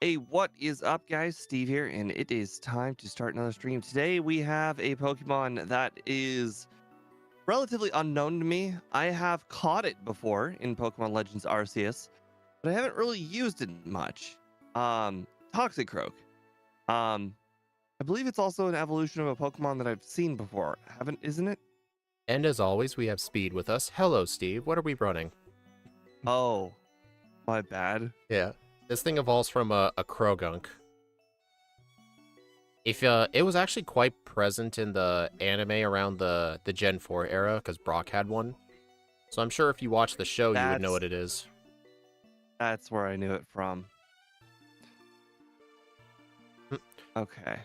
Hey, what is up, guys? Steve here, and it is time to start another stream. Today, we have a Pokemon that is relatively unknown to me. I have caught it before in Pokemon Legends Arceus, but I haven't really used it much. Toxicroak. I believe it's also an evolution of a Pokemon that I've seen before. Isn't it? And as always, we have Speed with us. Hello, Steve. What are we running? Oh, my bad. Yeah. This thing evolves from a Krogunk. If it was actually quite present in the anime around the Gen 4 era, because Brock had one. So I'm sure if you watch the show, you would know That's what it is. that's where I knew it from. Okay.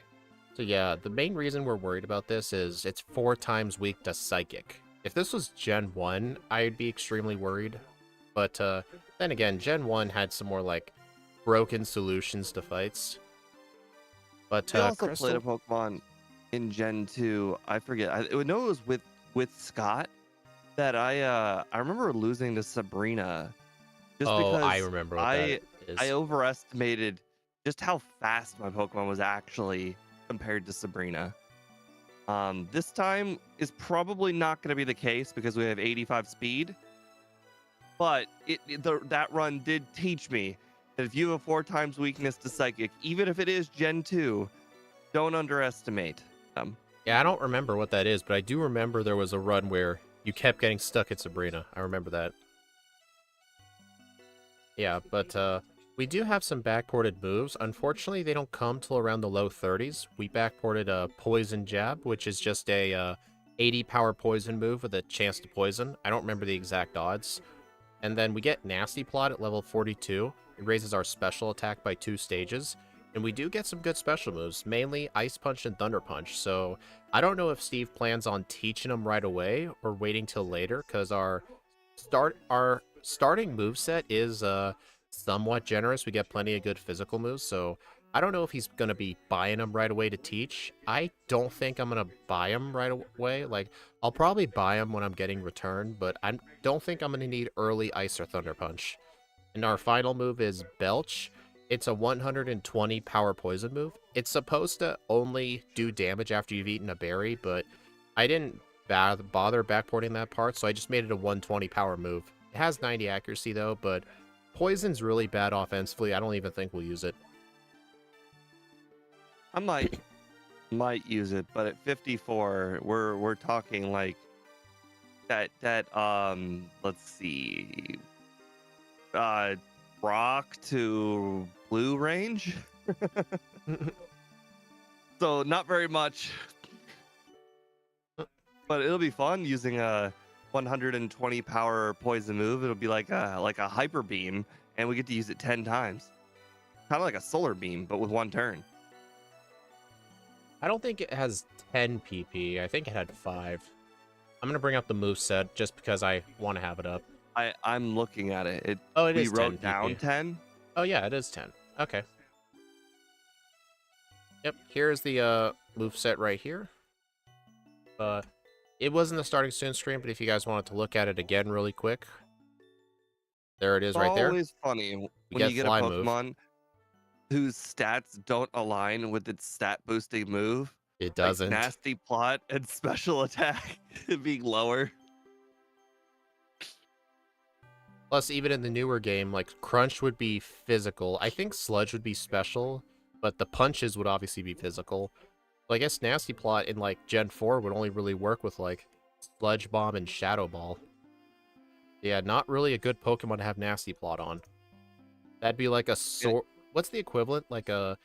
So yeah, the main reason we're worried about this is it's 4 times weak to Psychic. If this was Gen 1, I'd be extremely worried. But then again, Gen 1 had some more, like, broken solutions to fights. But I also played a Crystal... Pokemon in Gen 2. I forget. I know it was with Scott that I remember losing to Sabrina just Oh, I because remember what that I is. overestimated just how fast my Pokemon was actually compared to Sabrina. This time is probably not going to be the case because we have 85 speed, but that run did teach me that if you have a 4 times weakness to Psychic, even if it is Gen 2, don't underestimate them. Yeah, I don't remember what that is, but I do remember there was a run where you kept getting stuck at Sabrina. I remember that. Yeah, but we do have some backported moves. Unfortunately, they don't come till around the low 30s. We backported a Poison Jab, which is just a 80 power poison move with a chance to poison. I don't remember the exact odds. And then we get Nasty Plot at level 42. It raises our special attack by 2 stages. And we do get some good special moves, mainly Ice Punch and Thunder Punch. So I don't know if Steve plans on teaching them right away or waiting till later, because our starting moveset is somewhat generous. We get plenty of good physical moves, so I don't know if he's going to be buying them right away to teach. I don't think I'm going to buy them right away. Like, I'll probably buy them when I'm getting returned, but I don't think I'm going to need early Ice or Thunder Punch. And our final move is Belch. It's a 120 power poison move. It's supposed to only do damage after you've eaten a berry, but I didn't bother backporting that part, so I just made it a 120 power move. It has 90 accuracy though, but poison's really bad offensively. I don't even think we'll use it. I might use it, but at 54, we're talking like that let's see, rock to blue range. So not very much, but it'll be fun using a 120 power poison move. It'll be like a hyper beam, and we get to use it 10 times, kind of like a solar beam, but with one turn. I don't think it has 10 PP. I think it had 5. I'm going to bring up the moveset just because I want to have it up. I'm looking at it. Oh, it We is 10 wrote down PP. 10. Oh, yeah, it is 10. Okay. Yep, here's the moveset right here. It wasn't the starting soon stream, but if you guys wanted to look at it again really quick, there it is It's right there. always funny We when get you get a Fly move. Pokemon whose stats don't align with its stat boosting move, It like doesn't. nasty plot and special attack being lower. Plus, even in the newer game, like, Crunch would be physical. I think Sludge would be special, but the punches would obviously be physical. So I guess Nasty Plot in, like, Gen 4 would only really work with, like, Sludge Bomb and Shadow Ball. Yeah, not really a good Pokemon to have Nasty Plot on. That'd be like a sword... What's the equivalent? Like a...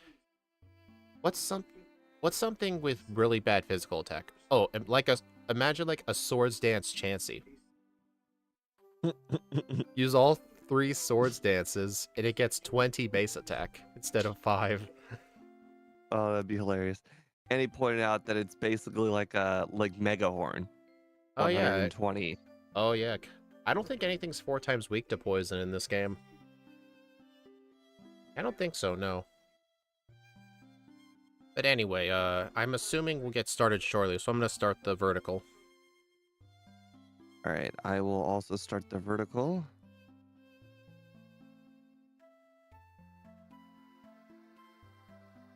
What's something with really bad physical attack? Oh, like a... Imagine, like, a Swords Dance Chansey. Use all 3 Swords Dances, and it gets 20 base attack instead of 5. Oh, that'd be hilarious. And he pointed out that it's basically like a Mega Horn, Oh, yeah. 120. Oh, yeah. I don't think anything's 4 times weak to poison in this game. I don't think so, no. But anyway, I'm assuming we'll get started shortly, so I'm going to start the vertical. All right, I will also start the vertical.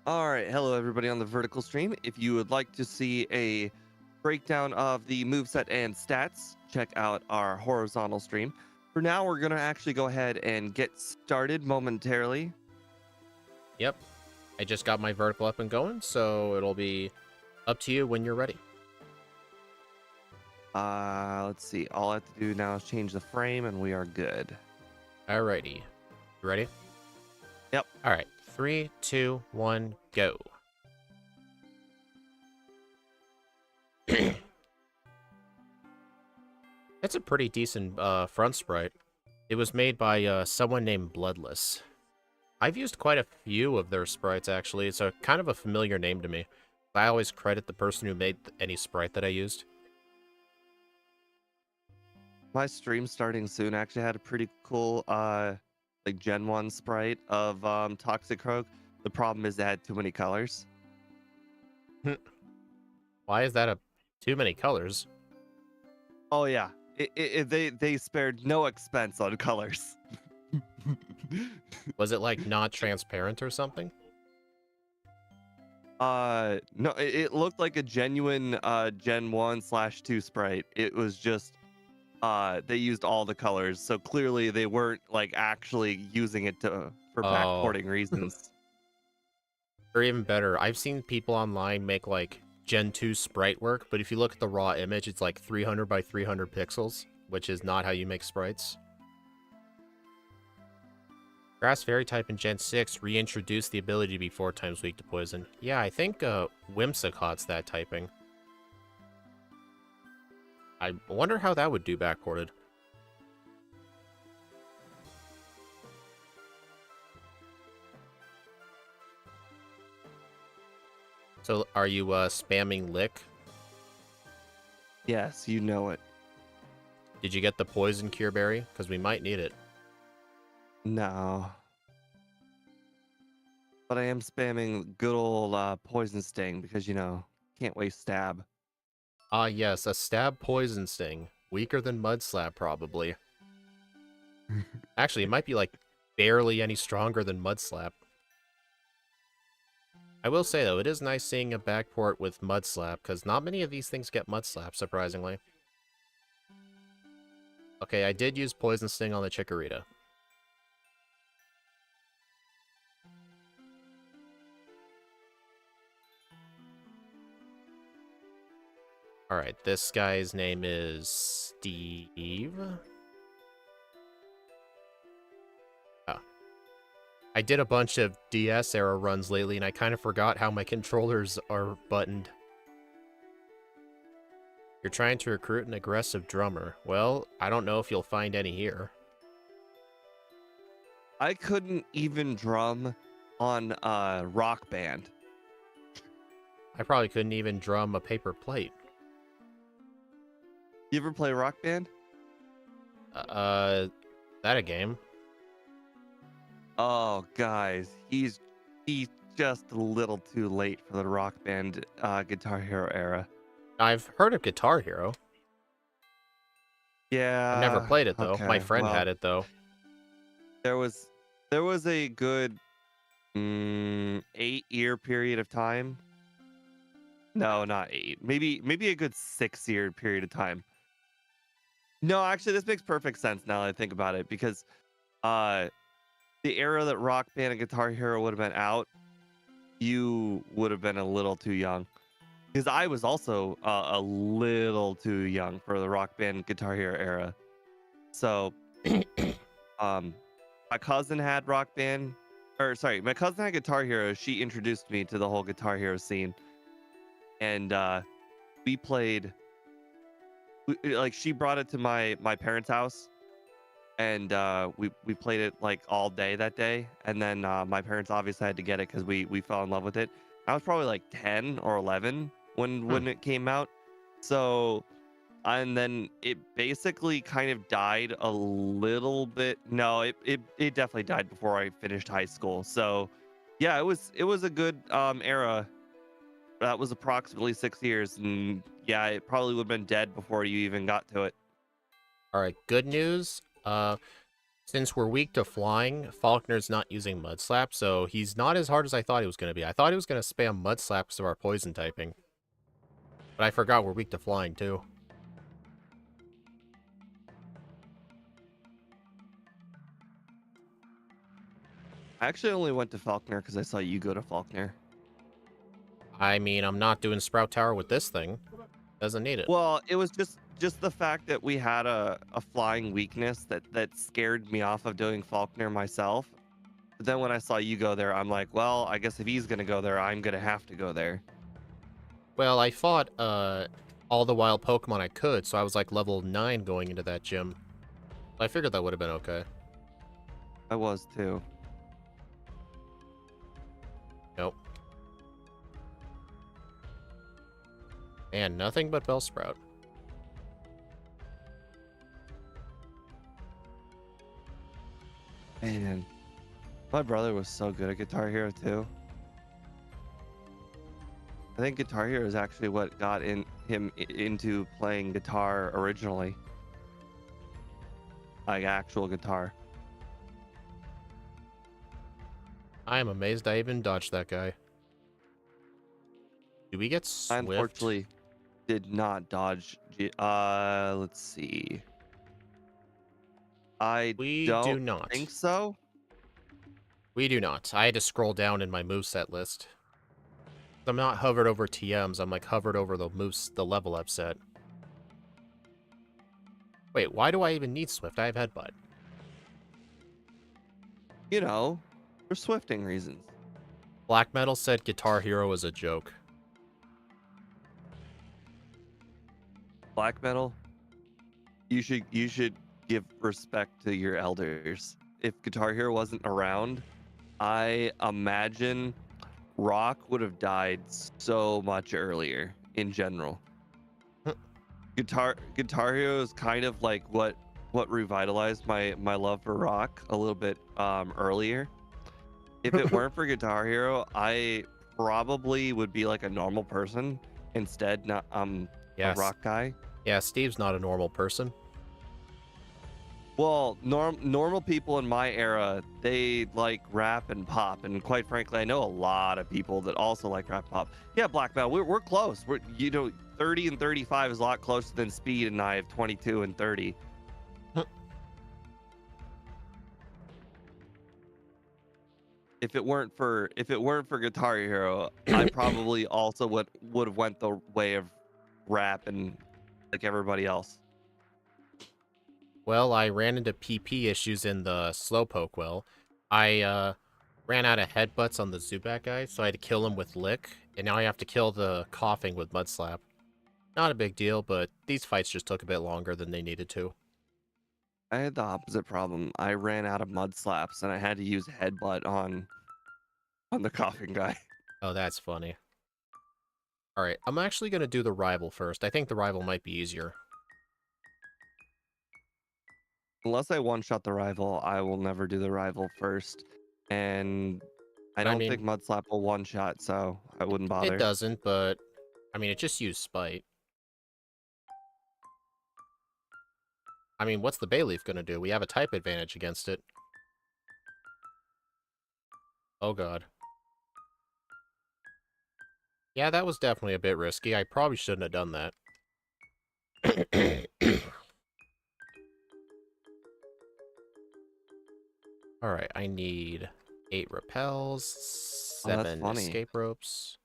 All right, hello everybody on the vertical stream. If you would like to see a breakdown of the moveset and stats, check out our horizontal stream. For now, we're going to actually go ahead and get started momentarily. Yep. I just got my vertical up and going, so it'll be up to you when you're ready. Let's see. All I have to do now is change the frame and we are good. Alrighty. You ready? Yep. Alright. 3, 2, 1, go. It's a pretty decent front sprite. It was made by someone named Bloodless. I've used quite a few of their sprites, actually. It's a kind of a familiar name to me. I always credit the person who made any sprite that I used. My stream starting soon actually had a pretty cool like Gen 1 sprite of Toxicroak. The problem is it had too many colors. Why is that too many colors? Oh yeah. They spared no expense on colors. Was it like not transparent or something? No, it looked like a genuine Gen 1/2 sprite. It was just they used all the colors, so clearly they weren't like actually using it for backporting reasons. Or even better, I've seen people online make like Gen 2 sprite work, but if you look at the raw image, it's like 300 by 300 pixels, which is not how you make sprites. Grass Fairy type in Gen 6 reintroduced the ability to be 4 times weak to poison. Yeah, I think Whimsicott's that typing. I wonder how that would do backported. So, are you spamming Lick? Yes, you know it. Did you get the Poison Cure Berry? Because we might need it. No. But I am spamming good old Poison Sting because, you know, can't waste stab. Ah, yes, a Stab Poison Sting. Weaker than Mud Slap, probably. Actually, it might be, like, barely any stronger than Mud Slap. I will say, though, it is nice seeing a backport with Mud Slap, because not many of these things get Mud Slap, surprisingly. Okay, I did use Poison Sting on the Chikorita. Alright, this guy's name is Steve. Oh. I did a bunch of DS era runs lately, and I kind of forgot how my controllers are buttoned. You're trying to recruit an aggressive drummer. Well, I don't know if you'll find any here. I couldn't even drum on Rock Band. I probably couldn't even drum a paper plate. You ever play Rock Band? That a game? Oh, guys, he's just a little too late for the Rock Band Guitar Hero era. I've heard of Guitar Hero. Yeah. I've never played it, though. Okay, My friend well, had it, though. there was a good 8-year period of time. No, not 8. Maybe a good 6-year period of time. No, actually, this makes perfect sense now that I think about it because the era that Rock Band and Guitar Hero would have been out, you would have been a little too young. Because I was also a little too young for the Rock Band Guitar Hero era. So, my cousin had Rock Band, or sorry, my cousin had Guitar Hero. She introduced me to the whole Guitar Hero scene, and we played. Like she brought it to my parents' house, and we played it like all day that day. And then my parents obviously had to get it because we fell in love with it. I was probably like 10 or 11 when it came out. So, and then it basically kind of died a little bit. No, it definitely died before I finished high school. So, yeah, it was a good era. That was approximately 6 years, and yeah, it probably would have been dead before you even got to it. Alright, good news. Since we're weak to flying, Faulkner's not using Mud Slap, so he's not as hard as I thought he was going to be. I thought he was going to spam Mud Slap because of our poison typing. But I forgot we're weak to flying, too. I actually only went to Faulkner because I saw you go to Faulkner. I mean, I'm not doing Sprout Tower with this thing. Doesn't need it. Well, it was just the fact that we had a flying weakness that scared me off of doing Faulkner myself. But then when I saw you go there, I'm like, well, I guess if he's gonna go there, I'm gonna have to go there. Well, I fought all the wild Pokemon I could, so I was like level 9 going into that gym. I figured that would have been okay. I was too. Nope. And nothing but Bellsprout. Man, my brother was so good at Guitar Hero too. I think Guitar Hero is actually what got him into playing guitar originally, like actual guitar. I am amazed I even dodged that guy. Do we get I Swift? unfortunately did not dodge. Let's see. We do don't not. think so. We do not. I had to scroll down in my moveset list. I'm not hovered over TMs, I'm like hovered over the level up set. Wait, why do I even need Swift? I have Headbutt. You know, for swifting reasons. Black Metal said Guitar Hero is a joke. Black metal, you should give respect to your elders. If Guitar Hero wasn't around, I imagine rock would have died so much earlier in general. Guitar Hero is kind of like what revitalized my love for rock a little bit earlier. If it weren't for Guitar Hero, I probably would be like a normal person instead, not a Yes. rock guy. Yeah, Steve's not a normal person. Well, normal people in my era, they like rap and pop, and quite frankly, I know a lot of people that also like rap and pop. Yeah, Black Belt, we're close. 30 and 35 is a lot closer than Speed and I have 22 and 30. If it weren't for Guitar Hero, I probably also would have went the way of rap and like everybody else. Well, I ran into PP issues in the Slowpoke well. I ran out of headbutts on the Zubat guy, so I had to kill him with Lick, and now I have to kill the Coughing with Mud Slap. Not a big deal, but these fights just took a bit longer than they needed to. I had the opposite problem. I ran out of mud slaps and I had to use headbutt on the coughing guy. Oh, that's funny. Alright, I'm actually going to do the rival first. I think the rival might be easier. Unless I one-shot the rival, I will never do the rival first. And I don't think mud slap will one-shot, so I wouldn't bother. It doesn't, but I mean, it just used Spite. I mean, what's the Bayleaf going to do? We have a type advantage against it. Oh god. Yeah, that was definitely a bit risky. I probably shouldn't have done that. Alright, I need 8 repels, 7 escape ropes.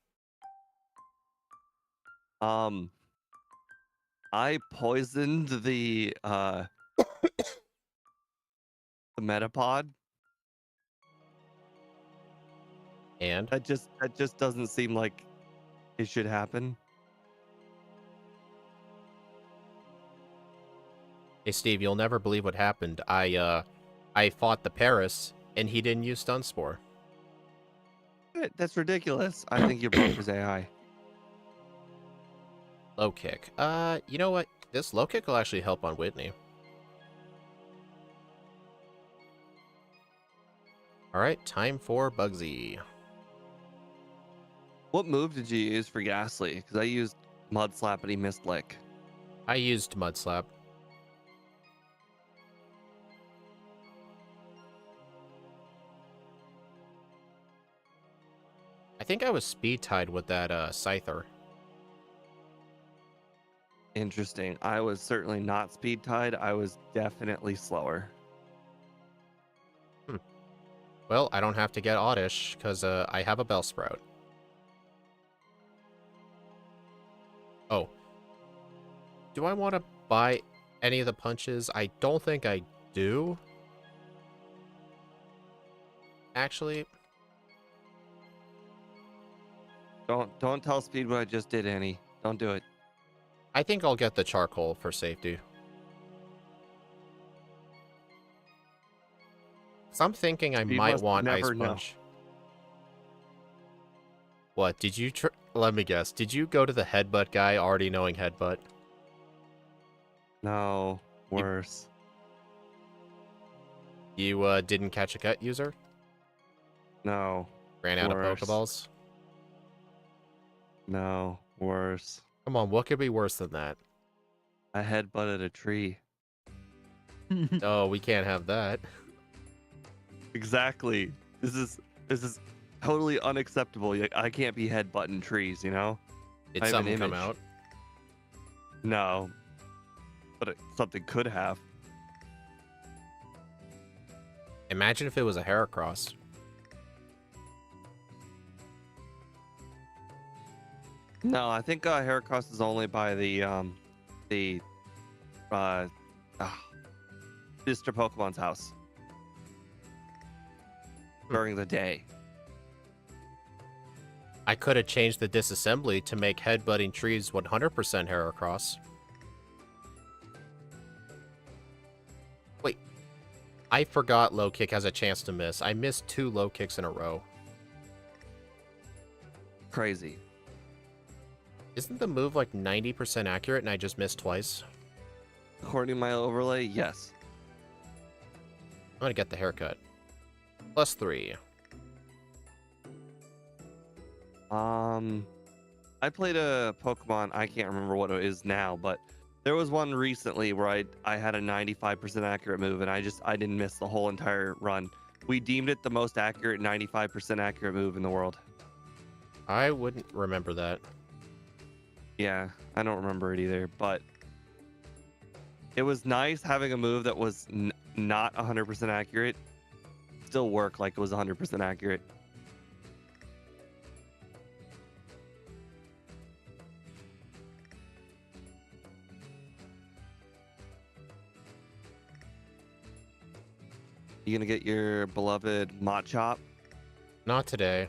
I poisoned the Metapod. And? That just doesn't seem like it should happen. Hey Steve, you'll never believe what happened. I fought the Paris, and he didn't use Stun Spore. That's ridiculous. I think your broker's AI. Low kick. You know what? This low kick will actually help on Whitney. Alright, time for Bugsy. What move did you use for Ghastly? Because I used Mud Slap and he missed Lick. I used Mud Slap. I think I was speed tied with that Scyther. Interesting. I was certainly not speed tied. I was definitely slower. Well, I don't have to get Oddish because I have a Bellsprout. Oh, do I want to buy any of the punches? I don't think I do. Actually, Don't tell Speed what I just did, Annie. Don't do it. I think I'll get the charcoal for safety. So I'm thinking I Speed might must want Ice never know. Punch. What, did you let me guess. Did you go to the Headbutt guy already knowing Headbutt? No, worse. You didn't catch a cut user? No, Ran out of worse. Pokeballs? No, worse. Come on, what could be worse than that? I headbutted a tree. Oh, we can't have that. Exactly. This is totally unacceptable. I can't be headbutting trees, you know? Did I have an something come image. out? No, but something could have. Imagine if it was a Heracross. No, I think Heracross is only by the uh, Mr. Pokemon's house during the day. I could have changed the disassembly to make headbutting trees 100% Heracross. Wait, I forgot low kick has a chance to miss. I missed 2 low kicks in a row. Crazy. Isn't the move like 90% accurate and I just missed twice? According to my overlay, yes. I'm gonna get the haircut. +3. I played a Pokemon. I can't remember what it is now, but there was one recently where I had a 95% accurate move, and I didn't miss the whole entire run. We deemed it the most accurate 95% accurate move in the world. I wouldn't remember that. Yeah, I don't remember it either, but it was nice having a move that was not 100% accurate, still work like it was 100% accurate. You gonna get your beloved Machop? Not today.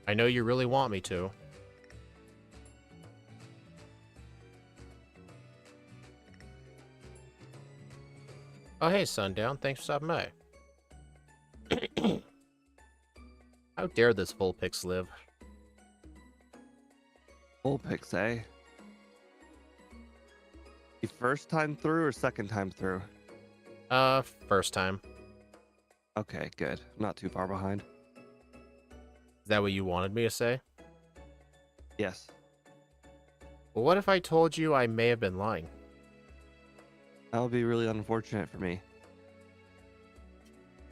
I know you really want me to. Oh, hey, Sundown. Thanks for stopping by. How dare this Vulpix live? Vulpix, eh? The first time through or second time through? First time. Okay, good. Not too far behind. Is that what you wanted me to say? Yes. Well, what if I told you I may have been lying? That would be really unfortunate for me.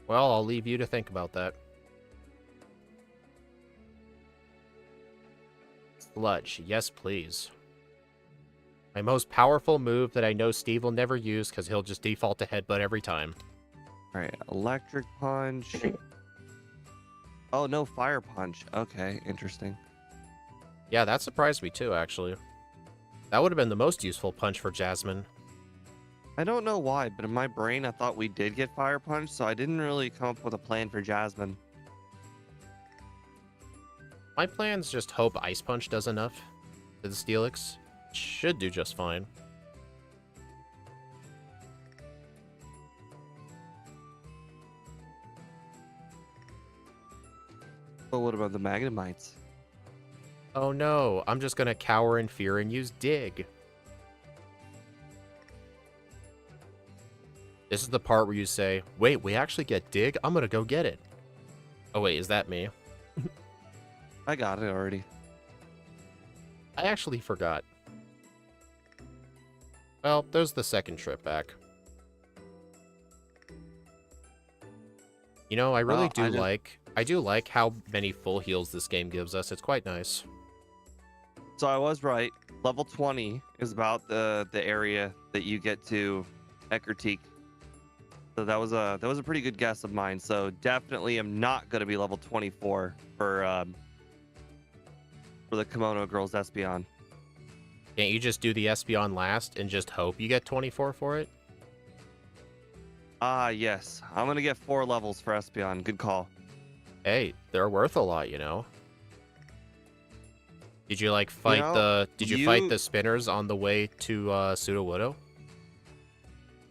Well, I'll leave you to think about that. Sludge, yes please. My most powerful move that I know Steve will never use because he'll just default to headbutt every time. Alright, Electric Punch. Oh, no, Fire Punch. Okay, interesting. Yeah, that surprised me too, actually. That would have been the most useful punch for Jasmine. I don't know why, but in my brain I thought we did get Fire Punch, so I didn't really come up with a plan for Jasmine. My plan's just hope Ice Punch does enough to the Steelix. Should do just fine. But what about the Magnemites? Oh no, I'm just gonna cower in fear and use Dig. This is the part where you say, wait, we actually get Dig? I'm gonna go get it. Oh wait, is that me? I got it already. I actually forgot. Well, there's the second trip back. You know, I really Well, do like I do like how many full heals this game gives us. It's quite nice. so I was right. Level 20 is about the area that you get to Eckerteak. So that was a pretty good guess of mine. So definitely am not going to be level 24 for the Kimono Girls Espeon. Can't you just do the Espeon last and just hope you get 24 for it? Ah, yes. I'm going to get 4 levels for Espeon. Good call. Hey, they're worth a lot, you know. Did you like You fight know, the you spinners on the way to Sudowoodo?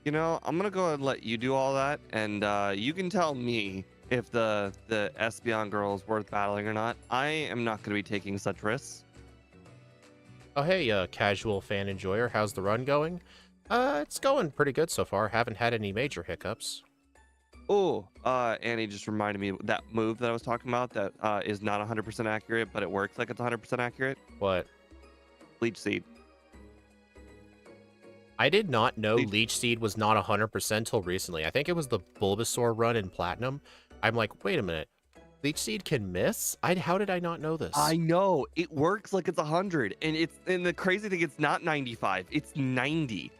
you know, I'm going to go ahead and let you do all that, and you can tell me if the Espeon girl is worth battling or not. I am not going to be taking such risks. Oh hey, casual fan enjoyer, how's the run going? It's going pretty good so far. Haven't had any major hiccups. Oh, Annie just reminded me that move that I was talking about that is not 100% accurate, but it works like it's 100% accurate. What? Leech Seed. I did not know Leech. Leech Seed was not 100% till recently. I think it was the Bulbasaur run in Platinum. I'm like, wait a minute. Leech Seed can miss? How did I not know this? I know it works like it's 100, and the crazy thing, it's not 95, it's 90.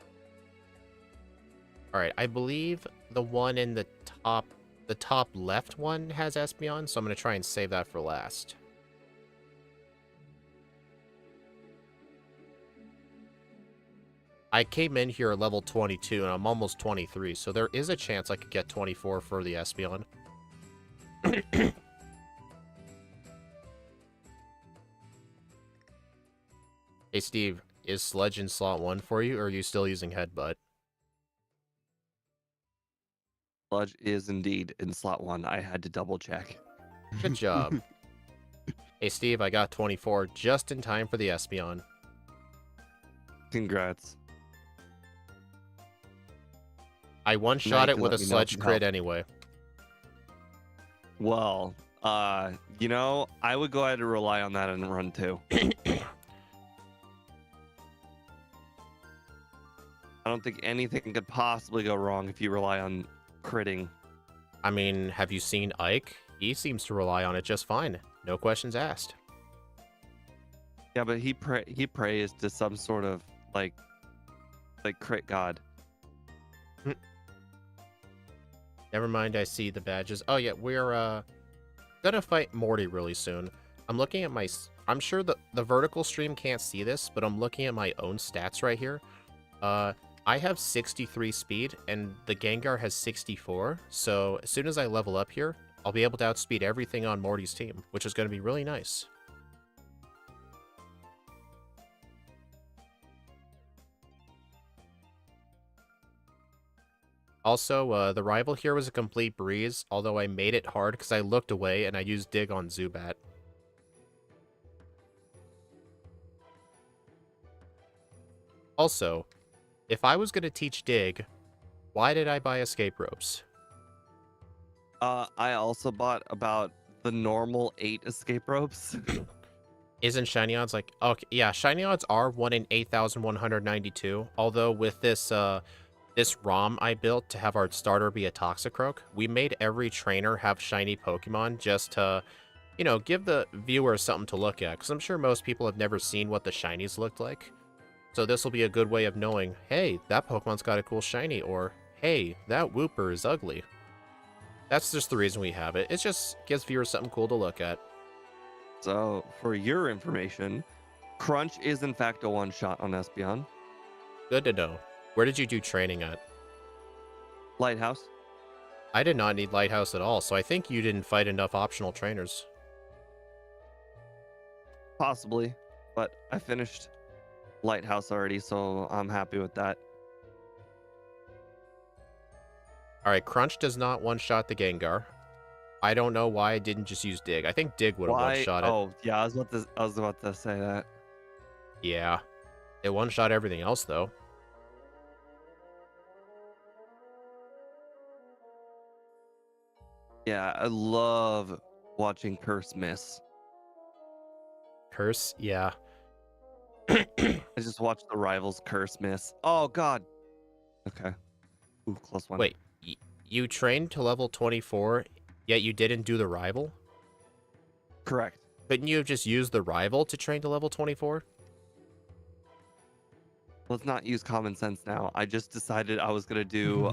All right, I believe the one in the top left one has Espeon, so I'm going to try and save that for last. I came in here at level 22, and I'm almost 23, so there is a chance I could get 24 for the Espeon. Hey, Steve, is Sledge in slot 1 for you, or are you still using Headbutt? Sludge is indeed in slot 1. I had to double check. Good job. Hey, Steve, I got 24 just in time for the Espeon. Congrats. I one-shot it with a Sledge crit anyway. Well, you know, I would go ahead and rely on that in run 2. I don't think anything could possibly go wrong if you rely on critting. I mean, have you seen Ike? He seems to rely on it just fine. No questions asked. Yeah, but he prays to some sort of like crit god. Never mind, I see the badges. Oh yeah, we're gonna fight Morty really soon. I'm looking at my... I'm sure the vertical stream can't see this, but I'm looking at my own stats right here. I have 63 speed, and the Gengar has 64, so as soon as I level up here, I'll be able to outspeed everything on Morty's team, which is going to be really nice. Also, the rival here was a complete breeze, although I made it hard because I looked away and I used Dig on Zubat. Also, if I was going to teach Dig, why did I buy Escape Ropes? I also bought about the normal 8 escape ropes. Isn't Shiny Odds like... Okay, yeah, Shiny Odds are 1 in 8,192, although with this, this ROM I built to have our starter be a Toxicroak, we made every trainer have shiny Pokemon just to, you know, give the viewer something to look at, because I'm sure most people have never seen what the shinies looked like. So this will be a good way of knowing, hey, that Pokemon's got a cool shiny, or, hey, that Wooper is ugly. That's just the reason we have it. It just gives viewers something cool to look at. So, for your information, Crunch is in fact a one-shot on Espeon. Good to know. Where did you do training at? Lighthouse. I did not need Lighthouse at all, so I think you didn't fight enough optional trainers. Possibly, but I finished Lighthouse already, so I'm happy with that. Alright, Crunch does not one-shot the Gengar. I don't know why I didn't just use Dig. I think Dig would have one-shot it. Oh, yeah, I was about to say that. Yeah. It one-shot everything else, though. Yeah, I love watching Curse miss. Curse? Yeah. I just watched the rivals Curse miss. Oh, God. Okay. Ooh, close one. Wait, you trained to level 24 Yet you didn't do the rival? Correct. Couldn't you have just used the rival to train to level 24? Let's not use common sense now. I just decided I was gonna do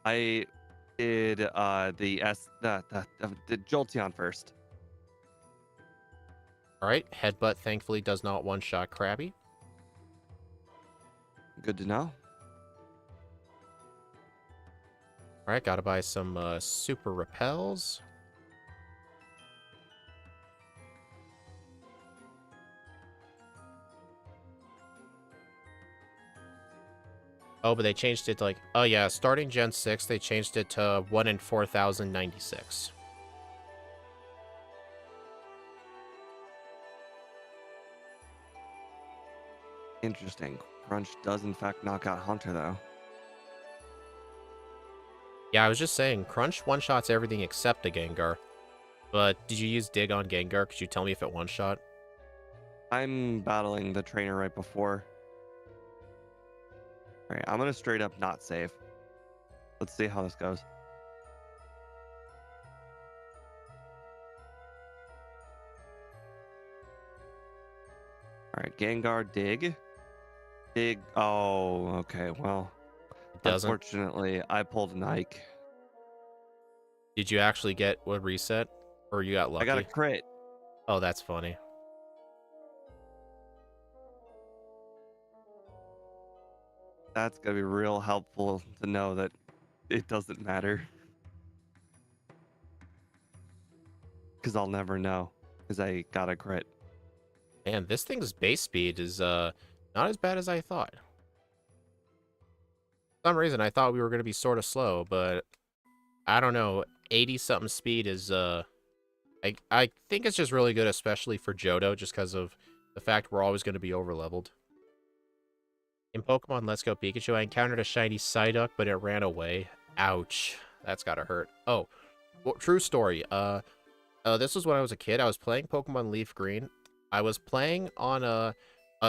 I did the Jolteon first. Alright, Headbutt thankfully does not one-shot Krabby. Good to know. Alright, gotta buy some super repels. Oh, but they changed it to like... Oh yeah, starting Gen 6, they changed it to 1 in 4,096. Interesting. Crunch does in fact knock out Hunter though. Yeah, I was just saying, Crunch one-shots everything except a Gengar. But did you use Dig on Gengar? Could you tell me if it one-shot? I'm battling the trainer right before. Alright, I'm gonna straight up not save. Let's see how this goes. Alright, Gengar dig. Dig. Oh, okay. Well, It doesn't. unfortunately, I pulled an Ike. Did you actually get a reset? Or you got lucky? I got a crit. Oh, that's funny. That's gonna be real helpful to know that it doesn't matter. Because I'll never know. Because I got a crit. Man, this thing's base speed is not as bad as I thought. For some reason, I thought we were going to be sort of slow, but I don't know. 80-something speed is, I think it's just really good, especially for Johto, just because of the fact we're always going to be overleveled. In Pokemon Let's Go Pikachu, I encountered a shiny Psyduck, but it ran away. Ouch. That's gotta hurt. Oh, well, true story. This was when I was a kid. I was playing Pokemon Leaf Green. I was playing on a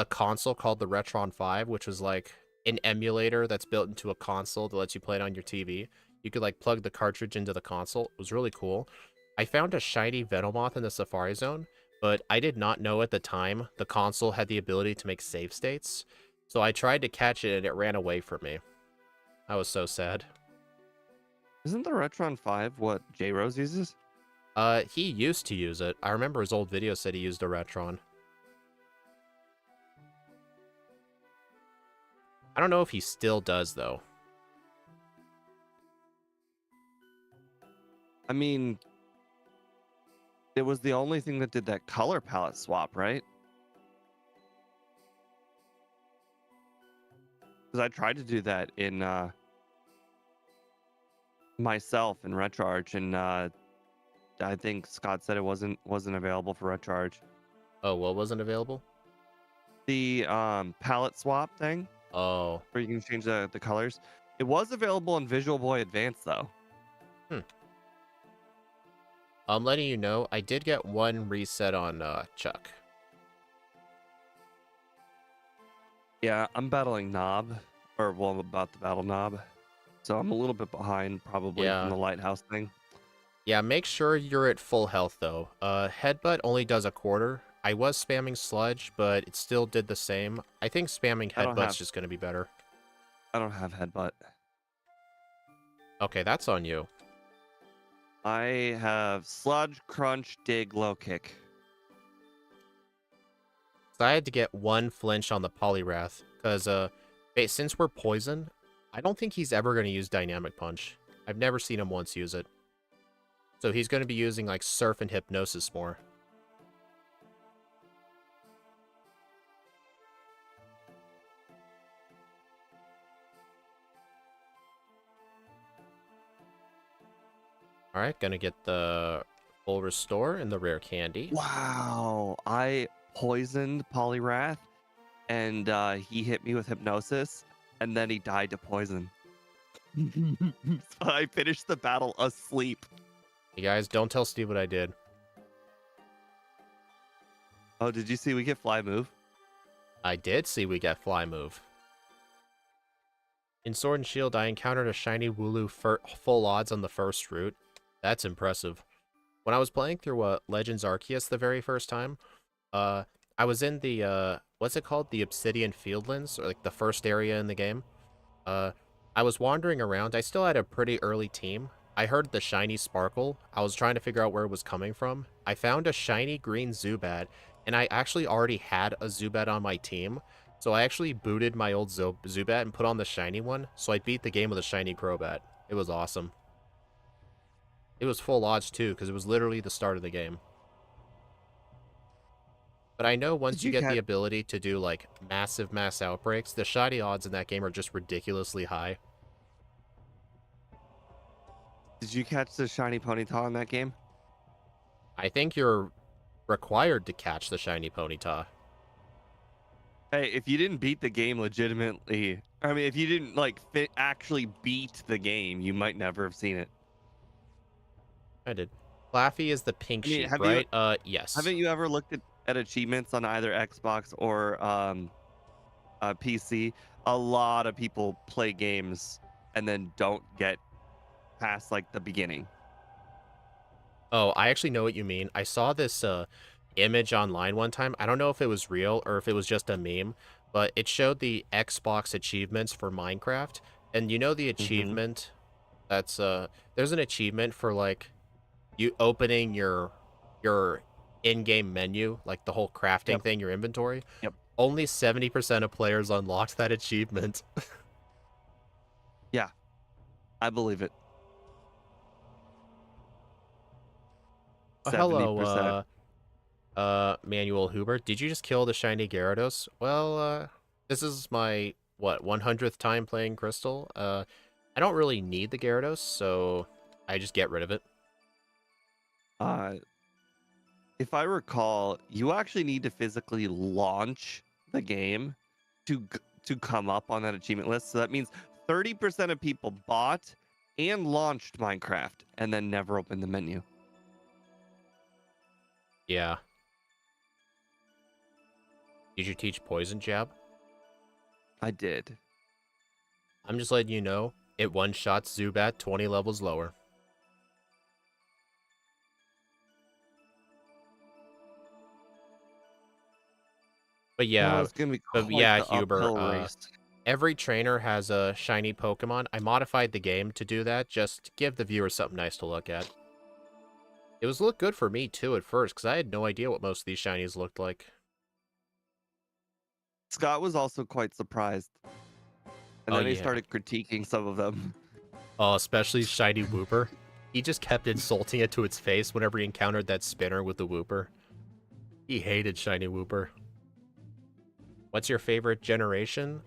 console called the Retron 5, which was like an emulator that's built into a console that lets you play it on your TV. You could like plug the cartridge into the console. It was really cool. I found a shiny Venomoth in the Safari Zone, but I did not know at the time the console had the ability to make save states. So I tried to catch it and it ran away from me. I was so sad. Isn't the Retron 5 what J-Rose uses? He used to use it. I remember his old video said he used a Retron. I don't know if he still does, though. I mean, it was the only thing that did that color palette swap, right? Because I tried to do that in myself in RetroArch, and I think Scott said it wasn't available for RetroArch. Oh, what wasn't available? The palette swap thing, Oh. where you can change the colors. It was available in Visual Boy Advance, though. I'm letting you know, I did get one reset on Chuck. Yeah, I'm battling Knob, or well, about to battle Knob. So I'm a little bit behind, probably, Yeah. from the Lighthouse thing. Yeah, make sure you're at full health, though. Headbutt only does a quarter. I was spamming Sludge, but it still did the same. I think spamming Headbutt's just going to be better. I don't have Headbutt. Okay, that's on you. I have Sludge, Crunch, Dig, Low Kick. So I had to get one flinch on the Poliwrath, because since we're poison, I don't think he's ever going to use Dynamic Punch. I've never seen him once use it. So he's going to be using like Surf and Hypnosis more. Alright, gonna get the full restore and the rare candy. Wow, I poisoned Poliwrath, and he hit me with Hypnosis, and then he died to poison. So I finished the battle asleep. You guys, don't tell Steve what I did. Oh, did you see we get Fly Move? I did see we get Fly Move. In Sword and Shield, I encountered a shiny Wooloo full odds on the first route. That's impressive. When I was playing through Legends Arceus the very first time, uh, I was in the what's it called? The Obsidian Fieldlands, or like the first area in the game. Uh, I was wandering around. I still had a pretty early team. I heard the shiny sparkle. I was trying to figure out where it was coming from. I found a shiny green Zubat, and I actually already had a Zubat on my team. So I actually booted my old Zubat and put on the shiny one, so I beat the game with a shiny Crobat. It was awesome. It was full odds too, because it was literally the start of the game. But I know Did once you you get the catch? ability to do like massive mass outbreaks, the shiny odds in that game are just ridiculously high. Did you catch the shiny Ponyta in that game? I think you're required to catch the shiny Ponyta. Hey, if you didn't beat the game legitimately, I mean, if you didn't like actually beat the game, you might never have seen it. I did. Laffy is the pink I mean, sheep, right? Yes. haven't you ever looked at achievements on either Xbox or PC? A lot of people play games and then don't get past like the beginning. Oh, I actually know what you mean. I saw this image online one time. I don't know if it was real or if it was just a meme, but it showed the Xbox achievements for Minecraft. And you know the Mm-hmm. achievement that's there's an achievement for like you opening your in-game menu, like the whole crafting Yep. thing, your inventory. Yep. Only 70% of players unlocked that achievement. Yeah, I believe it. Seventy Hello, percent. Manuel Huber. Did you just kill the shiny Gyarados? Well, this is my, what, 100th time playing Crystal. I don't really need the Gyarados, so I just get rid of it. Uh, if I recall, you actually need to physically launch the game to come up on that achievement list. So that means 30% of people bought and launched Minecraft and then never opened the menu. Yeah. Did you teach Poison Jab? I did. I'm just letting you know, it one-shots Zubat 20 levels lower. But Oh, yeah, it's gonna be but quite yeah, the Huber, uphill race. every trainer has a shiny Pokemon. I modified the game to do that, just to give the viewers something nice to look at. It was look good for me too at first, because I had no idea what most of these shinies looked like. Scott was also quite surprised, and Oh then he yeah. started critiquing some of them. Oh, especially shiny Wooper. He just kept insulting it to its face whenever he encountered that spinner with the Wooper. He hated shiny Wooper. What's your favorite generation?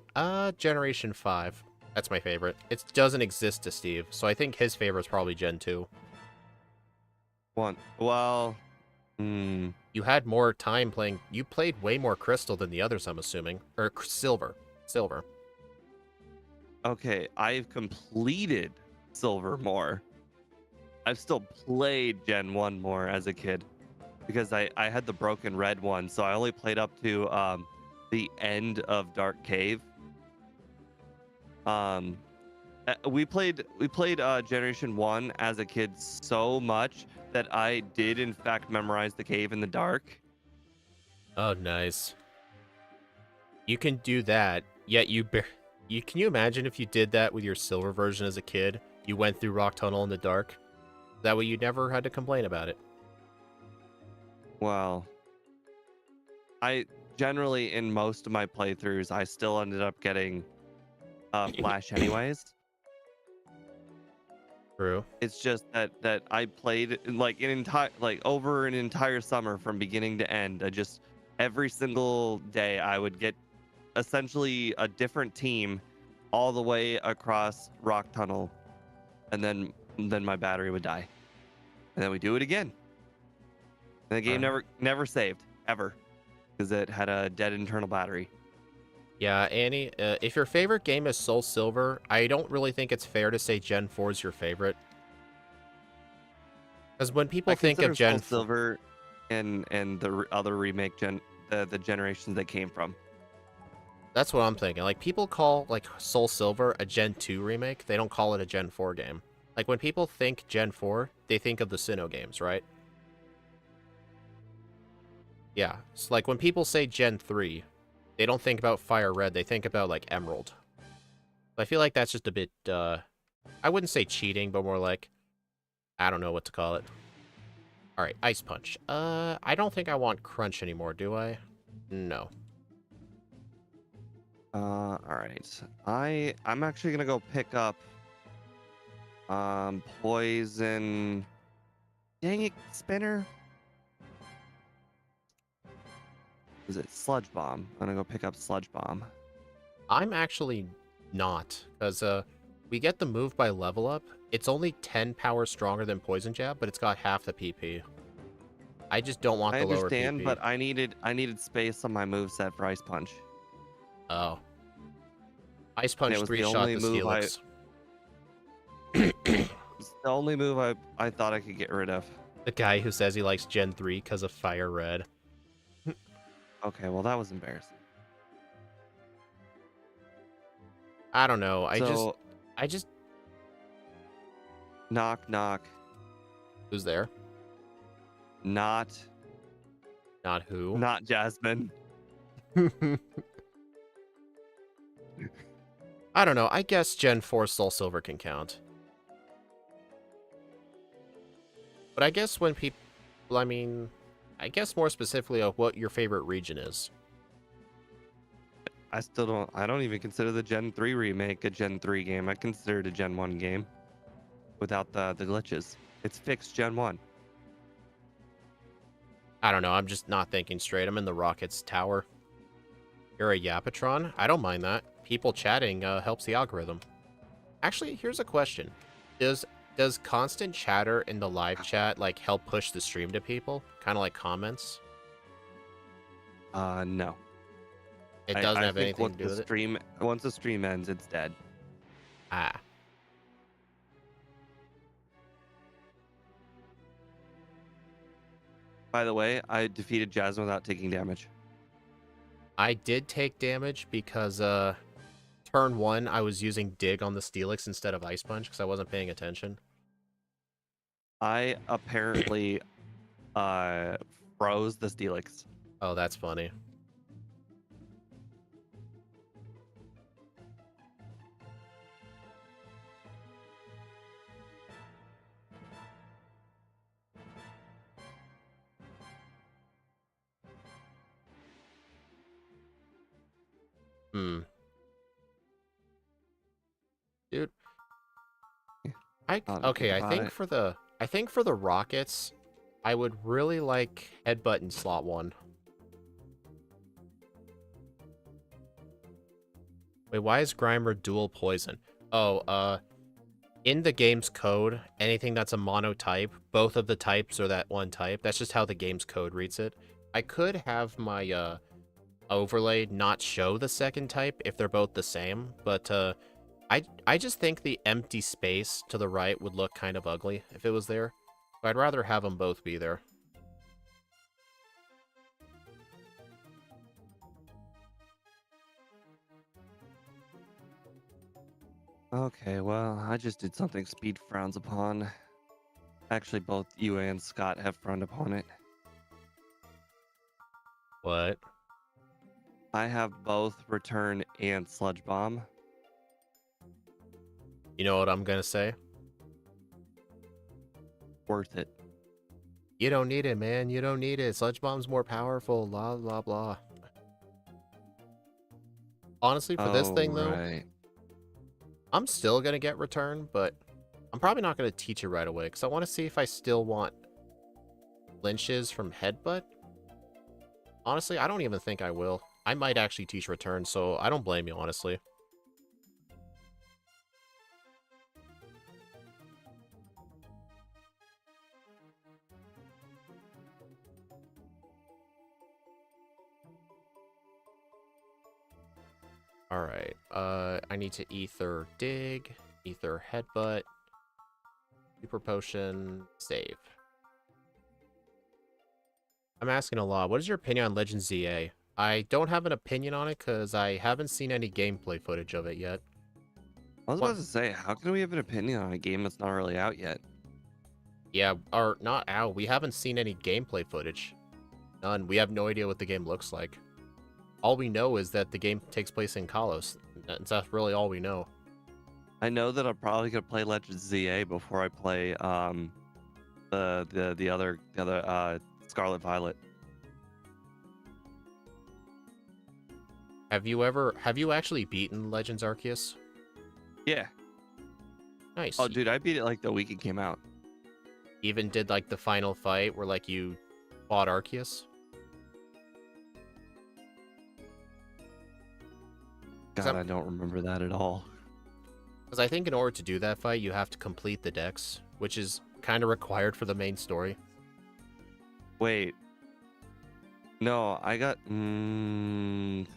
Generation 5. That's my favorite. It doesn't exist to Steve, so I think his favorite's probably Gen 2. One. Well, hmm. You had more time playing. You played way more Crystal than the others, I'm assuming. Or Silver. Silver. Okay, I've completed Silver more. I've still played Gen 1 more as a kid because I had the broken red one, so I only played up to the end of Dark Cave. Um we played Generation 1 as a kid so much that I did in fact memorize the cave in the dark. Oh, nice. You can do that, yet you can you imagine if you did that with your Silver version as a kid? You went through Rock Tunnel in the dark? That way you never had to complain about it. Well, I generally in most of my playthroughs I still ended up getting flash anyways. True. It's just that I played like an entire like over an entire summer from beginning to end. I just every single day I would get essentially a different team all the way across Rock Tunnel, and then my battery would die, and then we do it again. And the game Alright. never saved ever because it had a dead internal battery. Yeah, Annie, if your favorite game is Soul Silver, I don't really think it's fair to say Gen 4 is your favorite. Because when people I think of consider Gen Soul 4, Silver and the other remake the generations they came from. that's what I'm thinking. Like, people call, like, Soul Silver a Gen 2 remake. They don't call it a Gen 4 game. Like, when people think Gen 4, they think of the Sinnoh games, right? Yeah. So, like, when people say Gen 3, they don't think about Fire Red, they think about, like, Emerald. I feel like that's just a bit, I wouldn't say cheating, but more like, I don't know what to call it. Alright, Ice Punch. I don't think I want Crunch anymore, do I? No. All right. I'm actually gonna go pick up poison. Dang it, spinner. Is it sludge bomb? I'm gonna go pick up sludge bomb. I'm actually not, because, we get the move by level up. It's only 10 power stronger than Poison Jab, but it's got half the PP. I just don't want I the lower understand, PP. but I needed space on my moveset for ice punch. Oh. Ice And it Punch was the 3-shot only the move Steelix. it's the only move I thought I could get rid of. The guy who says he likes Gen 3 because of Fire Red. Okay, well that was embarrassing. I don't know. I So just... knock knock. Who's there? Not Not who. not Jasmine. I don't know. I guess Gen 4 Soul Silver can count. But I guess when people... I mean... I guess more specifically of what your favorite region is. I don't even consider the Gen 3 remake a Gen 3 game. I consider it a Gen 1 game without the glitches. It's fixed Gen 1. I don't know. I'm just not thinking straight. I'm in the Rockets Tower. You're a Yapatron? I don't mind that. People chatting helps the algorithm. Actually, here's a question. Does constant chatter in the live chat like help push the stream to people? Kind of like comments? No. It doesn't I have think anything to do with it? once the stream ends, it's dead. Ah. By the way, I defeated Jasmine without taking damage. I did take damage because turn 1 I was using Dig on the Steelix instead of Ice Punch because I wasn't paying attention. I apparently froze the Steelix. Oh, that's funny. Dude. Okay, I think for the Rockets, I would really like Headbutt in slot 1. Wait, why is Grimer dual poison? Oh, in the game's code, anything that's a mono type, both of the types are that one type. That's just how the game's code reads it. I could have my overlay not show the second type if they're both the same, but I just think the empty space to the right would look kind of ugly if it was there. So I'd rather have them both be there. Okay, well, I just did something Speed frowns upon. Actually, both you and Scott have frowned upon it. What? I have both Return and Sludge Bomb. You know what I'm gonna say? Worth it. You don't need it, man. You don't need it. Sludge Bomb's more powerful. Blah, blah, blah. Honestly, for this thing, though, right. I'm still gonna get Return, but I'm probably not gonna teach it right away, because I want to see if I still want flinches from Headbutt. Honestly, I don't even think I will. I might actually teach Return, so I don't blame you, honestly. Alright, I need to Ether Dig, Ether Headbutt, Super Potion, save. I'm asking a lot. What is your opinion on Legend ZA? I don't have an opinion on it because I haven't seen any gameplay footage of it yet. I was What? about to say, how can we have an opinion on a game that's not really out yet? Yeah, or not out. We haven't seen any gameplay footage. None. We have no idea what the game looks like. All we know is that the game takes place in Kalos. That's really all we know. I know that I'm probably gonna play Legends ZA before I play the other Scarlet Violet. Have you actually beaten Legends Arceus? Yeah. Nice. Oh, dude, I beat it like the week it came out. Even did like the final fight where like you fought Arceus? God, I don't remember that at all. Because I think in order to do that fight, you have to complete the dex, which is kind of required for the main story. Wait. No, I got completed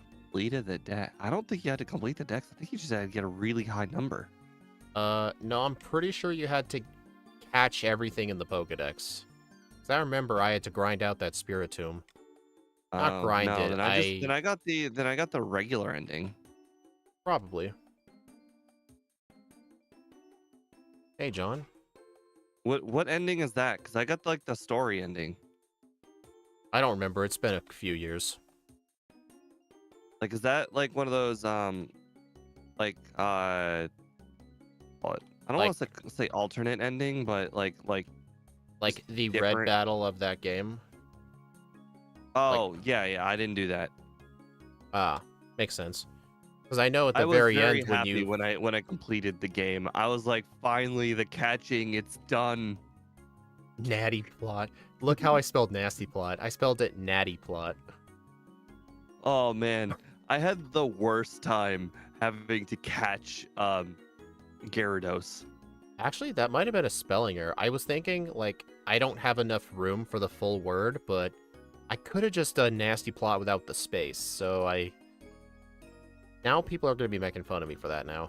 the deck. I don't think you had to complete the dex. I think you just had to get a really high number. No, I'm pretty sure you had to catch everything in the Pokedex. Because I remember I had to grind out that Spiritomb. Not grind no, it. then I got the regular ending. Probably. Hey, John. What ending is that? Because I got like the story ending. I don't remember. It's been a few years. Like, is that like one of those like what? I don't Like, want to say alternate ending, but like the red different. battle of that game? Oh, yeah, I didn't do that. Ah, makes sense. Because I know at the I was very very end happy when I completed the game. I was like, finally, the catching, it's done. Natty plot. Look how I spelled nasty plot. I spelled it natty plot. Oh man, I had the worst time having to catch Gyarados. Actually, that might have been a spelling error. I was thinking, like, I don't have enough room for the full word, but I could have just done nasty plot without the space, so I... Now people are going to be making fun of me for that now.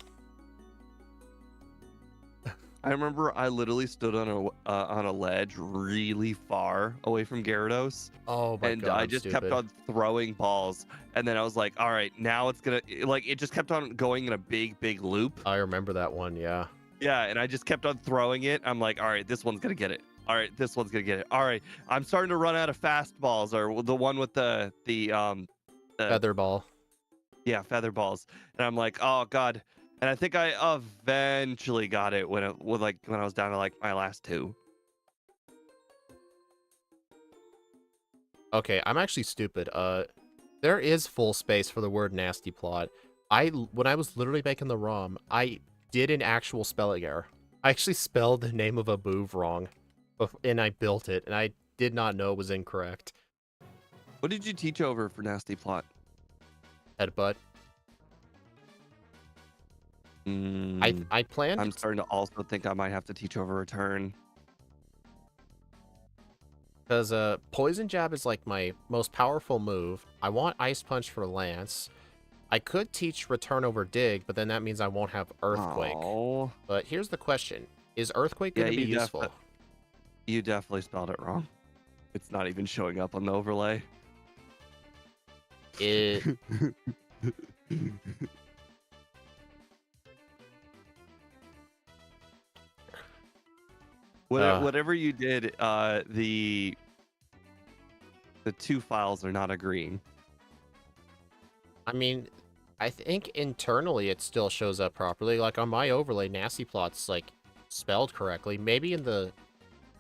I remember I literally stood on a ledge really far away from Gyarados. Oh my And god, I I'm just stupid. kept on throwing balls, and then I was like, all right, now it's gonna, like, it just kept on going in a big loop. I remember that one, yeah. Yeah, and I just kept on throwing it. I'm like, all right, this one's gonna get it. All right, this one's gonna get it. All right, I'm starting to run out of fastballs, or the one with the Feather ball. yeah, feather balls. And I'm like, oh god. And I think I eventually got it when I was down to like my last two. Okay, I'm actually stupid. There is full space for the word nasty plot. When I was literally making the ROM, I did an actual spelling error. I actually spelled the name of a move wrong, and I built it, and I did not know it was incorrect. What did you teach over for nasty plot? Headbutt. I planned. I'm starting to also think I might have to teach over return. Because Poison Jab is like my most powerful move. I want Ice Punch for Lance. I could teach Return over Dig, but then that means I won't have Earthquake. Oh. But here's the question. Is Earthquake going to be useful? You definitely spelled it wrong. It's not even showing up on the overlay. It... Whatever you did, the two files are not agreeing. I mean, I think internally it still shows up properly. Like on my overlay, nasty plot's like spelled correctly. Maybe in the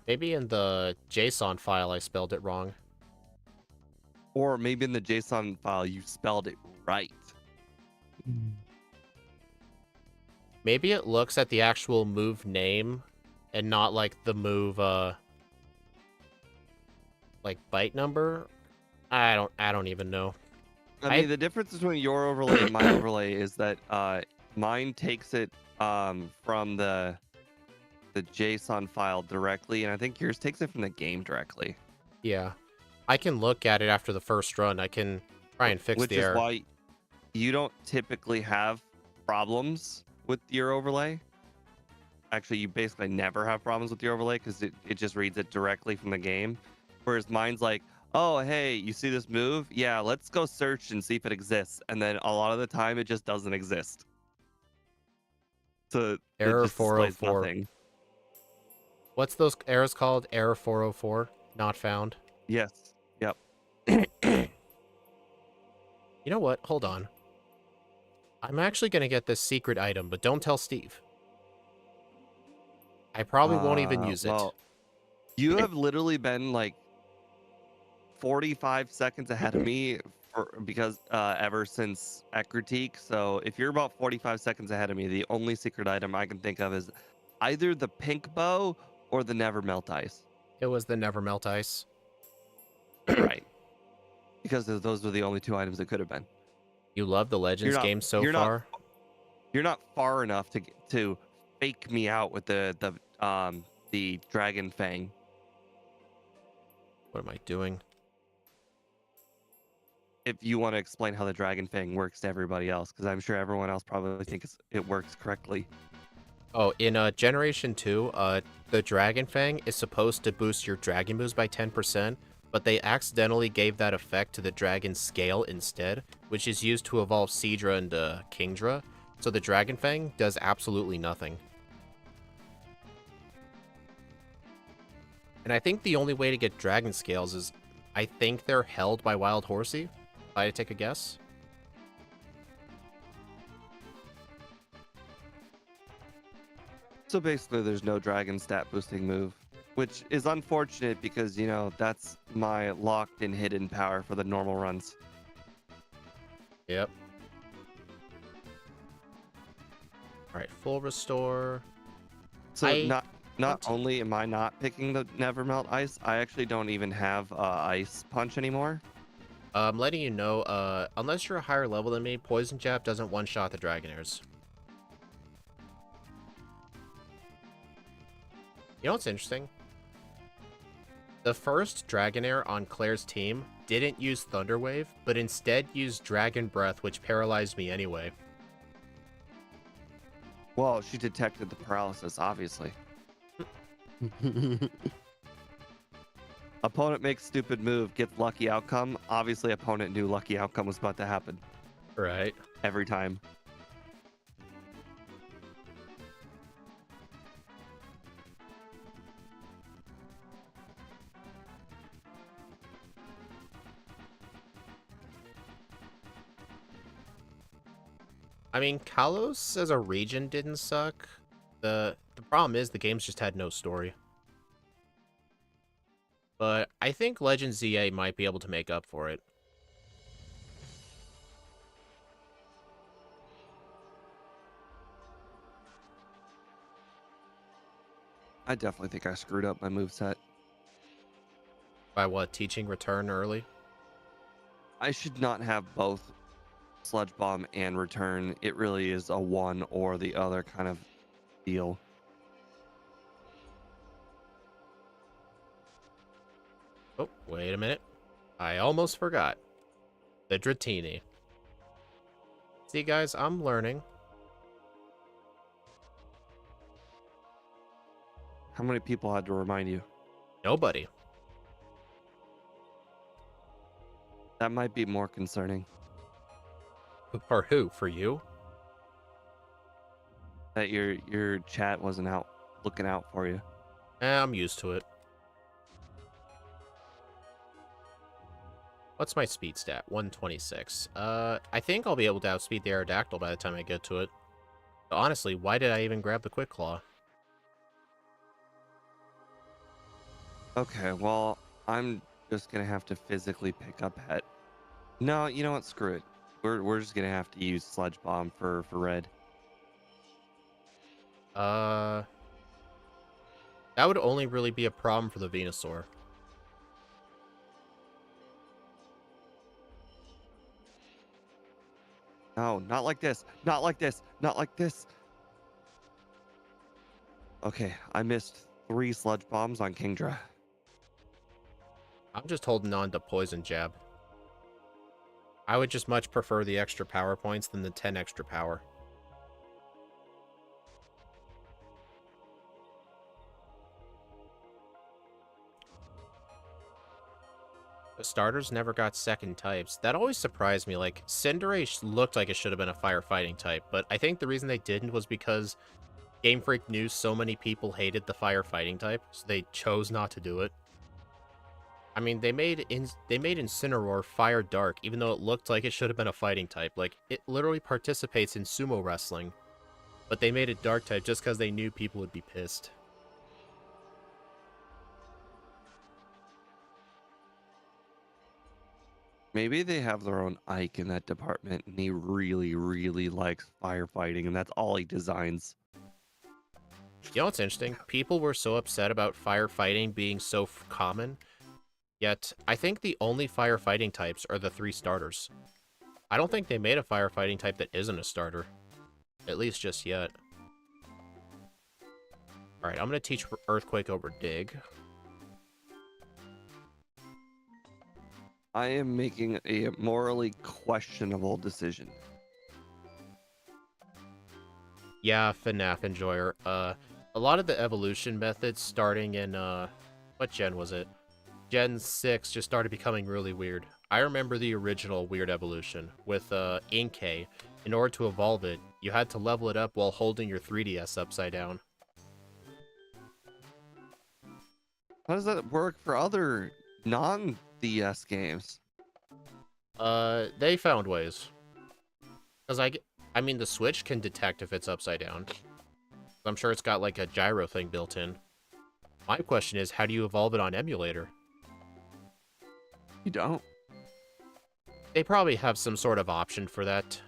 JSON file I spelled it wrong. Or maybe in the JSON file you spelled it right. Maybe it looks at the actual move name and not like the move like byte number. I don't even know. I mean, the difference between your overlay and my overlay is that mine takes it from the JSON file directly, and I think yours takes it from the game directly. Yeah. I can look at it after the first run. I can try and fix the error. Which is why you don't typically have problems with your overlay. Actually, you basically never have problems with your overlay because it just reads it directly from the game. Whereas mine's like, oh, hey, you see this move? Yeah, let's go search and see if it exists. And then a lot of the time, it just doesn't exist. So it Error just displays 404. nothing. What's those errors called? Error 404? Not found. Yes. Yep. You know what? Hold on. I'm actually going to get this secret item, but don't tell Steve. I probably won't even use it. Well, you have literally been like 45 seconds ahead of me because ever since at critique. So if you're about 45 seconds ahead of me, the only secret item I can think of is either the pink bow or the never melt ice. It was the Never Melt Ice. Right. Because those were the only two items it could have been. You love the You're Legends not game so you're not far? you're not far enough to fake me out with the dragon fang. What am I doing? If you want to explain how the dragon fang works to everybody else, because I'm sure everyone else probably thinks it works correctly. Oh, in Generation 2, the Dragon Fang is supposed to boost your dragon moves by 10%, but they accidentally gave that effect to the Dragon Scale instead, which is used to evolve Seadra into Kingdra, so the Dragon Fang does absolutely nothing. And I think the only way to get Dragon Scales is, I think they're held by Wild Horsey, if I had to take a guess. So basically, there's no dragon stat boosting move, which is unfortunate because, you know, that's my locked and hidden power for the normal runs. Yep. Alright, full restore. So not only am I not picking the never melt ice, I actually don't even have ice punch anymore. I'm letting you know, unless you're a higher level than me, Poison Jab doesn't one-shot the Dragonairs. You know what's interesting? The first Dragonair on Claire's team didn't use Thunder Wave, but instead used Dragon Breath, which paralyzed me anyway. Well, she detected the paralysis, obviously. Opponent makes stupid move, gets lucky outcome. Obviously, opponent knew lucky outcome was about to happen Right. every time. I mean, Kalos as a region didn't suck. The problem is the games just had no story. But I think Legend ZA might be able to make up for it. I definitely think I screwed up my moveset. By what, teaching return early? I should not have both sludge bomb and return. It really is a one or the other kind of deal. Oh, wait a minute. I almost forgot. The Dratini. See, guys, I'm learning. How many people had to remind you? Nobody. That might be more concerning. For who? For you? That your chat wasn't out looking out for you. I'm used to it. What's my speed stat? 126. I think I'll be able to outspeed the Aerodactyl by the time I get to it. But honestly, why did I even grab the Quick Claw? Okay, well, I'm just gonna have to physically pick up Het. No, you know what? Screw it. We're just gonna have to use sludge bomb for red. That would only really be a problem for the Venusaur. No, not like this. Not like this. Not like this. Okay, I missed 3 sludge bombs on Kingdra. I'm just holding on to Poison Jab. I would just much prefer the extra power points than the 10 extra power. starters never got second types. That always surprised me. Like, Cinderace looked like it should have been a firefighting type, but I think the reason they didn't was because Game Freak knew so many people hated the firefighting type, so they chose not to do it. I mean, they made Incineroar Fire Dark, even though it looked like it should have been a fighting type. Like, it literally participates in sumo wrestling, but they made it Dark type just because they knew people would be pissed. Maybe they have their own Ike in that department, and he really, really likes firefighting, and that's all he designs. You know what's interesting? People were so upset about firefighting being so common, yet I think the only firefighting types are the 3 starters. I don't think they made a firefighting type that isn't a starter. At least just yet. Alright, I'm going to teach Earthquake over Dig. I am making a morally questionable decision. Yeah, FNAF enjoyer. A lot of the evolution methods starting in, what gen was it? Gen 6 just started becoming really weird. I remember the original weird evolution with, Inkay. In order to evolve it, you had to level it up while holding your 3DS upside down. How does that work for other non-DS games? They found ways. Because I mean, the Switch can detect if it's upside down. I'm sure it's got, like, a gyro thing built in. My question is, how do you evolve it on emulator? You don't. They probably have some sort of option for that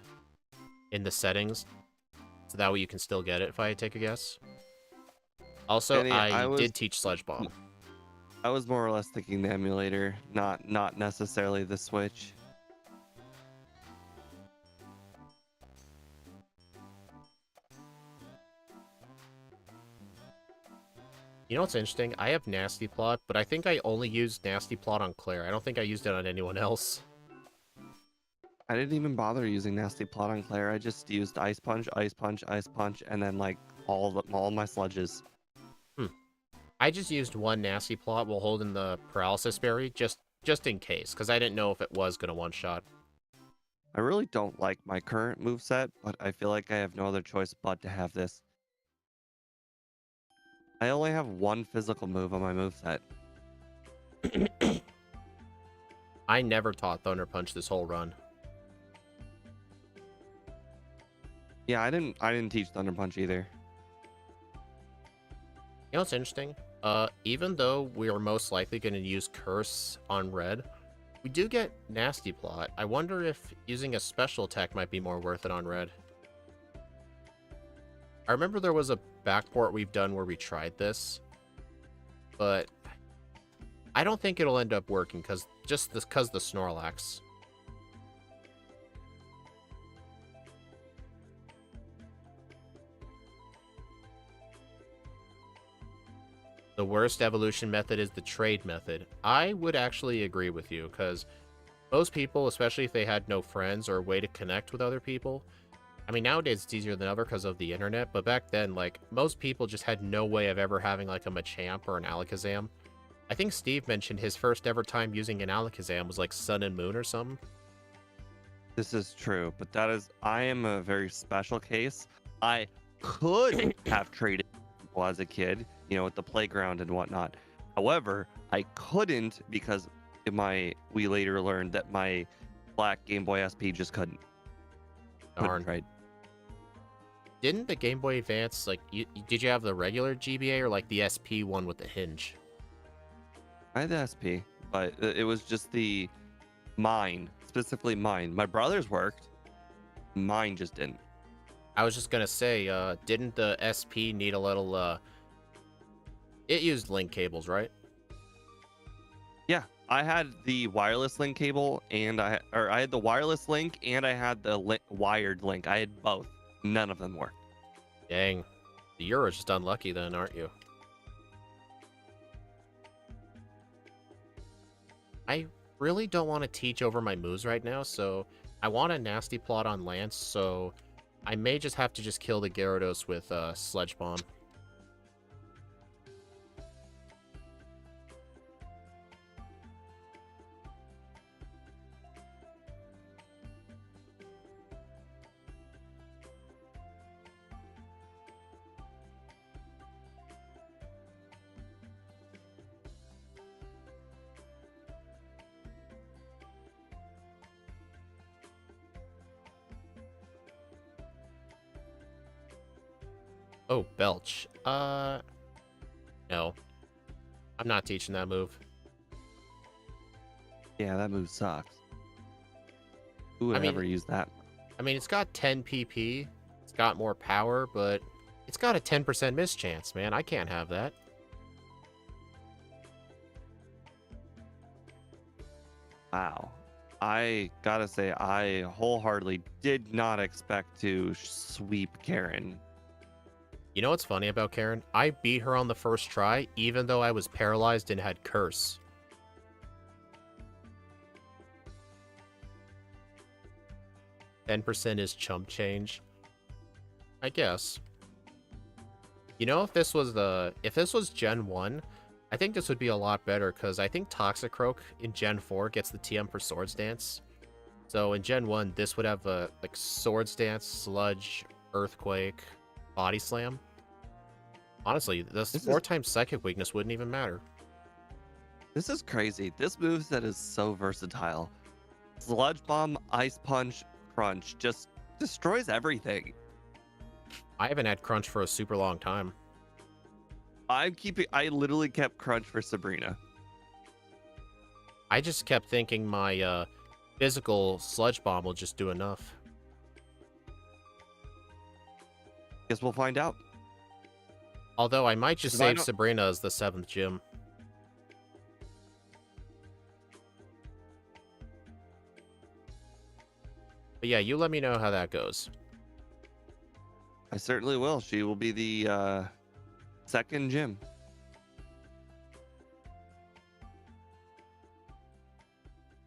in the settings, so that way you can still get it, if I take a guess. Also, Benny, I did teach Sludge Bomb. I was more or less thinking the emulator, not necessarily the Switch. You know what's interesting? I have Nasty Plot, but I think I only used Nasty Plot on Claire. I don't think I used it on anyone else. I didn't even bother using Nasty Plot on Claire. I just used Ice Punch, Ice Punch, Ice Punch, and then like all my sludges. I just used one Nasty Plot while holding the Paralysis Berry, just in case, because I didn't know if it was going to one-shot. I really don't like my current moveset, but I feel like I have no other choice but to have this. I only have one physical move on my moveset. I never taught Thunder Punch this whole run. Yeah, I didn't teach Thunder Punch either. You know what's interesting? Even though we are most likely going to use Curse on Red, we do get Nasty Plot. I wonder if using a special attack might be more worth it on Red. I remember there was a backport we've done where we tried this, but I don't think it'll end up working because the Snorlax. The worst evolution method is the trade method. I would actually agree with you, because most people, especially if they had no friends or a way to connect with other people, I mean, nowadays it's easier than ever because of the internet, but back then, like, most people just had no way of ever having, like, a Machamp or an Alakazam. I think Steve mentioned his first ever time using an Alakazam was, like, Sun and Moon or something. This is true, but I am a very special case. I could have traded people as a kid, with the playground and whatnot. However, I couldn't because we later learned that my black Game Boy SP just couldn't. Darn. Trade. Didn't the Game Boy Advance, like, did you have the regular GBA or, like, the SP one with the hinge? I had the SP, but it was just specifically mine. My brother's worked. Mine just didn't. I was just gonna say, didn't the SP need a little, it used link cables, right? Yeah, I had the wireless link cable, and I had the wireless link, and I had the wired link. I had both. None of them worked. Dang. You're just unlucky then, aren't you? I really don't want to teach over my moves right now, so I want a Nasty Plot on Lance, so I may just have to just kill the Gyarados with Sludge Bomb. Oh, belch. No. I'm not teaching that move. Yeah, that move sucks. Who would I mean, ever use that? it's got 10 PP. It's got more power, but it's got a 10% miss chance, man. I can't have that. Wow. I gotta say, I wholeheartedly did not expect to sweep Karen. You know what's funny about Karen? I beat her on the first try, even though I was paralyzed and had curse. 10% is chump change. I guess. You know, if this was Gen 1, I think this would be a lot better, because I think Toxicroak in Gen 4 gets the TM for Swords Dance. So in Gen 1, this would have a like Swords Dance, Sludge, Earthquake, Body Slam. Honestly, this 4x Psychic Weakness wouldn't even matter. This is crazy. This moveset is so versatile. Sludge Bomb, Ice Punch, Crunch just destroys everything. I haven't had Crunch for a super long time. I literally kept Crunch for Sabrina. I just kept thinking my physical Sludge Bomb will just do enough. Guess we'll find out. Although I might just save Sabrina as the 7th gym. But yeah, you let me know how that goes. I certainly will. She will be the 2nd gym.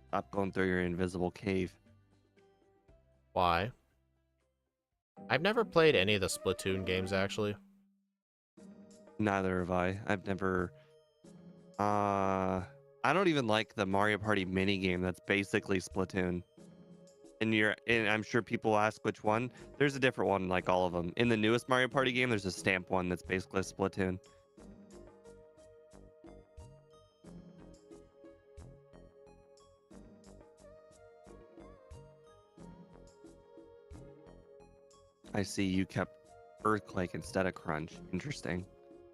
Stop going through your invisible cave. Why? I've never played any of the Splatoon games, actually. Neither have I. I've never... I don't even like the Mario Party mini game that's basically Splatoon. And I'm sure people ask which one. There's a different one like all of them. In the newest Mario Party game, there's a stamp one that's basically Splatoon. I see you kept Earthquake instead of Crunch. Interesting.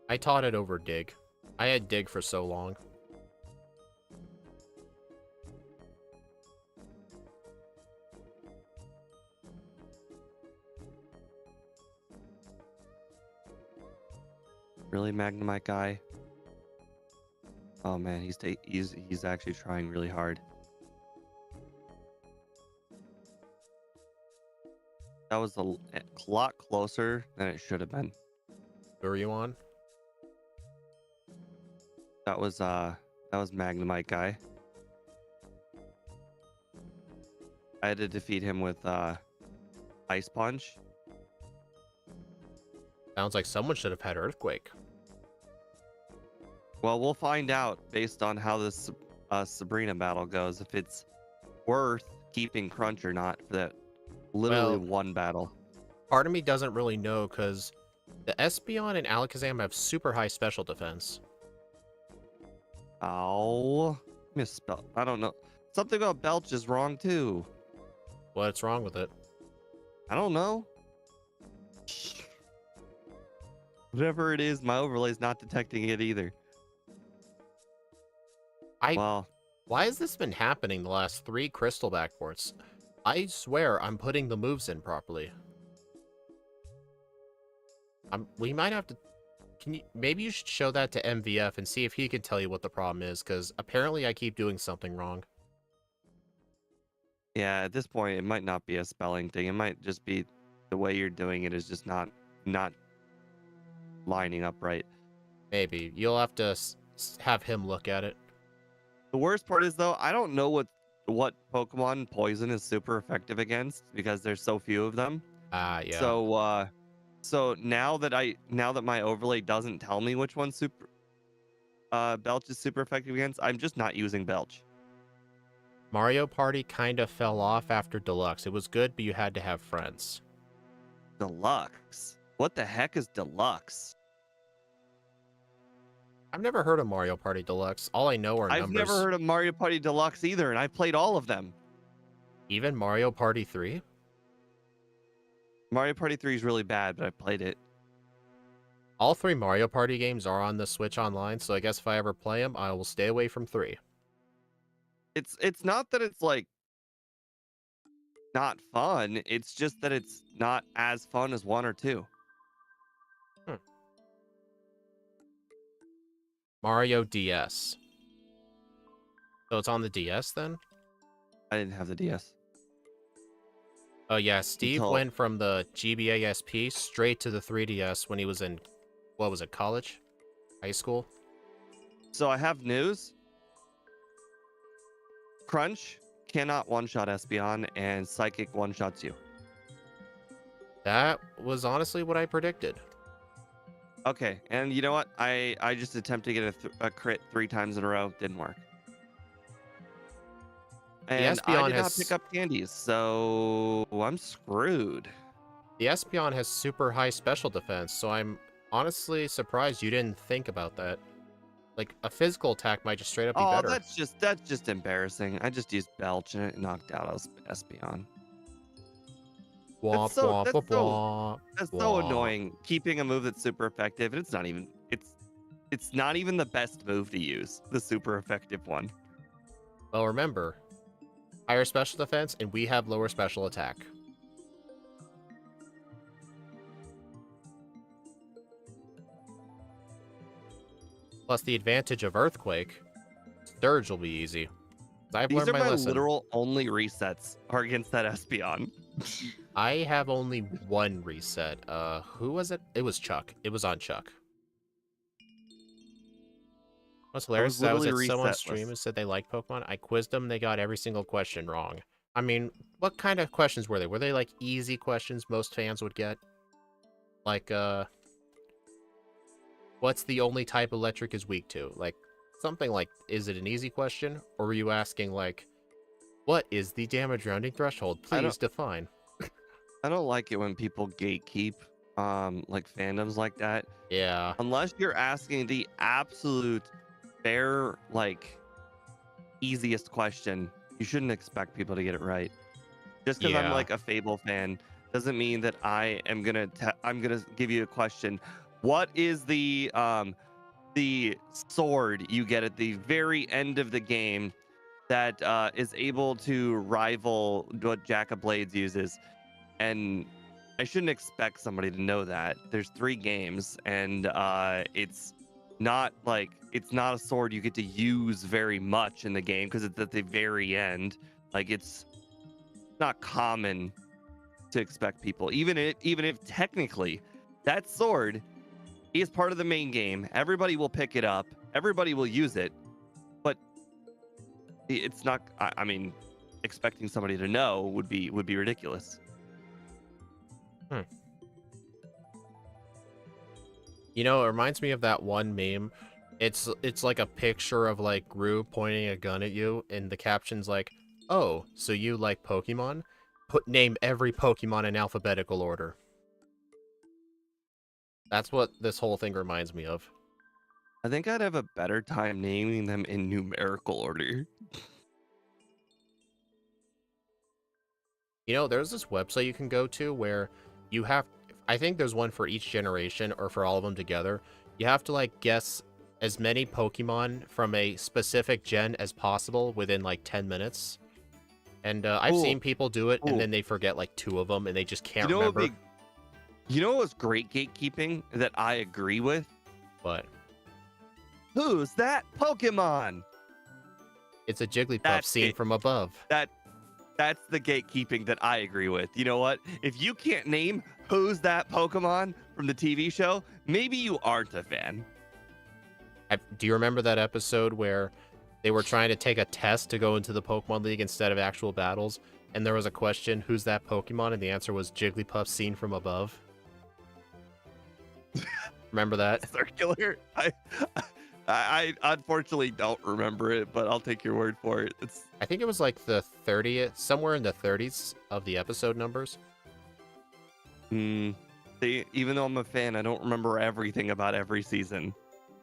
I taught it over Dig. I had Dig for so long. Really, Magnemite guy? Oh man, he's actually trying really hard. That was a lot closer than it should have been. Who are you on? That was Magnemite guy. I had to defeat him with Ice Punch. Sounds like someone should have had Earthquake. Well, we'll find out based on how this Sabrina battle goes, if it's worth keeping Crunch or not for that literally one battle. Part of me doesn't really know, because the Espeon and Alakazam have super high special defense. Oh, misspelled. I don't know. Something about Belch is wrong too. What's wrong with it? I don't know. Whatever it is, my overlay's not detecting it either. Why has this been happening the last 3 crystal backports? I swear I'm putting the moves in properly. We might have to... maybe you should show that to MVF and see if he can tell you what the problem is, because apparently I keep doing something wrong. Yeah, at this point, it might not be a spelling thing. It might just be the way you're doing it is just not lining up right. Maybe. You'll have to have him look at it. The worst part is, though, I don't know what Pokemon Poison is super effective against because there's so few of them. Yeah. So now that my overlay doesn't tell me which one Belch is super effective against, I'm just not using Belch. Mario Party kind of fell off after Deluxe. It was good, but you had to have friends. Deluxe? What the heck is Deluxe? I've never heard of Mario Party Deluxe. All I know are numbers. I've never heard of Mario Party Deluxe either, and I played all of them. Even Mario Party 3? Mario Party 3 is really bad, but I played it. All 3 Mario Party games are on the Switch Online, so I guess if I ever play them, I will stay away from 3. It's not that it's like not fun. It's just that it's not as fun as 1 or 2. Hmm. Mario DS. So it's on the DS then? I didn't have the DS Oh yeah, Steve until. went from the GBA SP straight to the 3DS when he was in, what was it, college? High school? So I have news. Crunch cannot one-shot Espeon, and Psychic one-shots you. That was honestly what I predicted. Okay, and you know what? I just attempted to get a crit 3 times in a row. Didn't work. The And I Espeon did not pick has up candies, so I'm screwed. the Espeon has super high special defense, so I'm honestly surprised you didn't think about that. Like a physical attack might just straight up be Oh, better. that's just embarrassing. I just used Belch and it knocked out Espeon. That's Womp so womp that's womp so womp that's so womp. annoying. Keeping a move that's super effective, and it's not even the best move to use. The super effective one. Well, remember, higher special defense, and we have lower special attack. Plus the advantage of Earthquake, Surge will be easy. I've These learned are my my lesson. literal only resets are against that Espeon. I have only one reset. Who was it? It was Chuck. It was on Chuck. What's I hilarious was is I was literally at someone's stream resetless. who said they like Pokemon. I quizzed them, they got every single question wrong. I mean, what kind of questions were they? Were they like easy questions most fans would get? Like, what's the only type electric is weak to? Like, something like, is it an easy question? Or were you asking, like, what is the damage rounding threshold? I Please don't define. I don't like it when people gatekeep like fandoms like that. Yeah. Unless you're asking the absolute bare like easiest question, you shouldn't expect people to get it right. Just because I'm Yeah. like a Fable fan doesn't mean that I'm gonna give you a question. What is the sword you get at the very end of the game that is able to rival what Jack of Blades uses? And I shouldn't expect somebody to know that. There's 3 games, and it's not a sword you get to use very much in the game because it's at the very end. Like it's not common to expect people, even if technically that sword is part of the main game. Everybody will pick it up. Everybody will use it, but it's not. I mean, expecting somebody to know would be ridiculous. Hmm. You know, it reminds me of that one meme. It's like a picture of like Gru pointing a gun at you, and the caption's like, "Oh, so you like Pokemon? Name every Pokemon in alphabetical order." That's what this whole thing reminds me of. I think I'd have a better time naming them in numerical order. You know, there's this website you can go to where you have, I think there's one for each generation or for all of them together. You have to like guess as many Pokemon from a specific gen as possible within like 10 minutes. And I've Cool. seen people do it and Cool. then they forget like 2 of them and they just You can't know what would remember. be you know what was great gatekeeping that I agree with? But Who's that Pokemon? it's a Jigglypuff That's seen it. from above. That's the gatekeeping that I agree with. You know what? If you can't name who's that Pokemon from the TV show, maybe you aren't a fan. Do you remember that episode where they were trying to take a test to go into the Pokemon League instead of actual battles? And there was a question, who's that Pokemon? And the answer was Jigglypuff seen from above. Remember that? Circular. I unfortunately don't remember it, but I'll take your word for it. It's I think it was like the 30th, somewhere in the 30s of the episode numbers. see, even though I'm a fan, I don't remember everything about every season.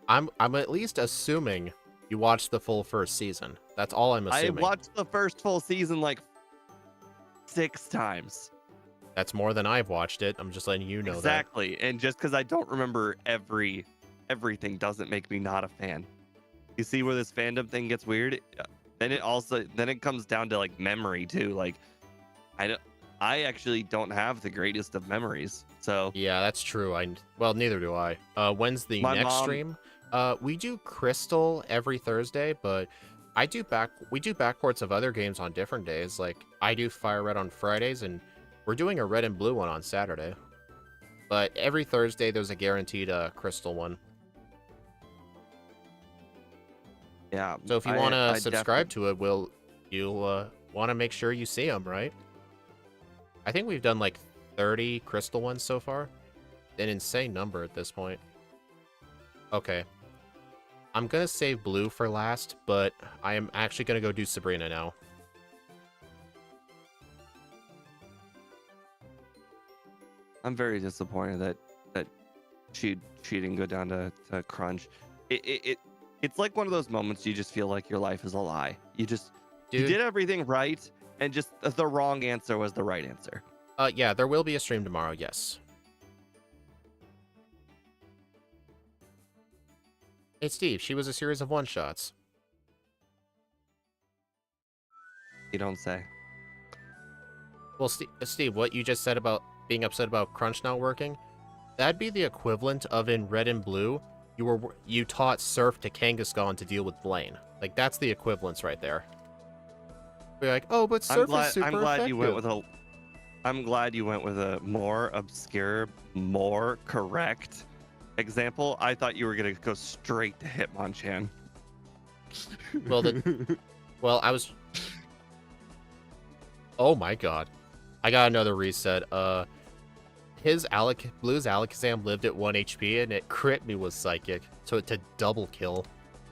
I'm at least assuming you watched the full first season. That's all I'm I assuming. watched the first full season like 6 times. That's more than I've watched it. I'm just letting you know that. Exactly. And just because I don't remember everything doesn't make me not a fan. You see where this fandom thing gets weird? Then it comes down to like memory too. Like I don't I actually don't have the greatest of memories. So Yeah, that's true. Well, neither do I. When's the my next mom stream? We do Crystal every Thursday, but we do backports of other games on different days. Like I do Fire Red on Fridays, and we're doing a Red and Blue one on Saturday. But every Thursday there's a guaranteed Crystal one. yeah, So if you want to I subscribe definitely to it, you'll want to make sure you see them, right? I think we've done like 30 Crystal ones so far. An insane number at this point. Okay. I'm gonna save Blue for last, but I am actually gonna go do Sabrina now. I'm very disappointed that she didn't go down to crunch. It's like one of those moments you just feel like your life is a lie. You Dude, did everything right and just the wrong answer was the right answer. yeah, there will be a stream tomorrow, yes. Hey, Steve, she was a series of one-shots. You don't say. Well, Steve, what you just said about being upset about Crunch not working, that'd be the equivalent of in Red and Blue, you taught Surf to Kangaskhan to deal with Blaine. Like, that's the equivalence right there. You're like, oh, but Surf is super I'm glad effective. you went with a I'm glad you went with a more obscure, more correct example. I thought you were gonna go straight to Hitmonchan. Well, I was. Oh my god, I got another reset. Blue's Alakazam lived at 1 HP and it crit me with Psychic, so it did double kill.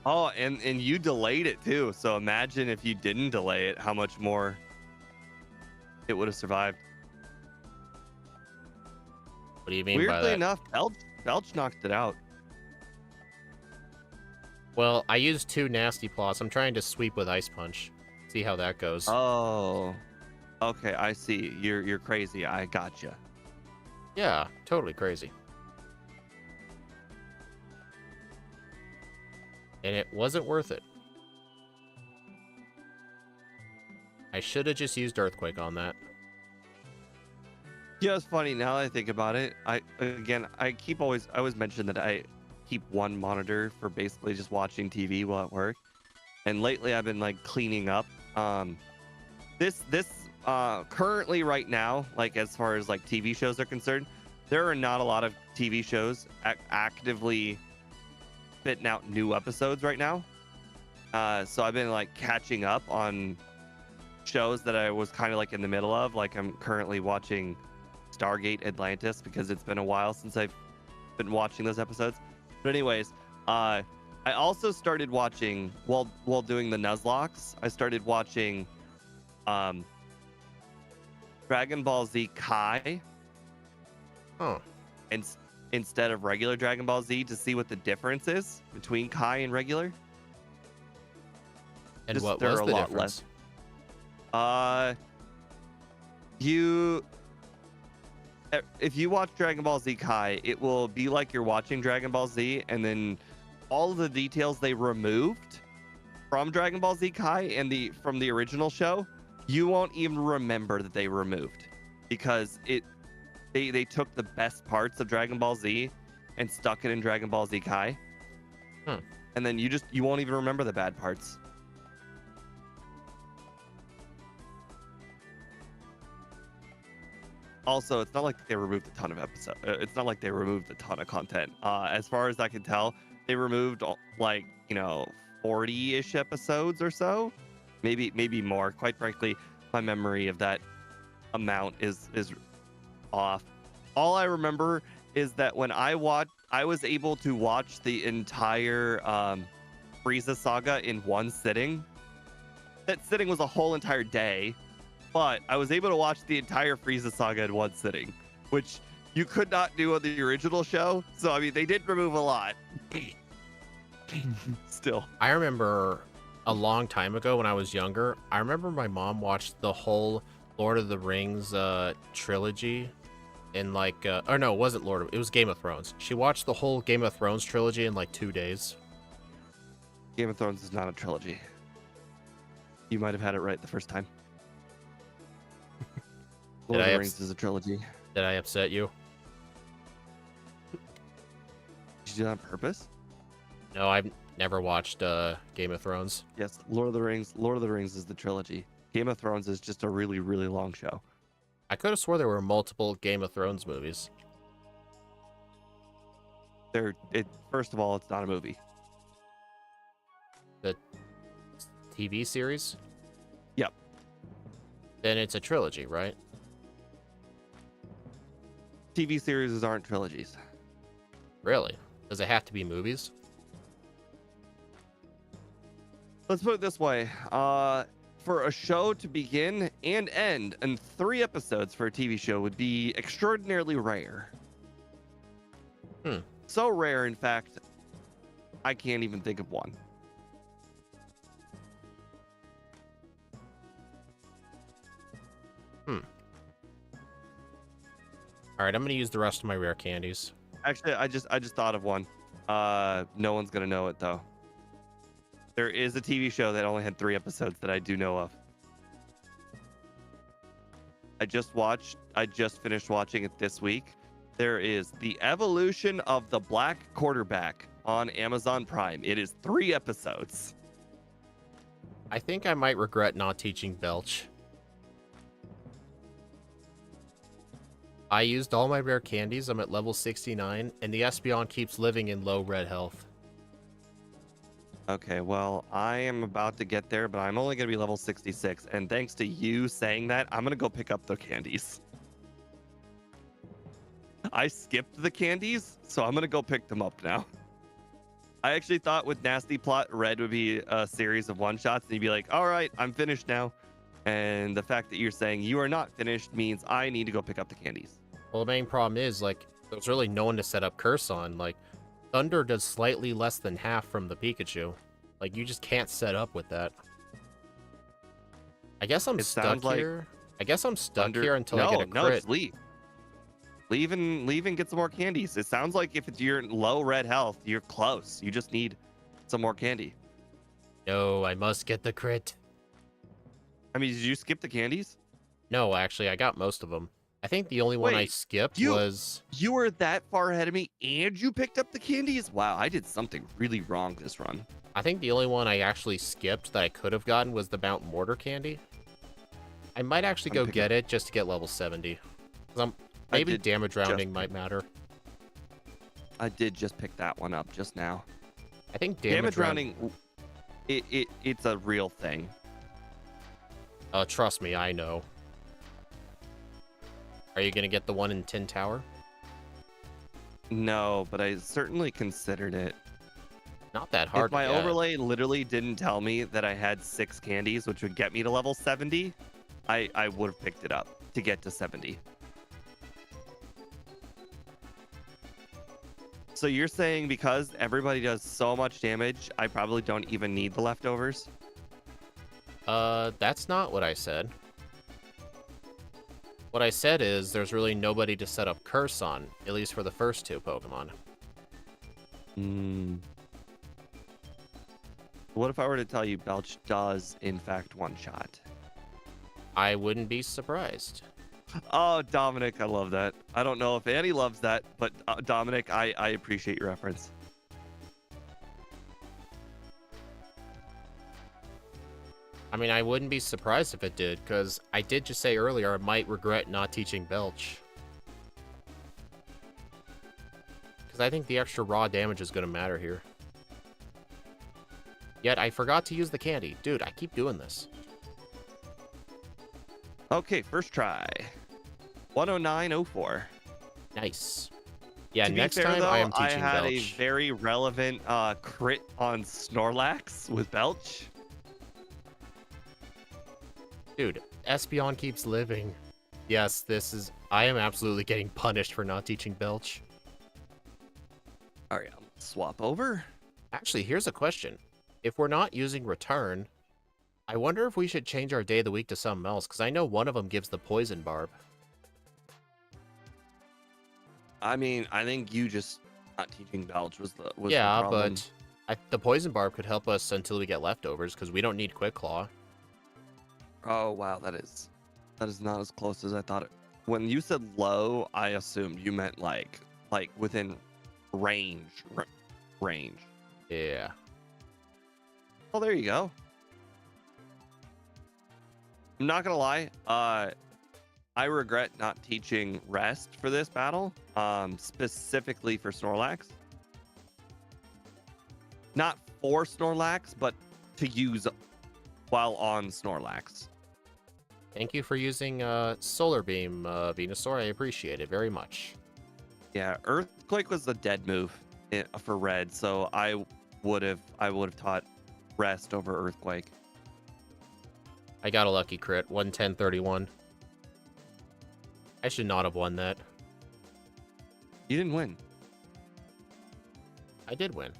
Oh, and you delayed it too. So imagine if you didn't delay it, how much more it would have survived. What do you mean by that? Weirdly enough, Belch knocked it out. Well, I used 2 Nasty Claws. I'm trying to sweep with Ice Punch. See how that goes. Oh, okay, I see. You're crazy. I gotcha. Yeah, totally crazy. And it wasn't worth it. I should have just used Earthquake on that. Yeah, it's funny now that I think about it. I always mention that I keep one monitor for basically just watching TV while at work. And lately I've been like cleaning up. This currently right now, like as far as like TV shows are concerned, there are not a lot of TV shows actively spitting out new episodes right now. So I've been like catching up on shows that I was kind of like in the middle of. Like I'm currently watching Stargate Atlantis because it's been a while since I've been watching those episodes. But anyways, I also started watching while doing the Nuzlocke. I started watching Dragon Ball Z Kai. Oh. And instead of regular Dragon Ball Z to see what the difference is between Kai and regular. And just, what was the difference? If you watch Dragon Ball Z Kai, it will be like you're watching Dragon Ball Z, and then all of the details they removed from Dragon Ball Z Kai and from the original show, you won't even remember that they removed, because they took the best parts of Dragon Ball Z and stuck it in Dragon Ball Z Kai. And then you won't even remember the bad parts. Also, it's not like they removed a ton of episodes. It's not like they removed a ton of content. As far as I can tell, they removed like 40-ish episodes or so, maybe more. Quite frankly, my memory of that amount is off. All I remember is that when I was able to watch the entire Frieza saga in one sitting. That sitting was a whole entire day. But I was able to watch the entire Frieza saga in one sitting, which you could not do on the original show. So, I mean, they did remove a lot. Still. I remember a long time ago when I was younger, I remember my mom watched the whole Lord of the Rings trilogy in like or no, it wasn't it was Game of Thrones. She watched the whole Game of Thrones trilogy in like 2 days. Game of Thrones is not a trilogy. You might have had it right the first time. Lord of the Rings is a trilogy. Did I upset you? Did you do that on purpose? No, I've never watched Game of Thrones. Yes, Lord of the Rings. Lord of the Rings is the trilogy. Game of Thrones is just a really, really long show. I could have swore there were multiple Game of Thrones movies. First of all, it's not a movie. The TV series? Yep. Then it's a trilogy, right? TV series aren't trilogies. Really? Does it have to be movies? Let's put it this way. For a show to begin and end in 3 episodes for a TV show would be extraordinarily rare. So rare, in fact, I can't even think of one. All right, I'm gonna use the rest of my rare candies. Actually, I just thought of one. No one's gonna know it though. There is a TV show that only had 3 episodes that I do know of. I just finished watching it this week. There is The Evolution of the Black Quarterback on Amazon Prime. It is 3 episodes. I think I might regret not teaching Belch. I used all my rare candies. I'm at level 69, and the Espeon keeps living in low red health. Okay, well, I am about to get there, but I'm only going to be level 66. And thanks to you saying that, I'm going to go pick up the candies. I skipped the candies, so I'm going to go pick them up now. I actually thought with Nasty Plot, Red would be a series of one-shots, and you'd be like, all right, I'm finished now. And the fact that you're saying you are not finished means I need to go pick up the candies. Well, the main problem is, like, there's really no one to set up Curse on. Like, Thunder does slightly less than half from the Pikachu. Like, you just can't set up with that. I guess I'm stuck here. I guess I'm stuck here until I get a crit. No, just leave. Leave and get some more candies. It sounds like if you're low red health, you're close. You just need some more candy. No, I must get the crit. I mean, did you skip the candies? No, actually, I got most of them. I think the only one I skipped was... You were that far ahead of me, and you picked up the candies? Wow, I did something really wrong this run. I think the only one I actually skipped that I could have gotten was the Mount Mortar candy. I might actually go get it just to get level 70. Maybe damage rounding might matter. I did just pick that one up just now. I think damage rounding, it's a real thing. Trust me, I know. Are you going to get the one in Tin Tower? No, but I certainly considered it. Not that hard. If my overlay literally didn't tell me that I had 6 candies, which would get me to level 70, I would have picked it up to get to 70. So you're saying because everybody does so much damage, I probably don't even need the leftovers? That's not what I said. What I said is there's really nobody to set up Curse on, at least for the first 2 Pokemon. What if I were to tell you Belch does, in fact, one-shot? I wouldn't be surprised. Oh, Dominic, I love that. I don't know if Annie loves that, but Dominic, I appreciate your reference. I mean, I wouldn't be surprised if it did, because I did just say earlier I might regret not teaching Belch. Because I think the extra raw damage is going to matter here. Yet, I forgot to use the candy. Dude, I keep doing this. Okay, first try. 109.04. Nice. Yeah, to next be fair, time though, I am teaching I had Belch. a very relevant crit on Snorlax with Belch. Dude, Espeon keeps living. Yes, I am absolutely getting punished for not teaching Belch. Alright, swap over. Actually, here's a question. If we're not using Return, I wonder if we should change our day of the week to something else, because I know one of them gives the poison barb. I mean, I think you just not teaching Belch was the Yeah, problem. but the poison barb could help us until we get leftovers, because we don't need Quick Claw. Oh wow, that is not as close as I thought it. When you said low, I assumed you meant like within range. Range. Yeah. Oh, there you go. I'm not gonna lie. I regret not teaching rest for this battle. Specifically for Snorlax. Not for Snorlax, but to use while on Snorlax. Thank you for using Solar Beam, Venusaur. I appreciate it very much. Yeah, Earthquake was the dead move for red, so I would have taught rest over Earthquake. I got a lucky crit, 110-31. I should not have won that. You didn't win. I did win.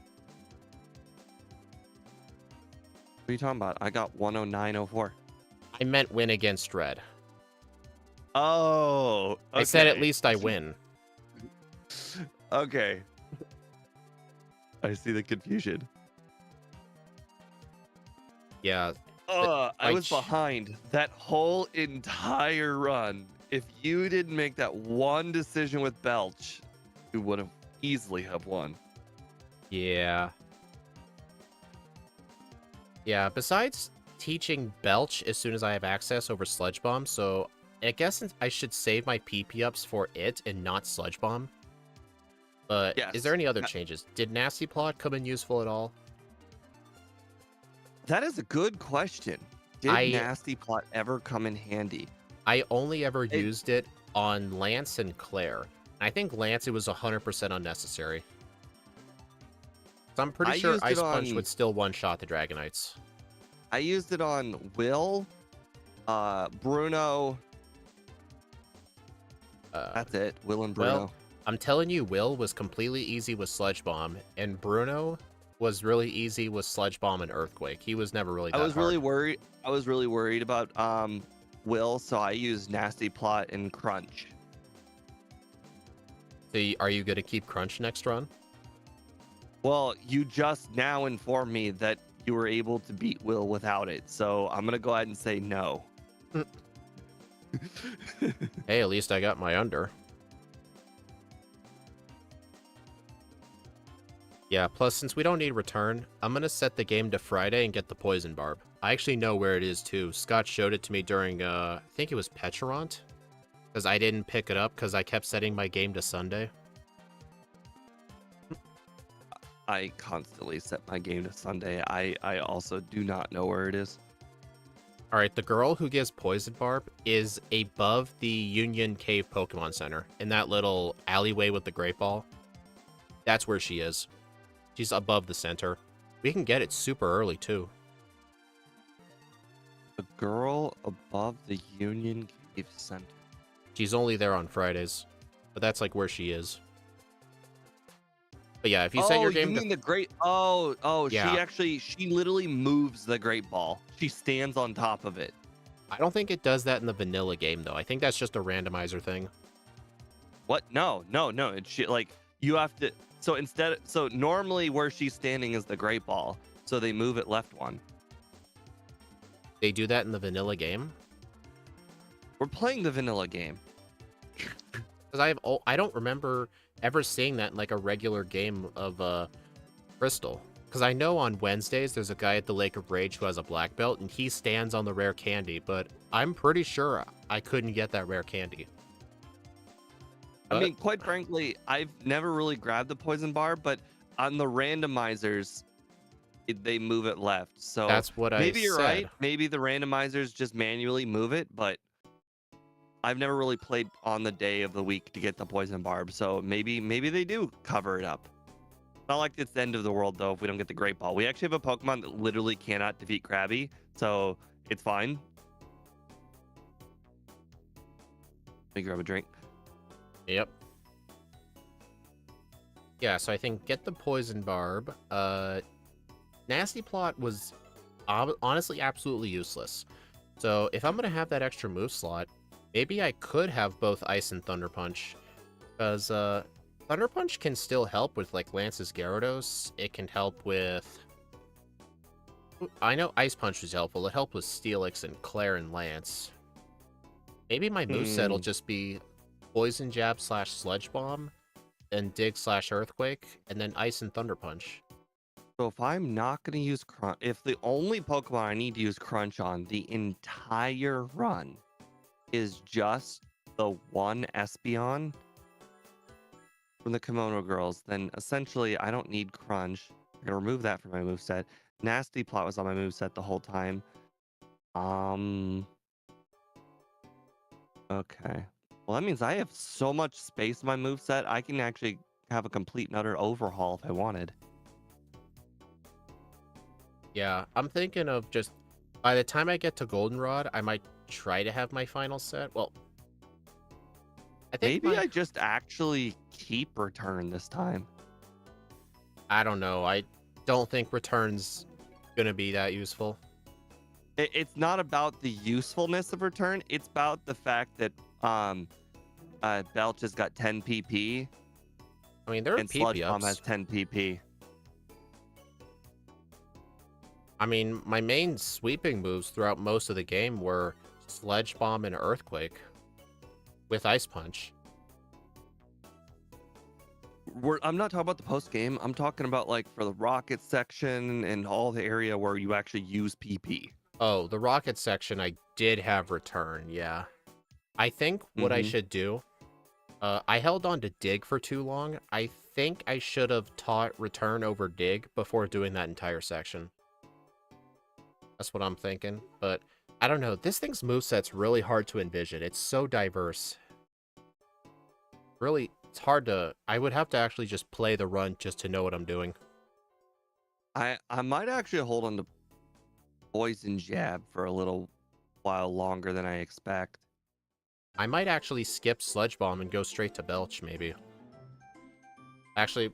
What are you talking about? I got 109.04. I meant win against red. Oh, okay. I said at least I win. Okay. I see the confusion. Yeah. I was behind that whole entire run. If you didn't make that one decision with Belch, you would have easily have won. Yeah. Yeah, besides teaching Belch as soon as I have access over Sludge Bomb, so I guess I should save my PP ups for it and not Sludge Bomb. But Yes. Is there any other changes? Did Nasty Plot come in useful at all? That is a good question. Did Nasty Plot ever come in handy? I only ever used it on Lance and Claire. I think Lance, it was 100% unnecessary. So I'm pretty sure Ice Punch would still one-shot the Dragonites. I used it on Will, Bruno. That's it. Will and Bruno. Well, I'm telling you, Will was completely easy with Sludge Bomb, and Bruno was really easy with Sludge Bomb and Earthquake. He was never really that hard. Really worried. I was really worried about Will, so I used Nasty Plot and Crunch. So are you going to keep Crunch next run? Well, you just now informed me that you were able to beat Will without it, so I'm going to go ahead and say no. Hey, at least I got my under. Yeah, plus since we don't need return, I'm going to set the game to Friday and get the Poison Barb. I actually know where it is too. Scott showed it to me during, I think it was Petarant. Because I didn't pick it up because I kept setting my game to Sunday. I constantly set my game to Sunday. I also do not know where it is. Alright, the girl who gives Poison Barb is above the Union Cave Pokemon Center. In that little alleyway with the Great Ball. That's where she is. She's above the center. We can get it super early, too. The girl above the Union Cave Center. She's only there on Fridays. But that's, like, where she is. But yeah, if you set your game you mean the Great... Oh, yeah. She literally moves the Great Ball. She stands on top of it. I don't think it does that in the vanilla game, though. I think that's just a randomizer thing. What? No. It's like, you have to... So normally where she's standing is the Great Ball. So they move it left one. They do that in the vanilla game? We're playing the vanilla game. Because I don't remember ever seeing that in like a regular game of Crystal. Because I know on Wednesdays there's a guy at the Lake of Rage who has a black belt and he stands on the rare candy, but I'm pretty sure I couldn't get that rare candy. I mean, quite frankly, I've never really grabbed the Poison Barb, but on the randomizers, they move it left. So that's what maybe you're right. Maybe the randomizers just manually move it, but I've never really played on the day of the week to get the Poison Barb. So maybe they do cover it up. Not like it's the end of the world, though, if we don't get the Great Ball. We actually have a Pokemon that literally cannot defeat Krabby, so it's fine. Let me grab a drink. Yep. Yeah, so I think get the Poison Barb. Nasty Plot was honestly absolutely useless. So if I'm gonna have that extra move slot, maybe I could have both Ice and Thunder Punch, because Thunder Punch can still help with like Lance's Gyarados. It can help with. I know Ice Punch was helpful. It helped with Steelix and Claire and Lance. Maybe my moveset will Hmm. just be Poison Jab / Sludge Bomb, then Dig / Earthquake, and then Ice and Thunder Punch. So if I'm not going to use Crunch, if the only Pokemon I need to use Crunch on the entire run is just the one Espeon from the Kimono Girls, then essentially I don't need Crunch. I'm going to remove that from my moveset. Nasty Plot was on my moveset the whole time. Um, okay. Well, that means I have so much space in my moveset, I can actually have a complete and utter overhaul if I wanted. Yeah, I'm thinking of just by the time I get to Goldenrod, I might try to have my final set. Well, I think Maybe my I just actually keep Return this time. I don't know. I don't think Return's gonna be that useful. It's not about the usefulness of Return. It's about the fact that Belch has got 10 PP I mean, there are and Sludge PP Bomb has ups. 10 PP. I mean, my main sweeping moves throughout most of the game were Sledge Bomb and Earthquake with Ice Punch. I'm not talking about the post game. I'm talking about like for the rocket section and all the area where you actually use PP. Oh, the rocket section, I did have Return, yeah. I think what I Mm-hmm. should do, I held on to Dig for too long. I think I should have taught Return over Dig before doing that entire section. That's what I'm thinking, but I don't know. This thing's moveset's really hard to envision. It's so diverse. Really, it's hard to... I would have to actually just play the run just to know what I'm doing. I might actually hold on to Poison Jab for a little while longer than I expect. I might actually skip Sludge Bomb and go straight to Belch, maybe. Actually...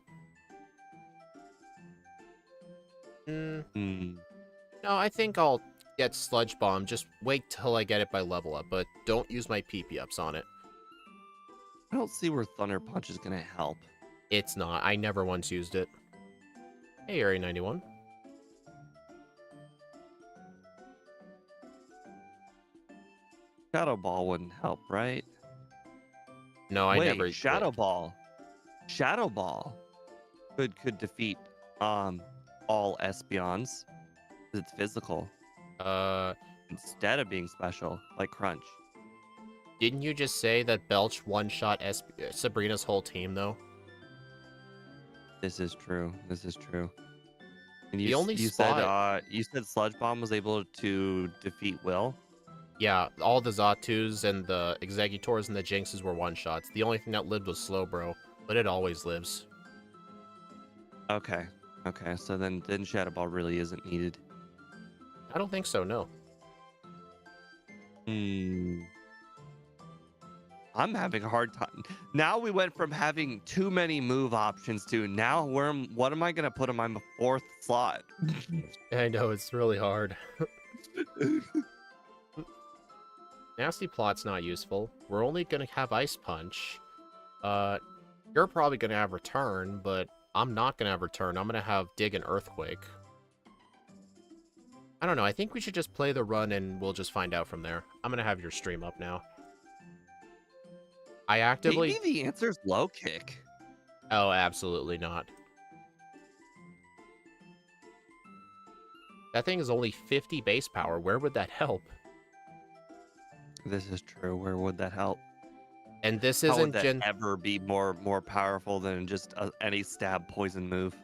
Hmm. No, I think I'll get Sludge Bomb. Just wait till I get it by level up, but don't use my PP ups on it. I don't see where Thunder Punch is gonna help. It's not. I never once used it. Hey, Area 91. Shadow Ball wouldn't help, right? No, I Wait, never... Shadow Ball. Shadow Ball could defeat all Espeons. It's physical instead of being special, like Crunch. Didn't you just say that Belch one-shot Sabrina's whole team, though? This is true. This is true. And The only you spot... said Sludge Bomb was able to defeat Will. Yeah, all the Zatus and the Exegutors and the Jinxes were one-shots. The only thing that lived was Slowbro, but it always lives. Okay. Okay. So then Shadow Ball really isn't needed. I don't think so, no. Hmm. I'm having a hard time. Now we went from having too many move options to now what am I gonna put in my fourth slot? I know, it's really hard. Nasty Plot's not useful. We're only gonna have Ice Punch. You're probably gonna have Return, but I'm not gonna have Return. I'm gonna have Dig and Earthquake. I don't know, I think we should just play the run and we'll just find out from there. I'm gonna have your stream up now. I actively... Maybe the answer's low kick. Oh, absolutely not. That thing is only 50 base power. Where would that help? This is true. Where would that help? And this How would isn't that ever be more powerful than just any stab poison move?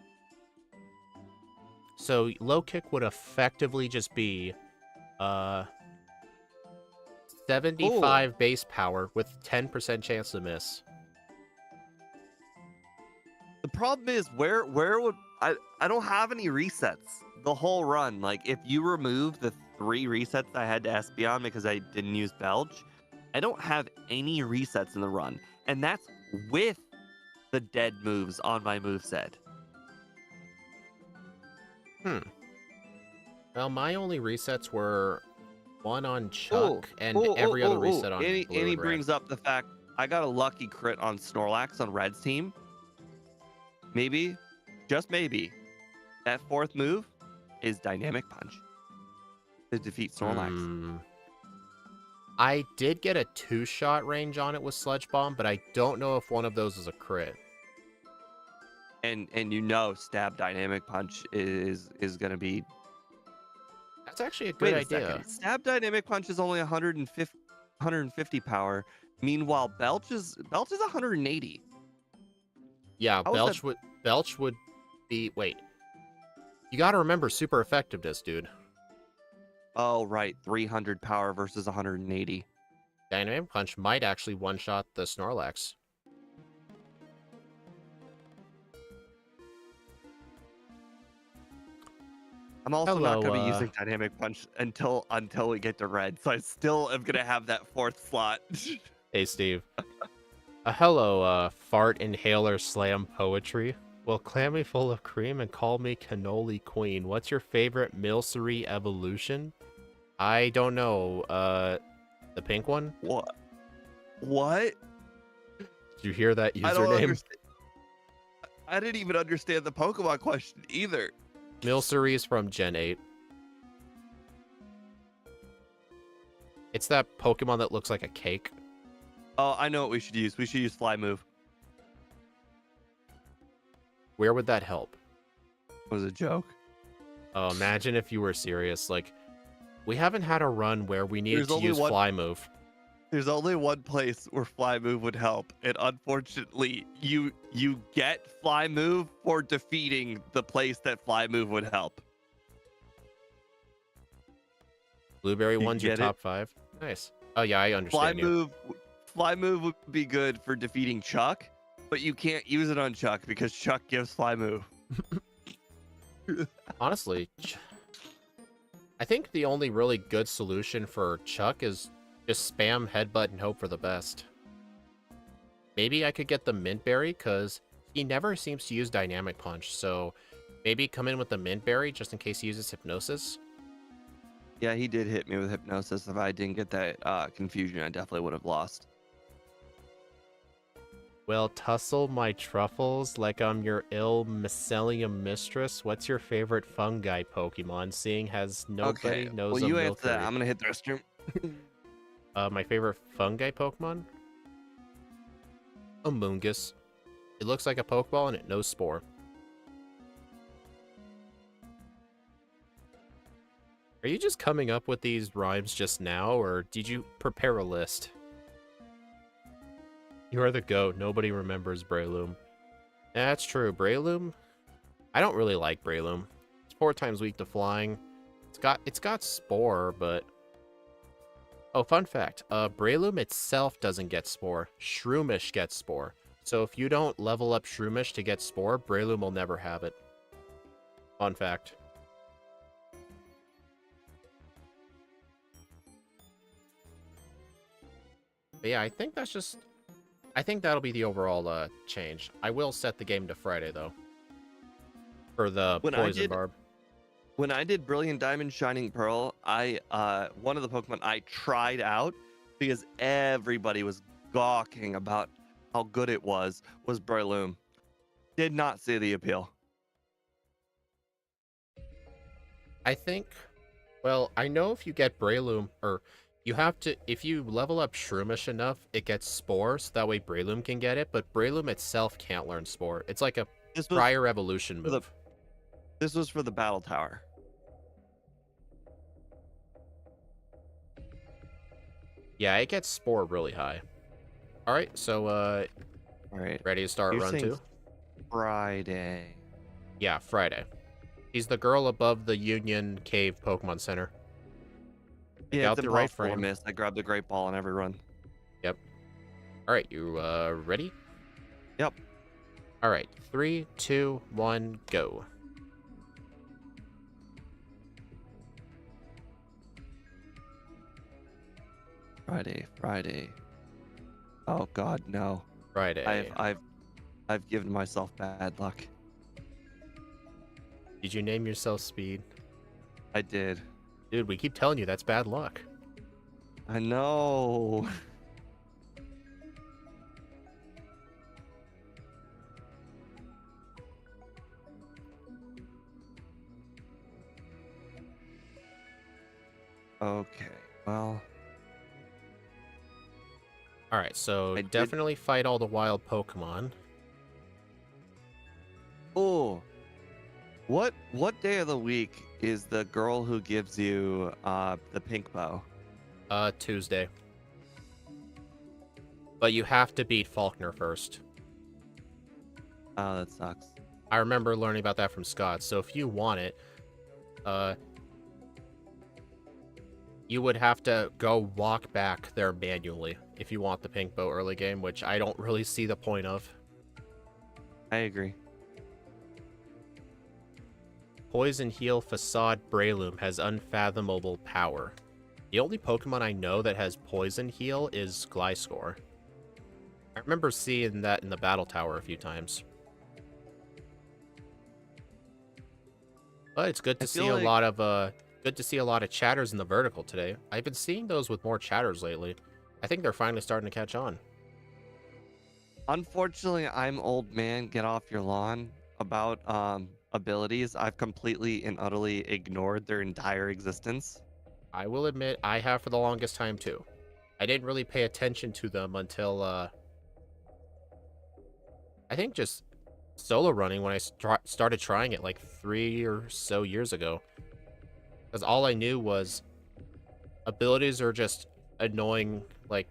So low kick would effectively just be 75 base power with 10% chance to miss. The problem is where would I don't have any resets the whole run. Like if you remove the 3 resets I had to Espeon because I didn't use Belch, I don't have any resets in the run. And that's with the dead moves on my moveset. Well, my only resets were one on Oh, Chuck and oh, oh, every other oh, oh. reset on And blue he and red. brings up the fact I got a lucky crit on Snorlax on Red's team. Maybe, just maybe, that fourth move is Dynamic Punch to defeat Snorlax. Hmm. I did get a 2-shot range on it with Sludge Bomb, but I don't know if one of those is a crit. And you know, Stab Dynamic Punch is gonna be. That's actually a good Wait a idea. second. Stab Dynamic Punch is only 150 power. Meanwhile, Belch is 180. Yeah, How is that? Belch would be. Wait, you got to remember super effectiveness, dude. Oh, right. 300 power versus 180. Dynamic Punch might actually one-shot the Snorlax. I'm also not Hello, going to be using Dynamic Punch until we get to Red. So I still am going to have that fourth slot. hey, Steve. Hello, fart inhaler slam poetry. Well, clam me full of cream and call me cannoli queen. What's your favorite Milcery evolution? I don't know. The pink one? What? What? Did you hear that I don't username? understand. I didn't even understand the Pokemon question either. Milcery is from Gen 8. It's that Pokemon that looks like a cake. Oh, I know what we should use. We should use Fly Move. Where would that help? It was a joke. Oh, imagine if you were serious. Like, we haven't had a run where we needed There's to only use one- Fly Move. There's only one place where Fly Move would help, and unfortunately, you get Fly Move for defeating the place that Fly Move would help. Blueberry You one's your get it? top 5. Nice. Oh, yeah, I understand Fly Move would be good for defeating Chuck, but you can't use it on Chuck because Chuck gives Fly Move. Honestly, I think the only really good solution for Chuck is just spam headbutt and hope for the best. Maybe I could get the mint berry because he never seems to use dynamic punch, so maybe come in with the mint berry just in case he uses hypnosis. Yeah, he did hit me with Hypnosis. If I didn't get that confusion, I definitely would have lost. Well, tussle my truffles like I'm your ill mycelium mistress. What's your favorite fungi Pokemon? Seeing as nobody knows well, a you answer that. milcery. I'm gonna hit the restroom. My favorite fungi Pokemon? Amoonguss. It looks like a Pokeball and it knows Spore. Are you just coming up with these rhymes just now, or did you prepare a list? You are the GOAT. Nobody remembers Breloom. That's true. Breloom? I don't really like Breloom. It's 4 times weak to flying. It's got Spore, but... Oh, fun fact. Breloom itself doesn't get Spore. Shroomish gets Spore. So if you don't level up Shroomish to get Spore, Breloom will never have it. Fun fact. But yeah, I think that's just... I think that'll be the overall change. I will set the game to Friday, though. For the Poison Barb. When I did Brilliant Diamond Shining Pearl, one of the Pokemon I tried out because everybody was gawking about how good it was Breloom. Did not see the appeal. I think... Well, I know if you get Breloom, or... You have to, if you level up Shroomish enough, it gets Spore, so that way Breloom can get it, but Breloom itself can't learn Spore. It's like a prior evolution move. This was for the Battle Tower. Yeah, it gets Spore really high. Alright, so, Alright. ready to start run 2? Friday. Yeah, Friday. He's the girl above the Union Cave Pokemon Center. Yeah, it's impossible to miss. I grabbed the Great Ball on every run. Yep. Alright, you ready? Yep. Alright, 3, 2, 1, go. Friday. Oh God, no. Friday. I've given myself bad luck. Did you name yourself Speed? I did. Dude, we keep telling you that's bad luck. I know. Okay. Well, Alright, so I did. definitely fight all the wild Pokemon. Oh, what day of the week is the girl who gives you the pink bow? Tuesday. But you have to beat Faulkner first. Oh, that sucks. I remember learning about that from Scott. So if you want it, uh, you would have to go walk back there manually if you want the pink bow early game, which I don't really see the point of. I agree. Poison Heal Facade Breloom has unfathomable power. The only Pokemon I know that has Poison Heal is Gliscor. I remember seeing that in the Battle Tower a few times. But it's good I to see feel a like lot of chatters in the vertical today. I've been seeing those with more chatters lately. I think they're finally starting to catch on. unfortunately I'm old man, get off your lawn about abilities. I've completely and utterly ignored their entire existence. I will admit I have for the longest time too. I didn't really pay attention to them until I think just solo running when I started trying it like 3 or so years ago. Because all I knew was abilities are just annoying. Like,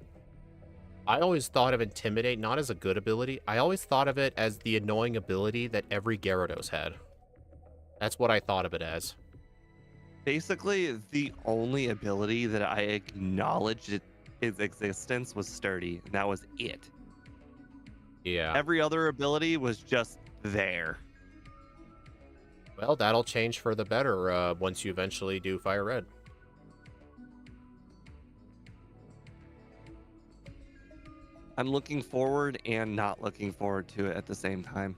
I always thought of Intimidate not as a good ability. I always thought of it as the annoying ability that every Gyarados had. That's what I thought of it as. Basically, the only ability that I acknowledged its existence was Sturdy, and that was it. Yeah. Every other ability was just there. Well, that'll change for the better once you eventually do Fire Red. I'm looking forward and not looking forward to it at the same time.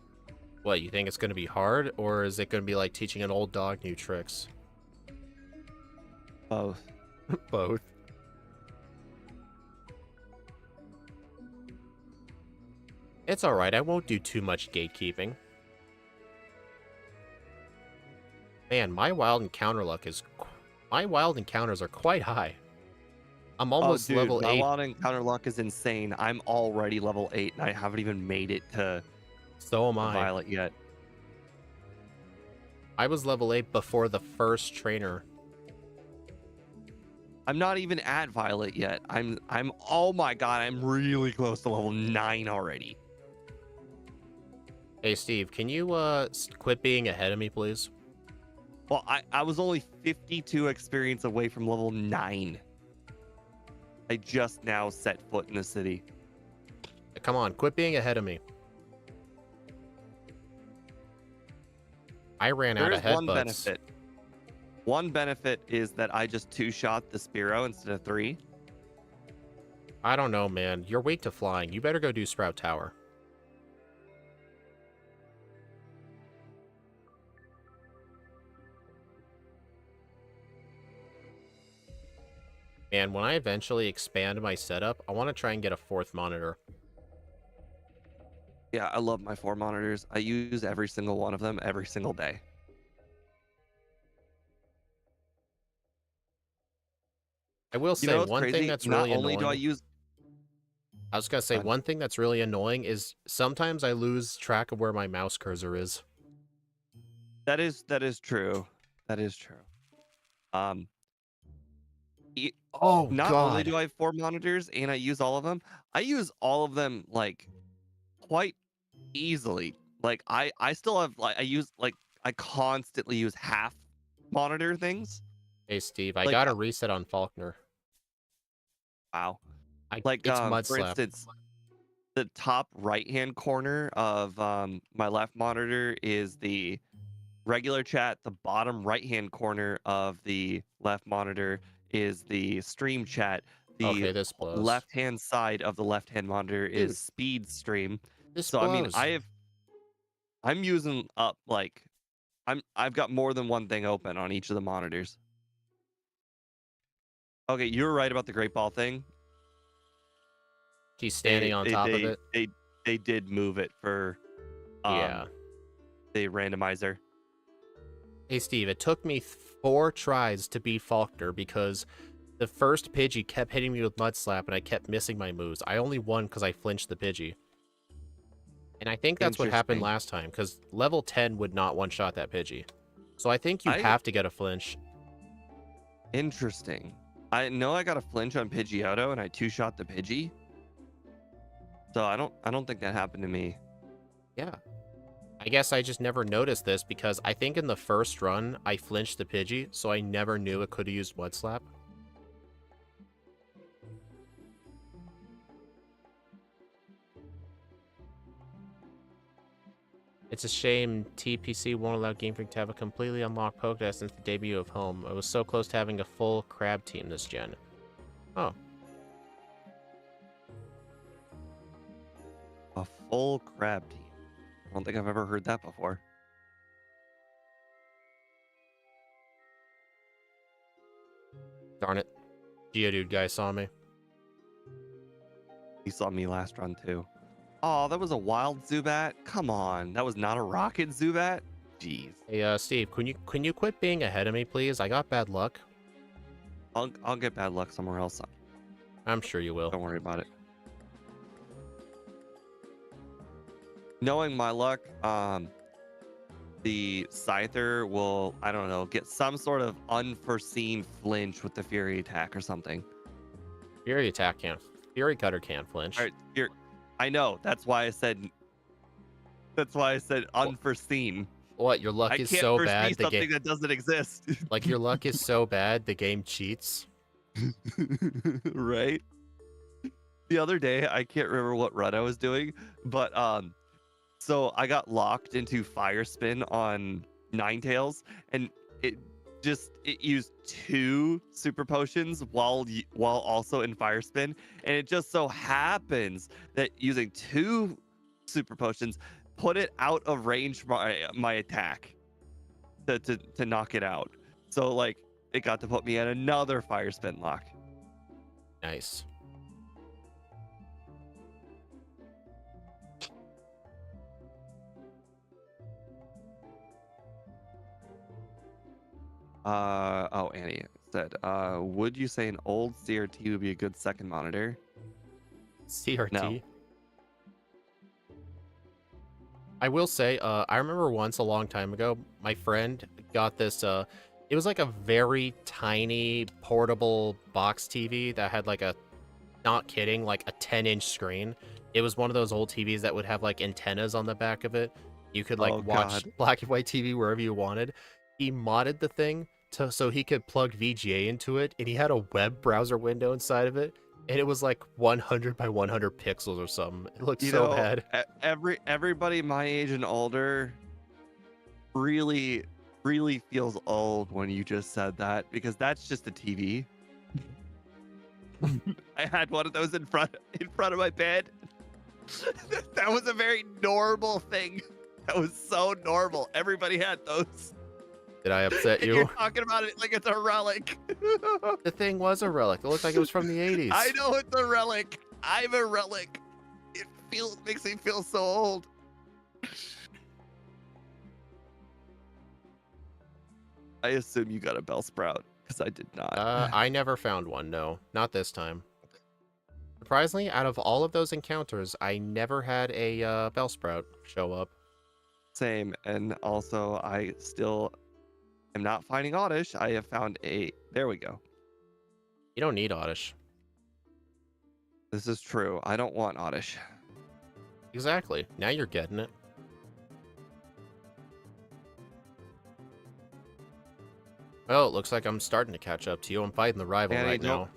What, you think it's going to be hard, or is it going to be like teaching an old dog new tricks? Both. Both. It's alright, I won't do too much gatekeeping. Man, my wild encounter luck is... My wild encounters are quite high. I'm Oh, almost dude, level my 8. wild encounter luck is insane. I'm already level 8, and I haven't even made it to So am I. Violet yet. I was level 8 before the first trainer. I'm not even at Violet yet. Oh my god, I'm really close to level 9 already. Hey, Steve, can you quit being ahead of me, please? Well, I was only 52 experience away from level 9. I just now set foot in the city. Come on, quit being ahead of me. I ran There out is of one headbutts. benefit. One benefit is that I just two-shot the Spearow instead of 3. I don't know, man. You're weak to flying. You better go do Sprout Tower. And when I eventually expand my setup, I want to try and get a 4th monitor. Yeah, I love my 4 monitors. I use every single one of them every single day. I will You say know what's one thing crazy? that's Not really only do I annoying. use... I was gonna say Fun. one thing that's really annoying is sometimes I lose track of where my mouse cursor is. That is true. That is true. Um, Oh not only God. do I have 4 monitors and I use all of them, I use all of them like quite easily. Like I still have like I constantly use half monitor things. Hey Steve, I Like got a reset on Faulkner. wow. It's Mud For Slap. instance, the top right hand corner of my left monitor is the regular chat. The bottom right hand corner of the left monitor is the stream chat. The Okay, this blows. left hand side of the left hand monitor Dude, is speed stream. this So I mean blows. I'm using up like I've got more than one thing open on each of the monitors. Okay, you were right about the great ball thing. She's standing on top of it. They did move it for Yeah. the randomizer. Hey, Steve, it took me 4 tries to beat Faulkner because the first Pidgey kept hitting me with Mud Slap and I kept missing my moves. I only won because I flinched the Pidgey. And I think that's what happened Interesting. last time, because level 10 would not one-shot that Pidgey. So I think you have to get a flinch. Interesting. I know I got a flinch on Pidgeotto and I two-shot the Pidgey. So I don't think that happened to me. Yeah. I guess I just never noticed this because I think in the first run I flinched the Pidgey, so I never knew it could have used Mud Slap. It's a shame TPC won't allow Game Freak to have a completely unlocked Pokédex since the debut of Home. It was so close to having a full crab team this gen. Oh. A full crab team. I don't think I've ever heard that before. Darn it. Geodude guy saw me. He saw me last run too. Oh, that was a wild Zubat? Come on. That was not a rocket Zubat? Jeez. Hey, Steve, can you quit being ahead of me, please? I got bad luck. I'll get bad luck somewhere else. I'm sure you will. Don't worry about it. Knowing my luck, the Scyther will, I don't know, get some sort of unforeseen flinch with the Fury attack or something. Fury attack can't. Fury Cutter can't flinch. All right, I know. That's why I said unforeseen. What? Your luck is so bad. The something that doesn't exist. Like your luck is so bad, the game cheats. Right. The other day, I can't remember what run I was doing, but so I got locked into Fire Spin on Ninetales, and it used 2 super potions while also in Fire Spin, and it just so happens that using 2 super potions put it out of range my attack to knock it out. So like it got to put me at another Fire Spin lock. Nice. Oh, Annie said, would you say an old CRT would be a good second monitor? CRT? No. I will say, I remember once a long time ago, my friend got this, it was like a very tiny portable box TV that had like a, not kidding, like a 10-inch screen. It was one of those old TVs that would have like antennas on the back of it. You could like watch black and white TV wherever you wanted. He modded the thing so he could plug VGA into it, and he had a web browser window inside of it, and it was like 100 by 100 pixels or something. It looked so bad. Everybody my age and older really feels old when you just said that, because that's just a TV. I had one of those in front of my bed. That was a very normal thing. That was so normal. Everybody had those. Did I upset you? You're talking about it like it's a relic. The thing was a relic. It looked like it was from the 80s. I know it's a relic. I'm a relic. It makes me feel so old. I assume you got a Bellsprout, because I did not. I never found one, no. Not this time. Surprisingly, out of all of those encounters, I never had a Bellsprout show up. Same, and also I still am not finding Oddish. I have found there we go. You don't need Oddish. This is true. I don't want Oddish. Exactly. Now you're getting it. Well, it looks like I'm starting to catch up to you. I'm fighting the rival Annie, right now.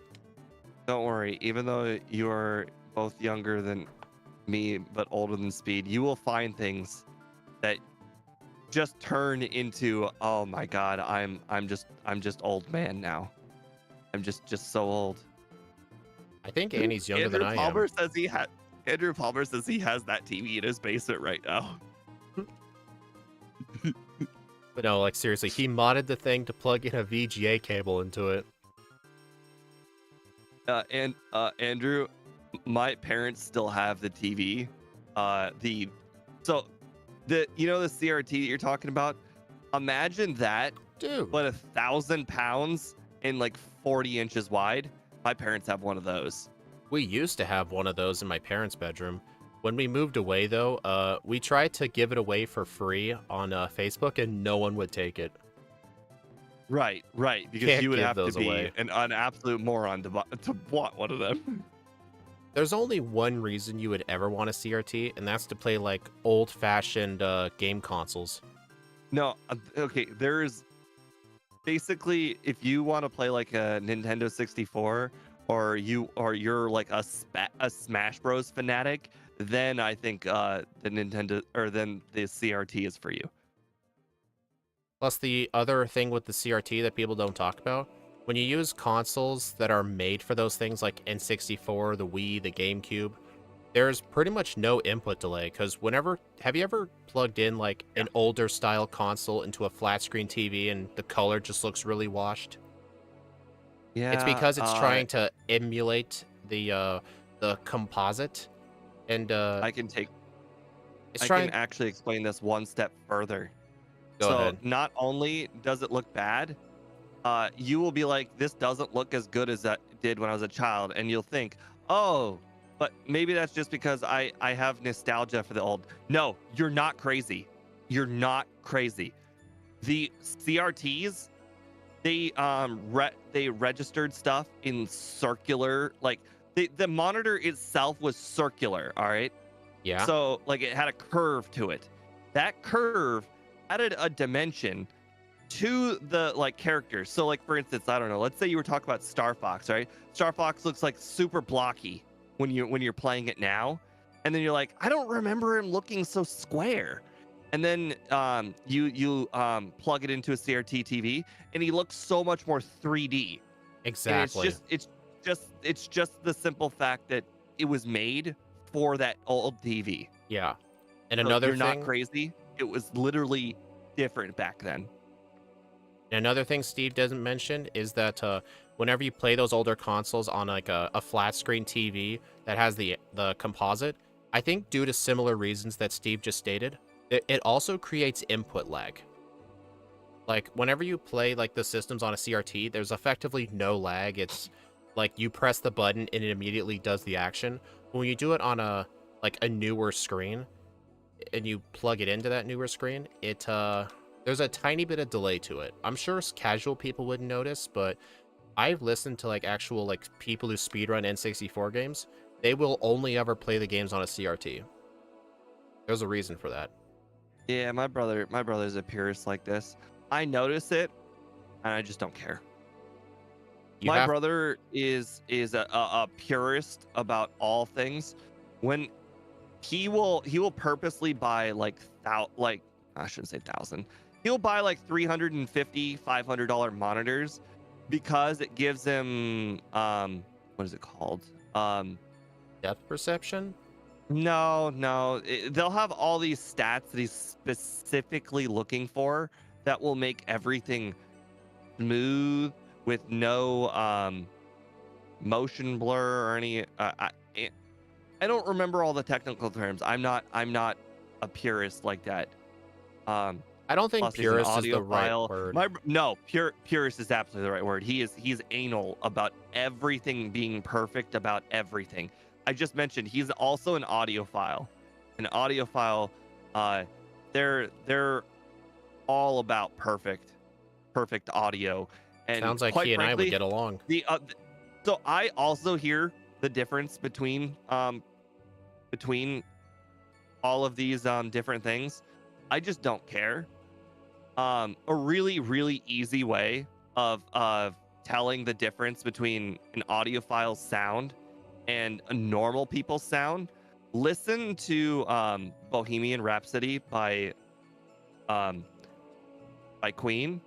Don't worry. Even though you are both younger than me but older than Speed, you will find things that just turn into, oh my god, I'm just old man now. I'm just so old. I think Annie's younger than I am. Andrew Palmer says he has that TV in his basement right now. But no, like seriously, he modded the thing to plug in a VGA cable into it. And Andrew, my parents still have the TV. The so the the CRT that you're talking about. Imagine that, Dude, but 1,000 pounds and like 40 inches wide. My parents have one of those. we used to have one of those in my parents' bedroom. When we moved away, though, we tried to give it away for free on Facebook, and no one would take it. Right, because Can't you would give have to those be away. an absolute moron to want one of them. There's only one reason you would ever want a CRT, and that's to play like old-fashioned game consoles. No, okay. There's basically if you want to play like a Nintendo 64 or you're like a Smash Bros fanatic, then I think the Nintendo or then the CRT is for you. Plus, the other thing with the CRT that people don't talk about, when you use consoles that are made for those things like N64, the Wii, the GameCube, there's pretty much no input delay, because have you ever plugged in like an older style console into a flat screen TV and the color just looks really washed? It's Yeah, because it's trying to emulate the composite, and I can take it's I can trying. actually explain this one step further. Go So ahead. not only does it look bad, you will be like, this doesn't look as good as that did when I was a child, and you'll think, oh, but maybe that's just because I have nostalgia for the old. No, you're not crazy. You're not crazy. The CRTs, they registered stuff in circular, like the monitor itself was circular, all right? Yeah, So like it had a curve to it. That curve added a dimension to the like characters. So like for instance, I don't know, let's say you were talking about Star Fox, right? Star Fox looks like super blocky when you're playing it now. And then you're like, I don't remember him looking so square. And then you plug it into a CRT TV and he looks so much more 3D. And exactly. it's just the simple fact that it was made for that old TV. Yeah. And So another you're not thing, crazy. It was literally different back then. Steve doesn't mention is that whenever you play those older consoles on like a flat screen TV that has the composite, I think due to similar reasons that Steve just stated, it also creates input lag. Like whenever you play like the systems on a CRT, there's effectively no lag. It's like you press the button and it immediately does the action. When you do it on a newer screen and you plug it into that newer screen, there's a tiny bit of delay to it. I'm sure casual people wouldn't notice, but I've listened to like actual like people who speedrun N64 games. They will only ever play the games on a CRT. There's a reason for that. Yeah, my brother's a purist like this. I notice it, and I just don't care. You My have brother is a purist about all things. When he will purposely buy like like I shouldn't say thousand. He'll buy like 350 $500 monitors because it gives him what is it called? depth perception. No, they'll have all these stats that he's specifically looking for that will make everything smooth with no motion blur or any. I don't remember all the technical terms. I'm not a purist like that. Um, I don't think Plus he's an purist is the right audiophile. word. No, purist is absolutely the right word. He's anal about everything being perfect about everything. I just mentioned he's also an audiophile. An audiophile, they're all about perfect audio. And Sounds like quite he and I would frankly, get along. so I also hear the difference between all of these different things. I just don't care. A really easy way of telling the difference between an audiophile's sound and a normal people's sound. Listen to Bohemian Rhapsody um, by Queen,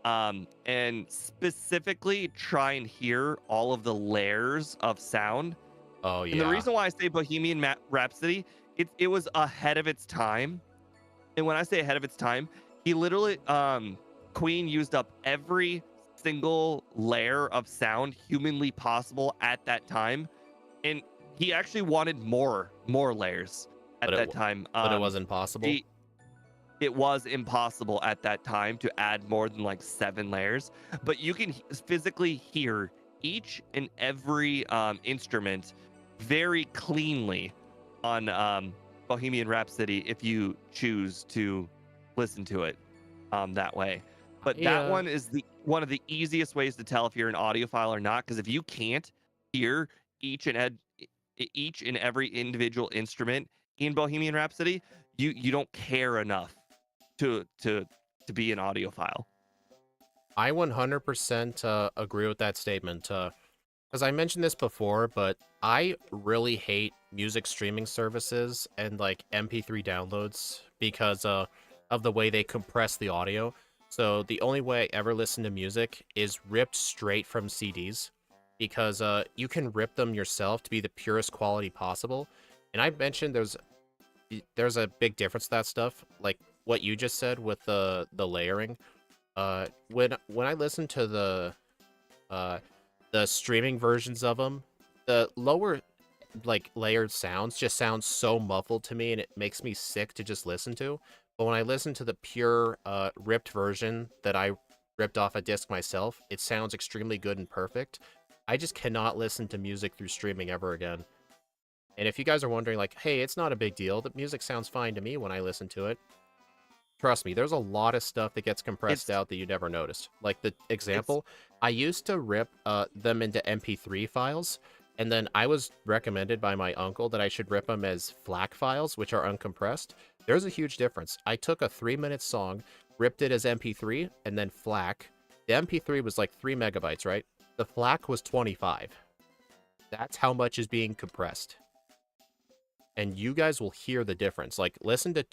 and specifically try and hear all of the layers of sound. Oh And the yeah. reason why I say Bohemian Rhapsody, it was ahead of its time. And when I say ahead of its time, He literally, Queen used up every single layer of sound humanly possible at that time, and he actually wanted more layers But at that time. but it wasn't possible. He it was impossible at that time to add more than like 7 layers, but you can physically hear each and every instrument very cleanly on Bohemian Rhapsody if you choose to listen to it that way. But that Yeah, one is the one of the easiest ways to tell if you're an audiophile or not, because if you can't hear each and each and every individual instrument in Bohemian Rhapsody, you don't care enough to be an audiophile. I 100% agree with that statement. As I mentioned this before, but I really hate music streaming services and like MP3 downloads because of the way they compress the audio. So the only way I ever listen to music is ripped straight from CDs because you can rip them yourself to be the purest quality possible. And I mentioned there's a big difference to that stuff, like what you just said with the layering. When I listen to the streaming versions of them, the lower like layered sounds just sound so muffled to me, and it makes me sick to just listen to. But when I listen to the pure ripped version that I ripped off a disc myself, it sounds extremely good and perfect. I just cannot listen to music through streaming ever again. And if you guys are wondering, like, hey, it's not a big deal. The music sounds fine to me when I listen to it. Trust me, there's a lot of stuff that gets compressed It's out that you never noticed. Like the it's example, I used to rip them into MP3 files, and then I was recommended by my uncle that I should rip them as FLAC files, which are uncompressed. There's a huge difference. I took a 3-minute song, ripped it as MP3, and then FLAC. The MP3 was like 3 megabytes, right? The FLAC was 25. That's how much is being compressed. And you guys will hear the difference. Like, listen to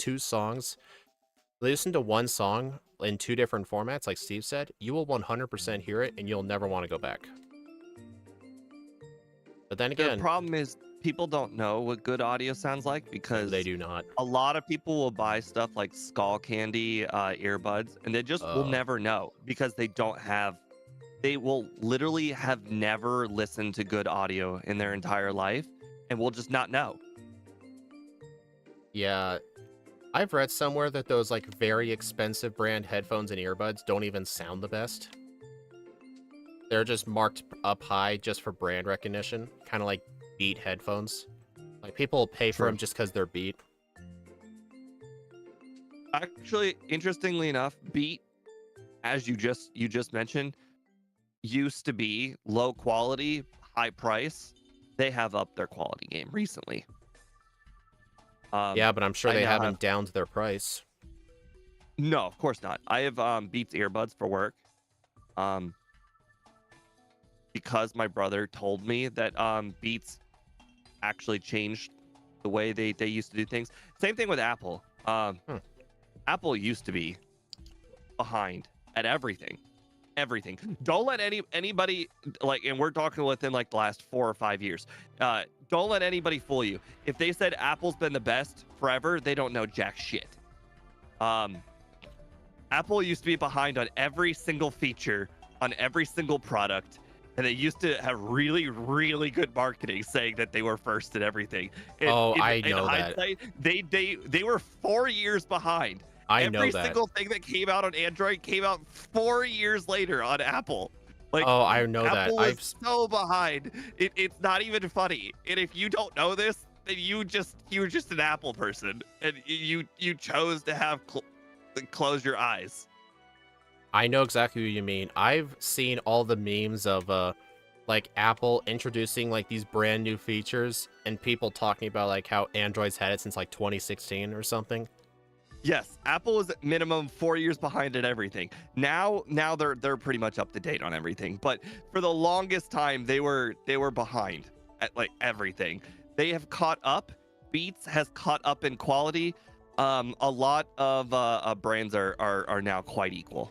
one song in 2 different formats, like Steve said, you will 100% hear it, and you'll never want to go back. But then the again, problem is people don't know what good audio sounds like no, they because do not. a lot of people will buy stuff like skull candy earbuds, and they just will Uh, never know because they will literally have never listened to good audio in their entire life and will just not know. yeah, I've read somewhere that those like very expensive brand headphones and earbuds don't even sound the best. They're just marked up high just for brand recognition, kind of like Beat headphones. Like people will pay for True. them just because they're Beat. Actually, interestingly enough, Beat, as you just mentioned, used to be low quality, high price. They have upped their quality game recently. Yeah, but I'm sure I they now have haven't downed their price. no, of course not. I have Beats earbuds for work. Um, because my brother told me that Beats actually changed the way they used to do things. Same thing with Apple. Hmm. Apple used to be behind at everything. Everything. Don't let anybody like, and we're talking within like the last 4 or 5 years. Don't let anybody fool you. If they said Apple's been the best forever, they don't know jack shit. Um, Apple used to be behind on every single feature on every single product, and they used to have really, really good marketing saying that they were first at everything. And Oh, I in know that. hindsight, they were 4 years behind. I know Every that. single thing that came out on Android came out 4 years later on Apple. Like Oh, I know that. Apple was so behind. It's not even funny. And if you don't know this, then you're just an Apple person, and you chose to have close your eyes. I know exactly what you mean. I've seen all the memes of like Apple introducing like these brand new features and people talking about like how Android's had it since like 2016 or something. Yes, Apple is at minimum 4 years behind at everything. Now they're pretty much up to date on everything. But for the longest time, they were behind at like everything. They have caught up. Beats has caught up in quality. A lot of brands are now quite equal.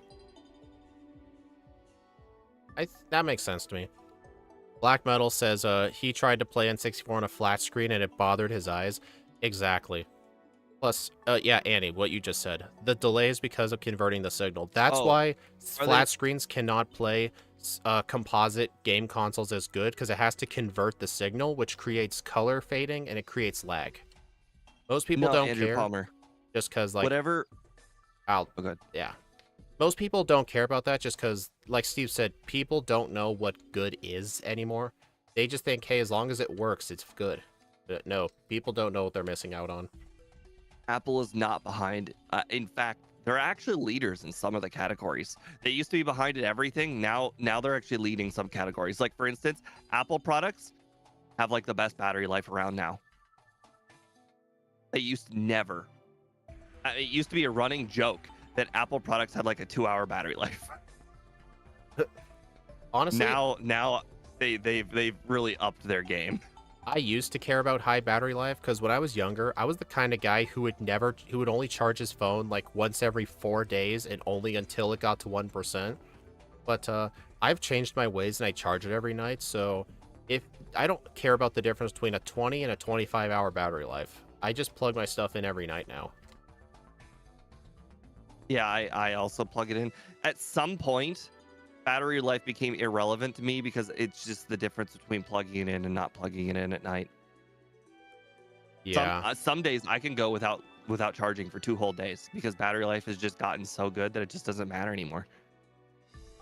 That makes sense to me. Black Metal says he tried to play N64 on a flat screen and it bothered his eyes. Exactly. Plus, yeah, Annie, what you just said. The delay is because of converting the signal. That's Oh, why are they? flat screens cannot play composite game consoles as good, because it has to convert the signal, which creates color fading and it creates lag. Most people No, don't Andrew care, Palmer. just because, like, Whatever. I'll, Oh, good. yeah. Most people don't care about that just because, like Steve said, people don't know what good is anymore. They just think, hey, as long as it works, it's good. But no, people don't know what they're missing out on. Apple is not behind. In fact, they're actually leaders in some of the categories. They used to be behind in everything. Now they're actually leading some categories. Like for instance, Apple products have like the best battery life around now. They used to never. It used to be a running joke that Apple products had like a 2-hour battery life. Honestly, Now they've really upped their game. I used to care about high battery life because when I was younger, I was the kind of guy who would only charge his phone like once every 4 days and only until it got to 1%. But I've changed my ways and I charge it every night. So if I don't care about the difference between a 20 and a 25-hour battery life, I just plug my stuff in every night now. Yeah, I also plug it in. At some point, battery life became irrelevant to me because it's just the difference between plugging it in and not plugging it in at night. Yeah, Some days I can go without charging for 2 whole days because battery life has just gotten so good that it just doesn't matter anymore.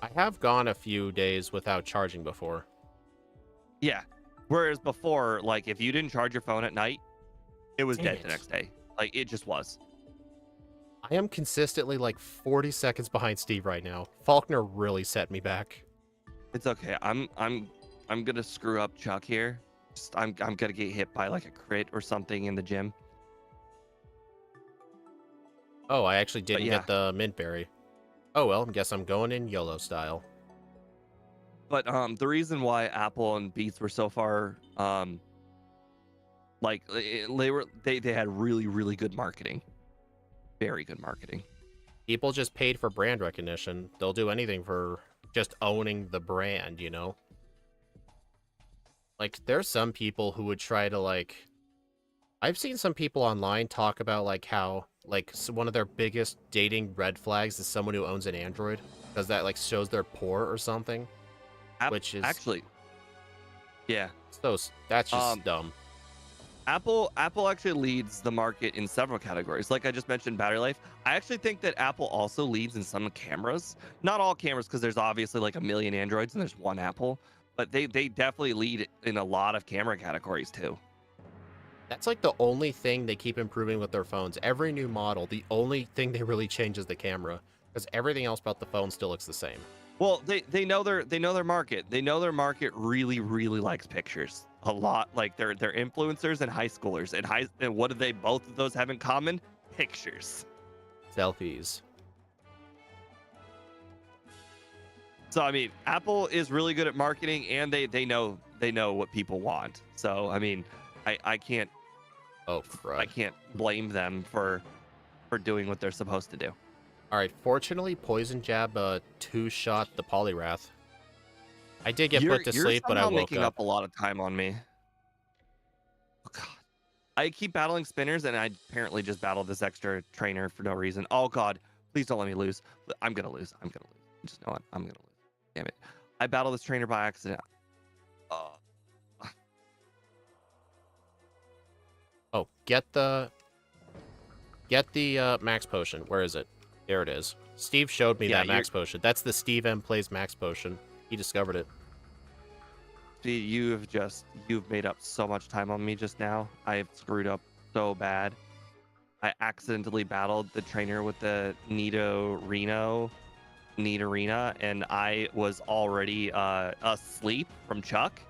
I have gone a few days without charging before. Yeah. Whereas before, like if you didn't charge your phone at night, it was Dang dead the it. next day. Like it just was. I am consistently like 40 seconds behind Steve right now. Faulkner really set me back. It's okay. I'm gonna screw up Chuck here. I'm gonna get hit by like a crit or something in the gym. Oh, I actually But didn't yeah. get the mint berry. Oh well, guess I'm going in YOLO style. But the reason why Apple and Beats were so far like they had really good marketing. Very good marketing. People just paid for brand recognition. They'll do anything for just owning the brand, you know? Like, there's some people who would try to, like... I've seen some people online talk about, like, how, like, one of their biggest dating red flags is someone who owns an Android. Because that, like, shows they're poor or something. Which is... Actually, yeah. So, that's Um just dumb. Apple actually leads the market in several categories. Like I just mentioned battery life. I actually think that Apple also leads in some cameras. Not all cameras because there's obviously like a million Androids and there's one Apple, but they definitely lead in a lot of camera categories too. That's, like, the only thing they keep improving with their phones. Every new model, the only thing they really change is the camera. Because everything else about the phone still looks the same. Well, they know their market. They know their market really likes pictures a lot. Like they're influencers and high schoolers. And what do they both of those have in common? Pictures. Selfies. So I mean, Apple is really good at marketing, and they know what people want. So I mean, I can't Oh, I crud. can't blame them for doing what they're supposed to do. Alright, fortunately, Poison Jab two-shot the Polyrath. I did get put to You're sleep, but I somehow woke making up. up a lot of time on me. Oh God, I keep battling spinners, and I apparently just battled this extra trainer for no reason. Oh God, please don't let me lose. I'm gonna lose. I'm gonna lose. Just know it. I'm gonna lose. Damn it! I battled this trainer by accident. Uh, Oh, get the max potion. Where is it? There it is. Steve showed me yeah, that max potion. That's the Steve M plays max potion. He discovered it. you've made up so much time on me just now. I have screwed up so bad. I accidentally battled the trainer with the Nidorino, and I was already asleep from Chuck.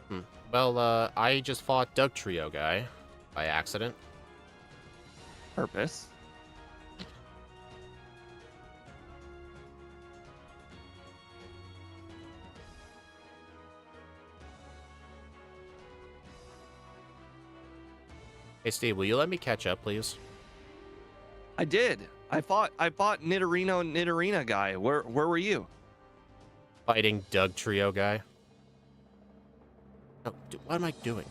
Hmm. Well, I just fought Doug Trio guy by accident. Purpose. Hey, Steve, will you let me catch up, please? I did. I fought Nidorino and Nidorina guy. Where were you? Fighting Doug Trio guy. No, what am I doing?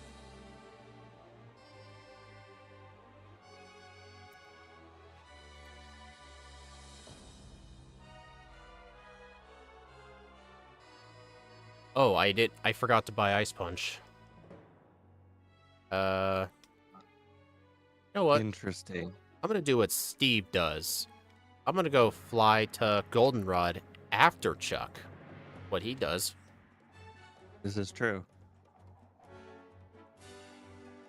Oh, I forgot to buy Ice Punch. You know what? Interesting. I'm gonna do what Steve does. I'm gonna go fly to Goldenrod after Chuck. What he does. This is true.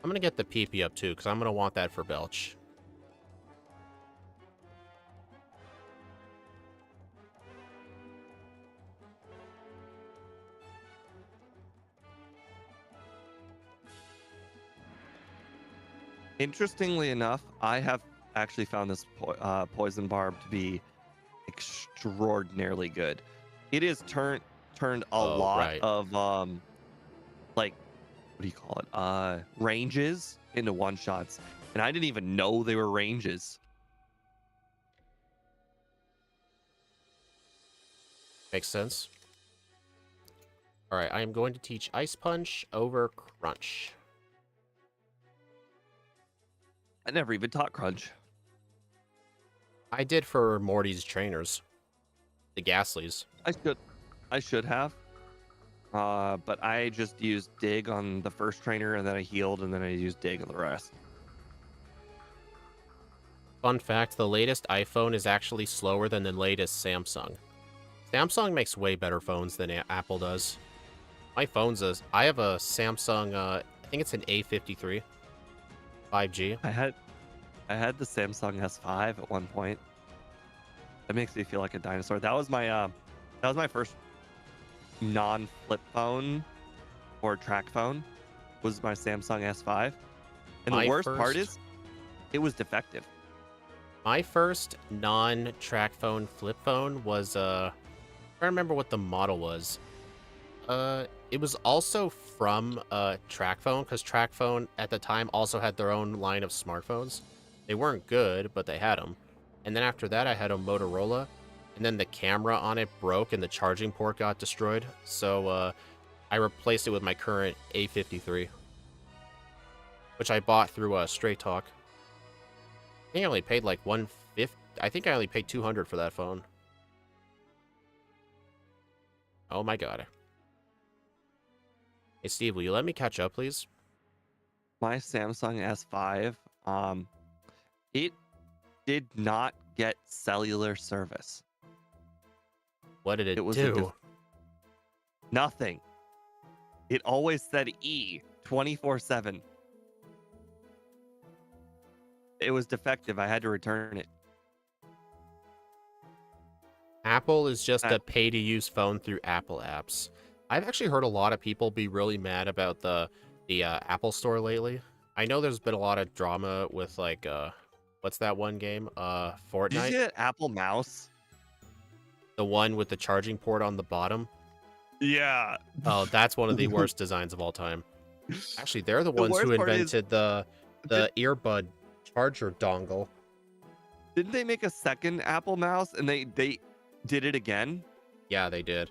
I'm gonna get the PP up too, because I'm gonna want that for Belch. Interestingly enough, I have actually found this poison barb to be extraordinarily good. It is turned a Oh, lot right. of like what do you call it? Ranges into one shots. And I didn't even know they were ranges. Makes sense. Alright, I am going to teach Ice Punch over Crunch. I never even taught Crunch. I did for Morty's trainers. The Ghastlies. I should have. But I just used dig on the first trainer and then I healed and then I used dig on the rest. Fun fact, the latest iPhone is actually slower than the latest Samsung. Samsung makes way better phones than Apple does. My phone's I have a Samsung, I think it's an A53 5G. I had the Samsung S5 at one point. That makes me feel like a dinosaur. That was my first non-flip phone or track phone. Was my Samsung S5. And the worst part is it was defective. My first non-track phone flip phone was I don't remember what the model was. It was also from track phone, because track phone at the time also had their own line of smartphones. They weren't good, but they had them. And then after that, I had a Motorola, and then the camera on it broke and the charging port got destroyed. So I replaced it with my current A53, which I bought through Straight Talk. I think I only paid like $150. I think I only paid $200 for that phone. Oh my god. Hey Steve, will you let me catch up, please? My Samsung S5, it did not get cellular service. What did it was do? Nothing. It always said E 24/7. It was defective. I had to return it. Apple is just a pay-to-use phone through Apple apps. I've actually heard a lot of people be really mad about the Apple Store lately. I know there's been a lot of drama with like what's that one game? Fortnite. Did you see that Apple mouse? The one with the charging port on the bottom? Yeah. Oh, that's one of the worst designs of all time. Actually, they're the ones who worst part is- invented the earbud charger dongle. Didn't they make a second Apple mouse and they did it again? Yeah, they did.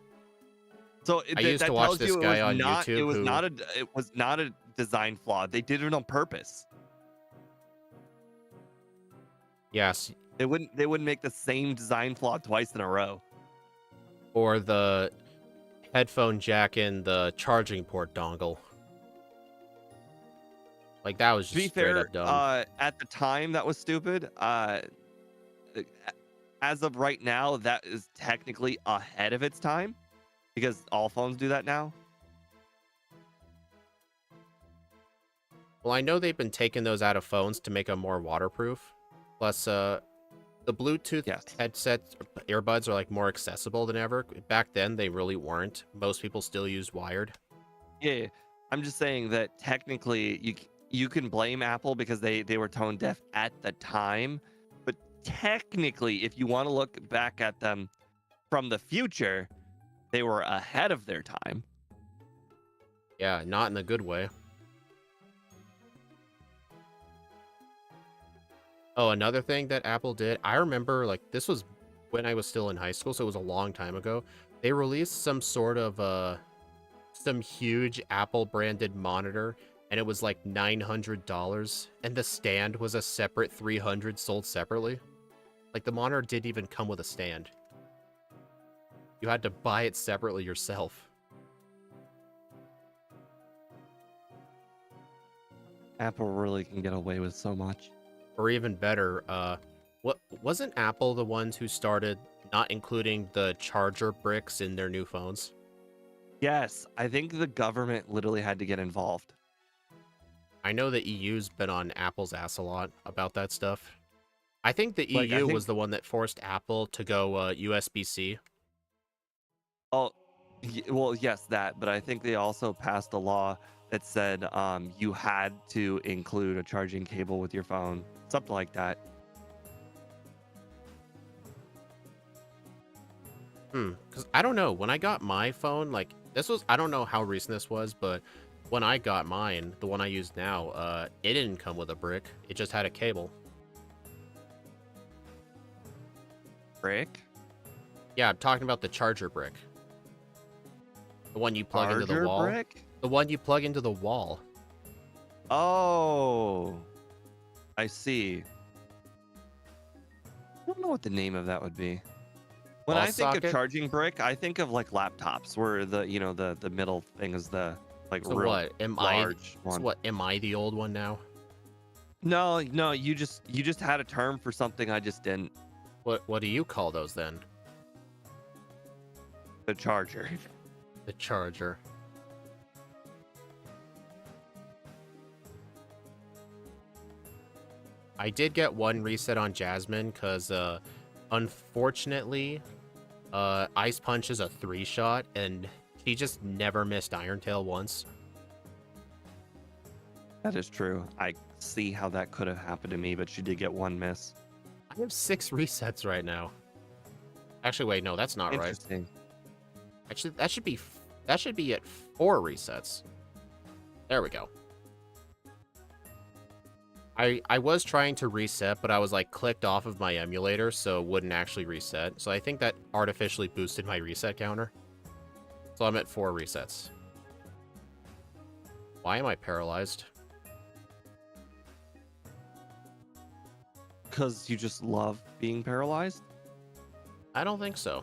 So I used to watch this guy on YouTube It was who- not a design flaw. They did it on purpose. Yes, They wouldn't make the same design flaw twice in a row. or the headphone jack in the charging port dongle. Like, that was To be just straight fair, up dumb. at the time that was stupid. As of right now, that is technically ahead of its time because all phones do that now. Well, I know they've been taking those out of phones to make them more waterproof. Plus, the Bluetooth headsets, earbuds are like more accessible than ever. Back then, they really weren't. Most people still use wired. Yeah, I'm just saying that technically you can blame Apple because they were tone deaf at the time, but technically, if you want to look back at them from the future, they were ahead of their time. Yeah, not in a good way. Oh, another thing that Apple did, I remember, like, this was when I was still in high school, so it was a long time ago. They released some sort of, some huge Apple-branded monitor, and it was like $900, and the stand was a separate $300 sold separately. Like, the monitor didn't even come with a stand. You had to buy it separately yourself. Apple really can get away with so much. Or even better, what wasn't Apple the ones who started not including the charger bricks in their new phones? Yes, I think the government literally had to get involved. I know the EU's been on Apple's ass a lot about that stuff. I think the Like, I EU think, was the one that forced Apple to go USB-C. oh, well, yes, that, but I think they also passed a law that said you had to include a charging cable with your phone, something like that. Because I don't know. When I got my phone, like, this was, I don't know how recent this was, but when I got mine, the one I use now, it didn't come with a brick. It just had a cable. Brick? Yeah, I'm talking about the charger brick. The one you plug into the Charger wall. brick? The one you plug into the wall. Oh, I see. I don't know what the name of that would be. When Wall I think of socket? charging brick, I think of like laptops where the middle thing is the like So real what? large So one. what? Am I the old one now? No, no, you just had a term for something I just didn't. What do you call those then? The charger. The charger. I did get one reset on Jasmine because, unfortunately, Ice Punch is a 3-shot, and she just never missed Iron Tail once. That is true. I see how that could have happened to me, but she did get one miss. I have 6 resets right now. Actually, wait, no, that's not right. Interesting. Actually, that should be at 4 resets. There we go. I was trying to reset, but I was like clicked off of my emulator, so it wouldn't actually reset. So I think that artificially boosted my reset counter. So I'm at 4 resets. Why am I paralyzed? Because you just love being paralyzed? I don't think so.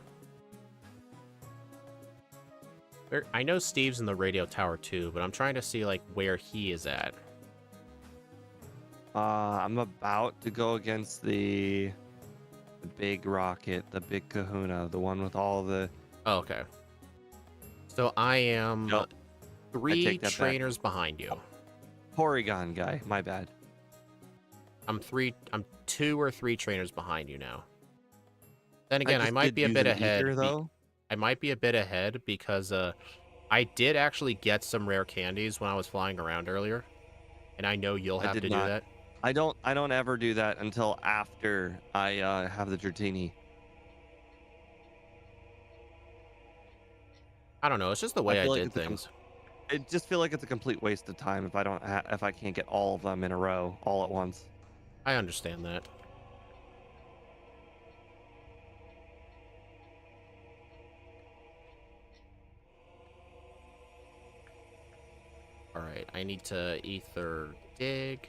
I know Steve's in the radio tower too, but I'm trying to see like where he is at. I'm about to go against the big rocket, the big kahuna, the one with all the... Oh, okay. So I am Nope. 3 take that back. trainers behind you. Porygon guy, my bad. I'm 2 or 3 trainers behind you now. Then again, I just might did be a use bit an ahead. ether, though. I might be a bit ahead because I did actually get some rare candies when I was flying around earlier, and I know you'll I have to did do not. that. I don't ever do that until after I have the Dratini. I don't know. It's just the I way I feel like did it's a things. it just feel like it's a complete waste of time if if I can't get all of them in a row all at once. I understand that. All right, I need to ether dig,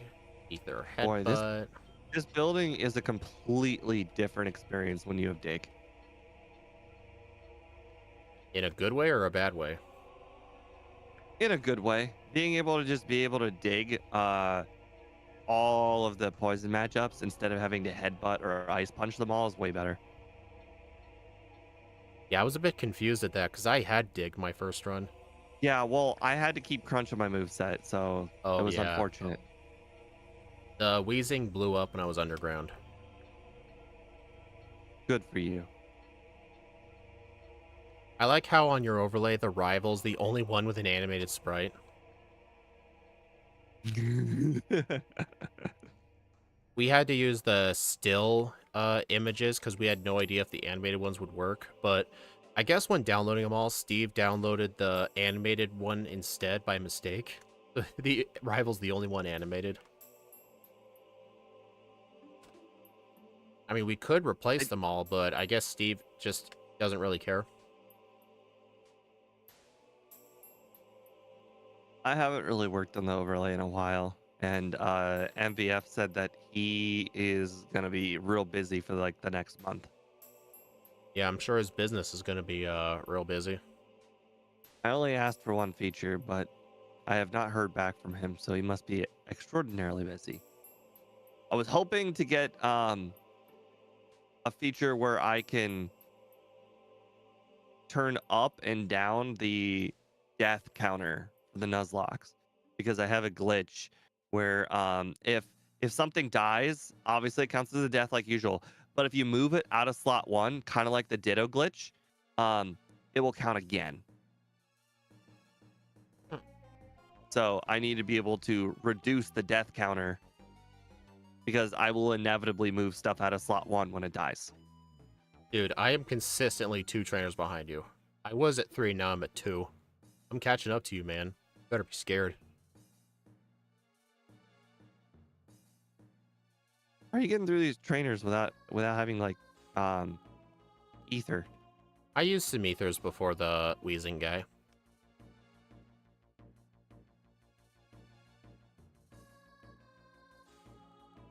ether Boy, headbutt. this building is a completely different experience when you have dig. In a good way or a bad way? In a good way. Being able to just be able to dig all of the poison matchups instead of having to headbutt or ice punch them all is way better. Yeah, I was a bit confused at that because I had dig my first run. Yeah, well, I had to keep crunching my moveset, so it Oh was yeah, unfortunate. the Wheezing blew up when I was underground. Good for you. I like how on your overlay the rival's the only one with an animated sprite. We had to use the still images because we had no idea if the animated ones would work, but I guess when downloading them all, Steve downloaded the animated one instead by mistake. The rival's the only one animated. I mean, we could replace them all, but I guess Steve just doesn't really care. I haven't really worked on the overlay in a while, and MVF said that he is gonna be real busy for like the next month. Yeah, I'm sure his business is going to be real busy. I only asked for one feature, but I have not heard back from him, so he must be extraordinarily busy. I was hoping to get a feature where I can turn up and down the death counter for the Nuzlocks because I have a glitch where if something dies, obviously it counts as a death like usual. But if you move it out of slot 1, kind of like the Ditto glitch, it will count again. So I need to be able to reduce the death counter because I will inevitably move stuff out of slot 1 when it dies. Dude, I am consistently 2 trainers behind you. I was at 3, now I'm at 2. I'm catching up to you, man. Better be scared. How are you getting through these trainers without having like ether? I used some ethers before the wheezing guy.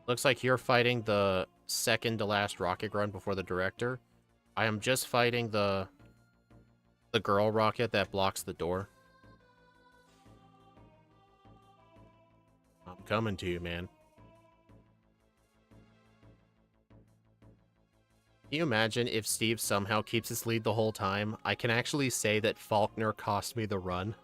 Looks like you're fighting the second to last rocket run before the director. I am just fighting the girl rocket that blocks the door. I'm coming to you, man. Can you imagine if Steve somehow keeps his lead the whole time? I can actually say that Faulkner cost me the run.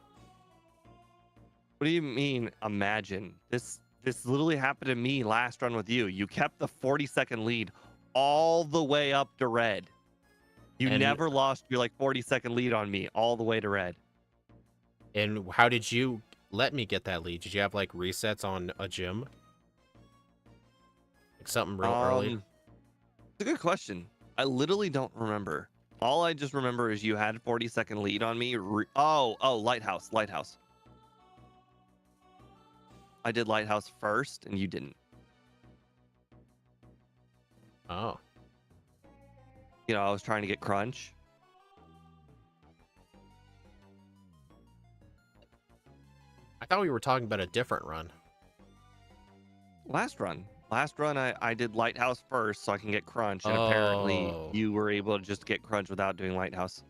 What do you mean imagine? This literally happened to me last run with you. You kept the 40-second lead all the way up to red. You And never lost your like 40-second lead on me all the way to red. And how did you let me get that lead? Did you have like resets on a gym? Like something real early? It's a good question. I literally don't remember. All I just remember is you had 40-second lead on me. Lighthouse. I did Lighthouse first and you didn't. Oh. You know, I was trying to get Crunch. I thought we were talking about a different run. Last run, I did Lighthouse first so I can get Crunch, and apparently you were able to just get Crunch without doing Lighthouse.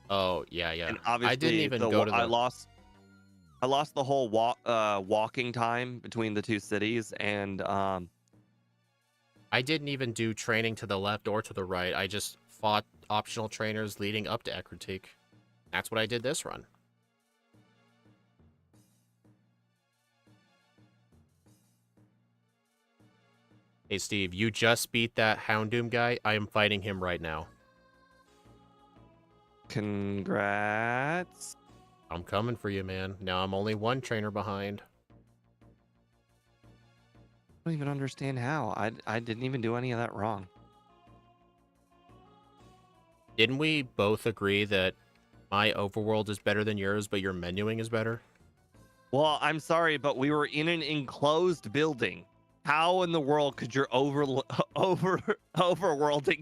Oh, yeah. And I didn't obviously, even go to the... I lost the whole walking time between the two cities, and I didn't even do training to the left or to the right. I just fought optional trainers leading up to Ekritik. That's what I did this run. Hey, Steve, you just beat that Houndoom guy. I am fighting him right now. Congrats. I'm coming for you, man. Now I'm only 1 trainer behind. I don't even understand how. I didn't even do any of that wrong. Didn't we both agree that my overworld is better than yours, but your menuing is better? Well, I'm sorry, but we were in an enclosed building. How in the world could your overworlding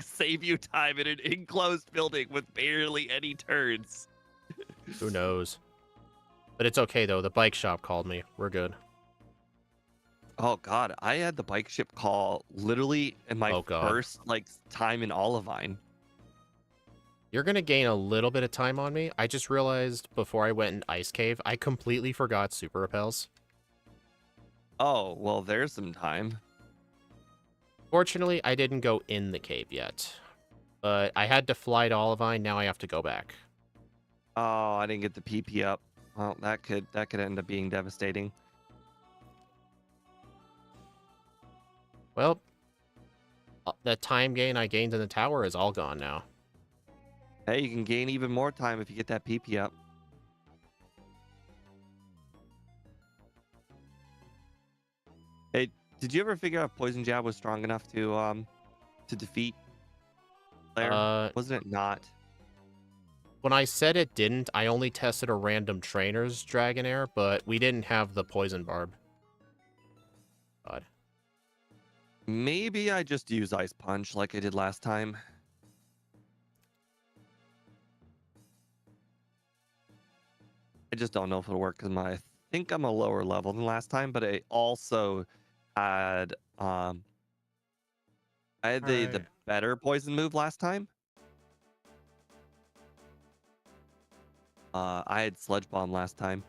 save you time in an enclosed building with barely any turns? Who knows? But it's okay, though. The bike shop called me. We're good. Oh, God. I had the bike ship call literally in my first time in Olivine. You're going to gain a little bit of time on me. I just realized before I went in Ice Cave, I completely forgot super repels. Oh, well, there's some time. Fortunately, I didn't go in the cave yet. But I had to fly to Olivine, now I have to go back. Oh, I didn't get the PP up. Well, that could end up being devastating. Well, the time gain I gained in the tower is all gone now. Hey, you can gain even more time if you get that PP up. Hey, did you ever figure out Poison Jab was strong enough to defeat Claire? Wasn't it not? When I said it didn't, I only tested a random trainer's Dragonair, but we didn't have the Poison Barb. God. Maybe I just use Ice Punch like I did last time. I just don't know if it'll work because I think I'm a lower level than last time, but I also had the better poison move last time. I had Sludge Bomb last time.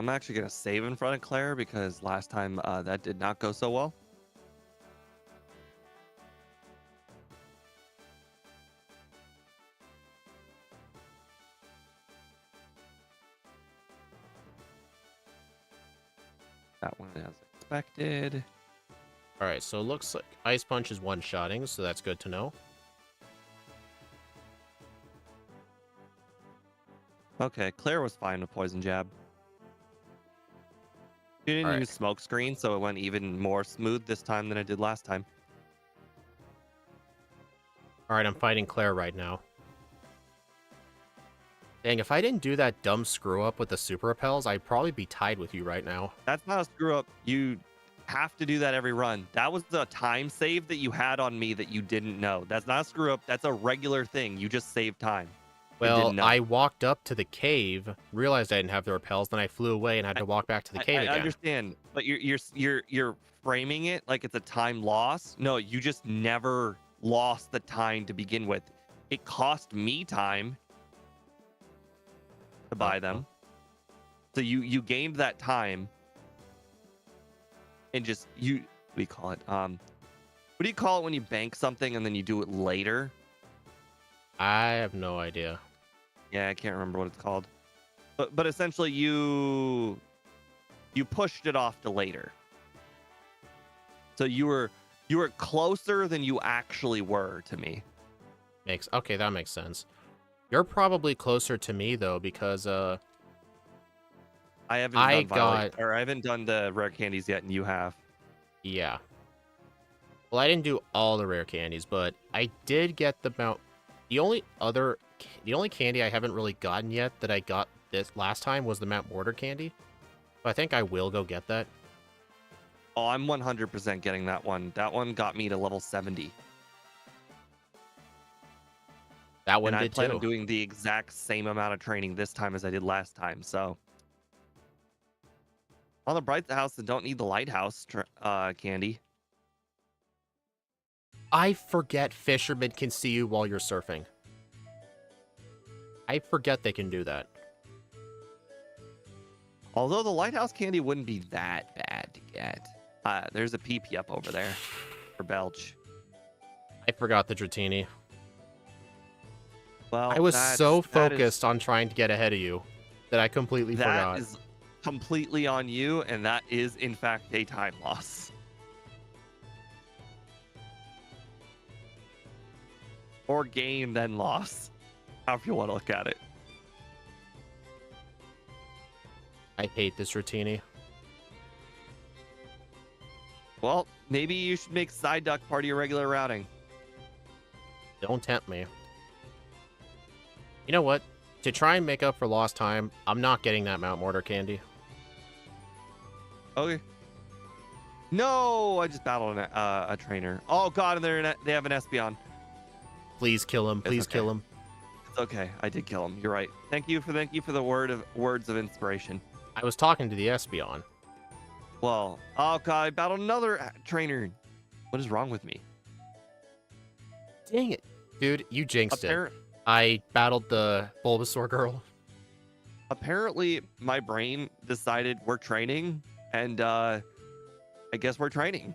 I'm actually gonna save in front of Claire because last time that did not go so well. That one as expected. All right, so it looks like Ice Punch is one-shotting, so that's good to know. Okay, Claire was fine with Poison Jab. She didn't All right. use Smoke Screen, so it went even more smooth this time than it did last time. All right, I'm fighting Claire right now. Dang, if I didn't do that dumb screw-up with the Super Repels, I'd probably be tied with you right now. That's not a screw up. You have to do that every run. That was the time save that you had on me that you didn't know. That's not a screw up. That's a regular thing. You just saved time. Well, I walked up to the cave, realized I didn't have the repels, then I flew away and had to walk back to the cave again. I understand, but you're framing it like it's a time loss. No, you just never lost the time to begin with. It cost me time to buy them. So you gained that time and just what do you call it? What do you call it when you bank something and then you do it later? I have no idea. Yeah, I can't remember what it's called. But essentially you pushed it off to later. So you were closer than you actually were to me. Okay, that makes sense. You're probably closer to me though, because I haven't done the rare candies yet, and you have. Yeah. Well, I didn't do all the rare candies, but I did get the Mount. The only candy I haven't really gotten yet that I got this last time was the Mount Mortar candy. So I think I will go get that. Oh, I'm 100% getting that one. That one got me to level 70. That one and did I plan too. on doing the exact same amount of training this time as I did last time. So on the bright house that don't need the lighthouse candy. I forget fishermen can see you while you're surfing. I forget they can do that. Although the lighthouse candy wouldn't be that bad to get. There's a PP up over there for Belch. I forgot the Dratini. Well, I was so focused on trying to get ahead of you that I completely forgot. That is completely on you, and that is, in fact, a time loss. Or gain, then loss. However you want to look at it. I hate this Dratini. Well, maybe you should make Side Duck part of your regular routing. Don't tempt me. You know what? To try and make up for lost time, I'm not getting that Mount Mortar candy. Okay. No, I just battled a trainer. Oh god, and they have an Espeon. Please kill him. Please kill him. It's okay. I did kill him. You're right. Thank you for the words of inspiration. I was talking to the Espeon. Well, oh god, I battled another trainer. What is wrong with me? Dang it. Dude, you jinxed it. I battled the Bulbasaur girl. Apparently, my brain decided we're training, and I guess we're training.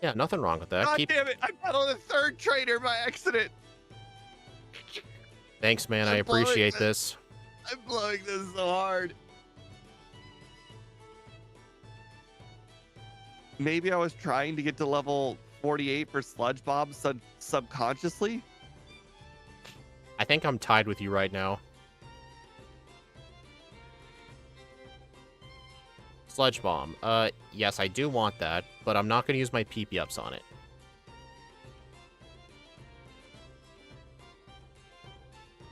Yeah, nothing wrong with that. God damn it! I battled a third trainer by accident. Thanks, man. I appreciate this. I'm blowing this so hard. Maybe I was trying to get to level 48 for Sludge Bob subconsciously. I think I'm tied with you right now. Sludge Bomb. Yes, I do want that, but I'm not going to use my PP ups on it.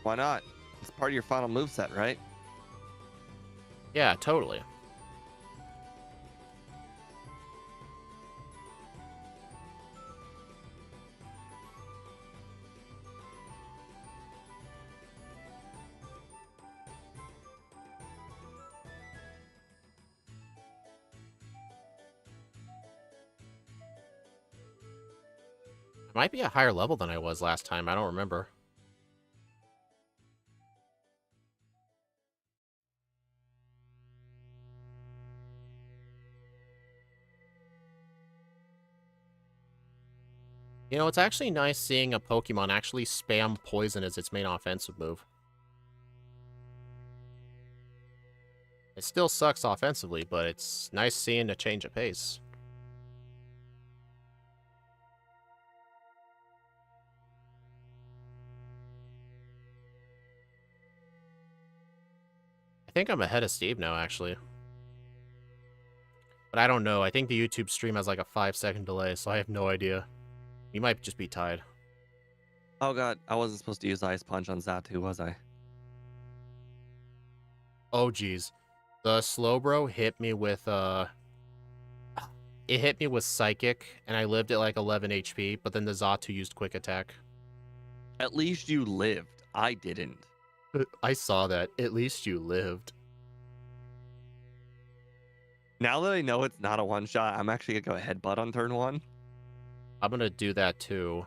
Why not? It's part of your final moveset, right? Yeah, totally. Might be a higher level than I was last time. I don't remember. You know, it's actually nice seeing a Pokemon actually spam poison as its main offensive move. It still sucks offensively, but it's nice seeing a change of pace. I think I'm ahead of Steve now, actually. But I don't know. I think the YouTube stream has like a 5-second delay, so I have no idea. We might just be tied. Oh god, I wasn't supposed to use Ice Punch on Zatu, was I? Oh, geez. The Slowbro hit me with, It hit me with Psychic, and I lived at like 11 HP, but then the Zatu used Quick Attack. At least you lived. I didn't. I saw that. At least you lived. Now that I know it's not a one-shot, I'm actually gonna go headbutt on turn 1. I'm gonna do that too.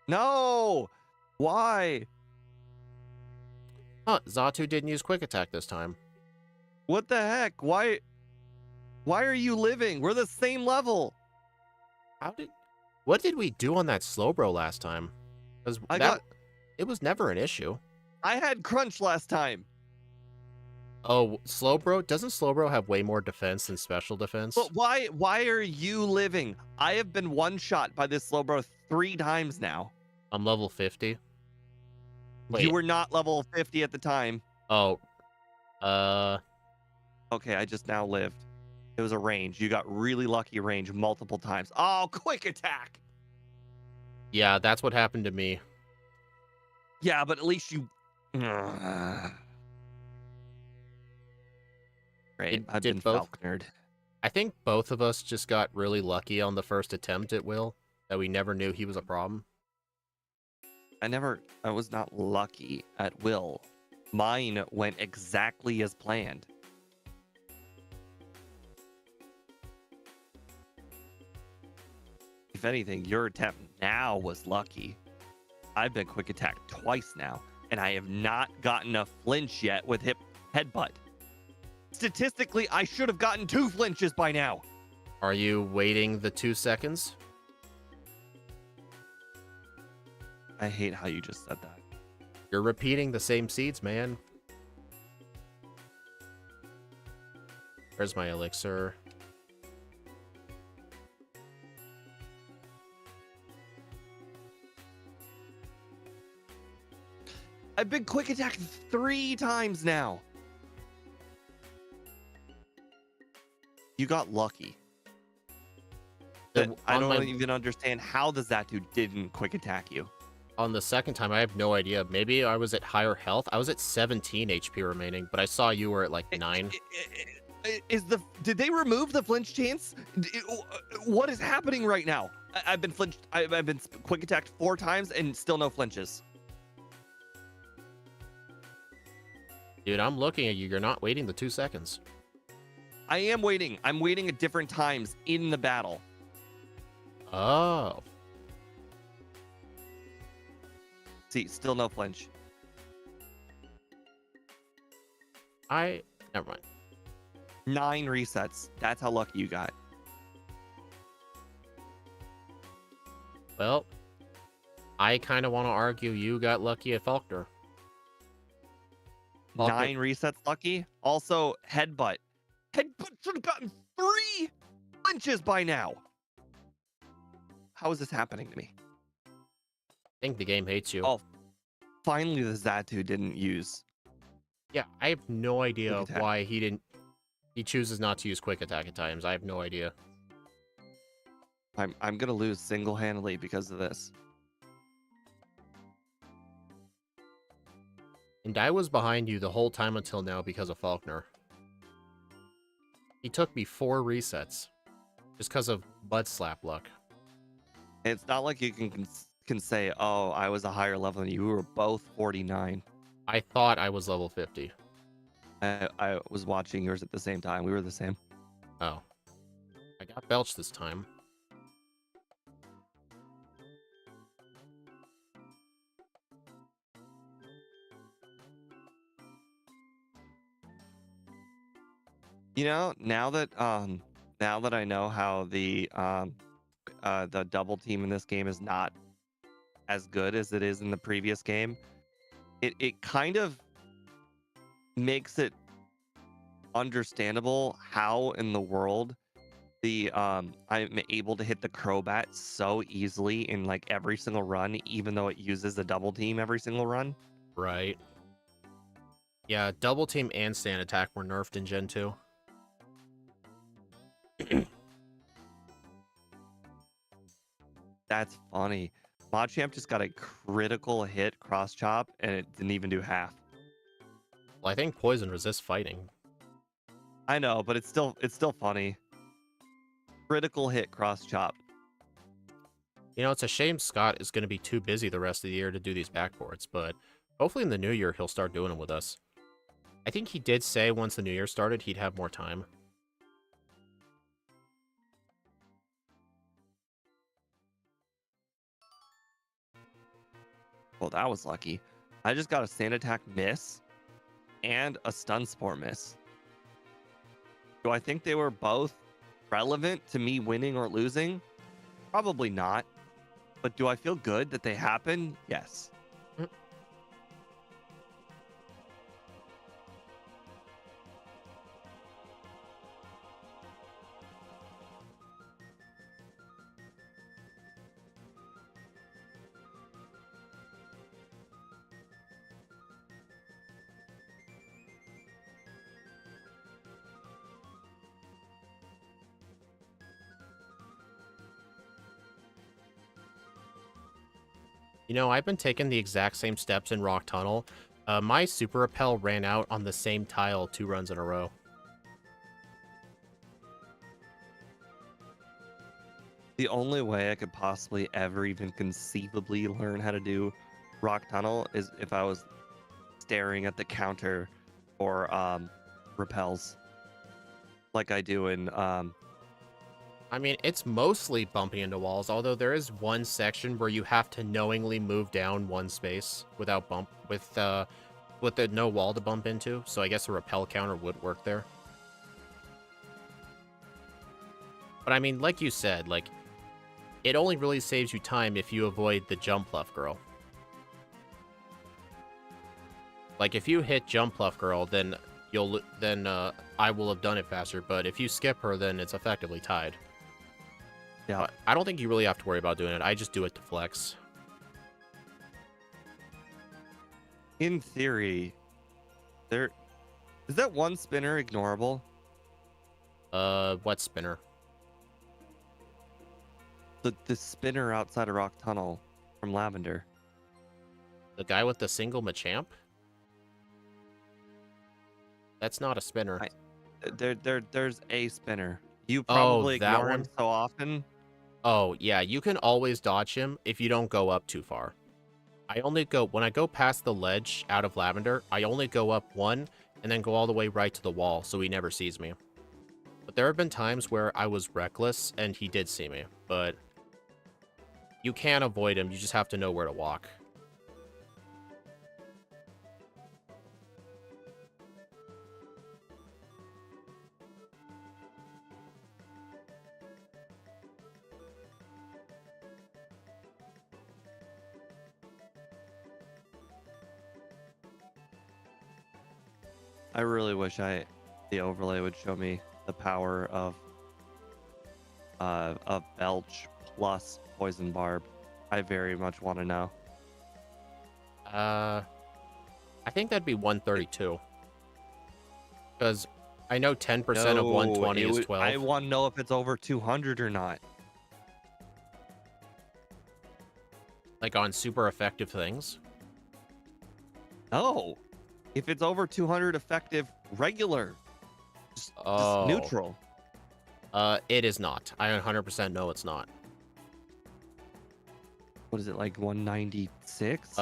No! Why? Huh, Zatu didn't use Quick Attack this time. What the heck? Why are you living? We're the same level. What did we do on that Slowbro last time? Because it was never an issue. I had Crunch last time. Oh, Slowbro? Doesn't Slowbro have way more defense than special defense? But why are you living? I have been one-shot by this Slowbro 3 times now. I'm level 50. Wait. You were not level 50 at the time. Oh. Okay, I just now lived. It was a range. You got really lucky range multiple times. Oh, Quick Attack! Yeah, that's what happened to me. Yeah, but at least you... Great, I've been Falconered. I think both of us just got really lucky on the first attempt at Will, that we never knew he was a problem. I was not lucky at Will. Mine went exactly as planned. If anything, your attempt now was lucky. I've been Quick Attack twice now, and I have not gotten a flinch yet with Headbutt. Statistically, I should have gotten 2 flinches by now. Are you waiting the 2 seconds? I hate how you just said that. You're repeating the same seeds, man. Where's my elixir? I've been Quick Attacked 3 times now. You got lucky. I don't even understand how the Zatu didn't Quick Attack you. On the second time, I have no idea. Maybe I was at higher health. I was at 17 HP remaining, but I saw you were at like 9. Did they remove the flinch chance? What is happening right now? I've been flinched. I've been Quick Attacked 4 times and still no flinches. Dude, I'm looking at you. You're not waiting the 2 seconds. I am waiting. I'm waiting at different times in the battle. Oh. See, still no flinch. Never mind. 9 resets. That's how lucky you got. Well, I kind of want to argue you got lucky at Faulkner. 9 resets lucky. Also, Headbutt. Headbutt should have gotten 3 flinches by now. How is this happening to me? I think the game hates you. Oh, finally the Zatu didn't use. Yeah, I have no idea why he chooses not to use Quick Attack at times. I have no idea. I'm gonna lose single-handedly because of this. And I was behind you the whole time until now because of Faulkner. He took me 4 resets just because of Bud Slap luck. It's not like you can say, oh, I was a higher level than you. We were both 49. I thought I was level 50. I was watching yours at the same time. We were the same. Oh. I got belched this time. You know, now that I know how the the double team in this game is not as good as it is in the previous game. It kind of makes it understandable how in the world I'm able to hit the Crobat so easily in like every single run, even though it uses a double team every single run. Right. Yeah, double team and stand attack were nerfed in Gen 2. That's funny. Machamp just got a critical hit cross chop and it didn't even do half. Well, I think poison resists fighting. I know, but it's still funny. Critical hit cross chop. You know, it's a shame Scott is going to be too busy the rest of the year to do these backports, but hopefully in the new year he'll start doing them with us. I think he did say once the new year started he'd have more time. Well, that was lucky. I just got a sand attack miss and a stun spore miss. Do I think they were both relevant to me winning or losing? Probably not. But do I feel good that they happened? Yes. You know, I've been taking the exact same steps in Rock Tunnel. My Super Repel ran out on the same tile 2 runs in a row. The only way I could possibly ever even conceivably learn how to do Rock Tunnel is if I was staring at the counter for repels. Like I do in I mean, it's mostly bumping into walls, although there is one section where you have to knowingly move down one space without with the no wall to bump into. So I guess a repel counter would work there. But I mean, like you said, like it only really saves you time if you avoid the jump pluff girl. Like if you hit jump pluff girl, then I will have done it faster. But if you skip her, then it's effectively tied. Yeah. But I don't think you really have to worry about doing it. I just do it to flex. In theory, there is that one spinner ignorable? What spinner? The spinner outside of Rock Tunnel from Lavender. The guy with the single Machamp? That's not a spinner. There's a spinner. You probably that ignore him one? so often. Oh, yeah, you can always dodge him if you don't go up too far. When I go past the ledge out of Lavender, I only go up one and then go all the way right to the wall so he never sees me. But there have been times where I was reckless and he did see me, but you can avoid him, you just have to know where to walk. I really wish the overlay would show me the power of Belch plus Poison Barb. I very much want to know. I think that'd be 132. Because I know 10% of 120 is 12. I want to know if it's over 200 or not. Like on super effective things? No. If it's over 200 effective regular, just neutral. It is not. I 100% know it's not. What is it, like 196?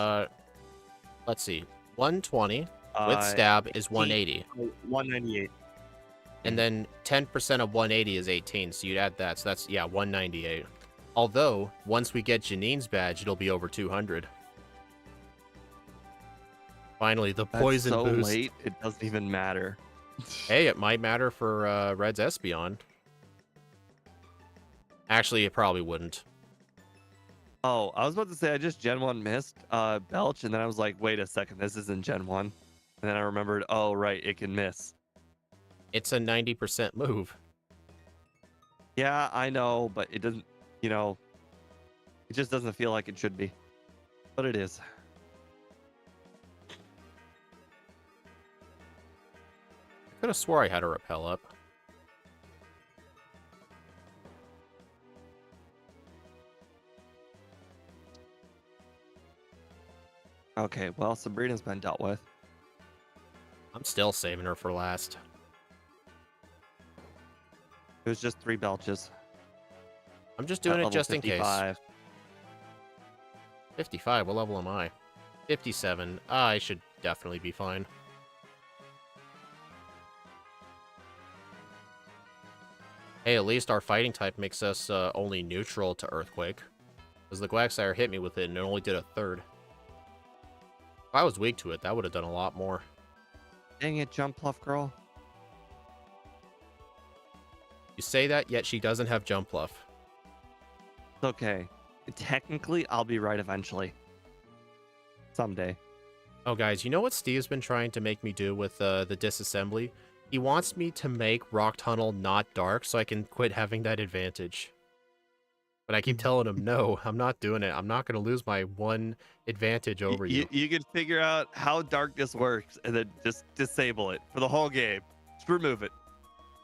Let's see. 120 with stab is 180. 198. And then 10% of 180 is 18, so you'd add that. So that's, yeah, 198. Although, once we get Janine's badge, it'll be over 200. Finally, the poison That's so boost. late, it doesn't even matter. Hey, it might matter for Red's Espeon. Actually, it probably wouldn't. Oh, I was about to say I just Gen 1 missed Belch, and then I was like, wait a second, this isn't Gen 1. And then I remembered, oh, right, it can miss. It's a 90% move. Yeah, I know, but it doesn't, you know, it just doesn't feel like it should be. But it is. I could have swore I had a repel up. Okay, well, Sabrina's been dealt with. I'm still saving her for last. It was just 3 Belches. I'm just At doing it level just in case. 55. 55, what level am I? 57. I should definitely be fine. Hey, at least our fighting type makes us only neutral to Earthquake. Because the Quagsire hit me with it and it only did a third. If I was weak to it, that would have done a lot more. Dang it, Jump Pluff Girl. You say that, yet she doesn't have Jump Fluff. It's okay. Technically, I'll be right eventually. Someday. Oh, guys, you know what Steve's been trying to make me do with the disassembly? He wants me to make Rock Tunnel not dark so I can quit having that advantage. But I keep telling him, no, I'm not doing it. I'm not going to lose my one advantage over you. You can figure out how darkness works and then just disable it for the whole game. Just remove it.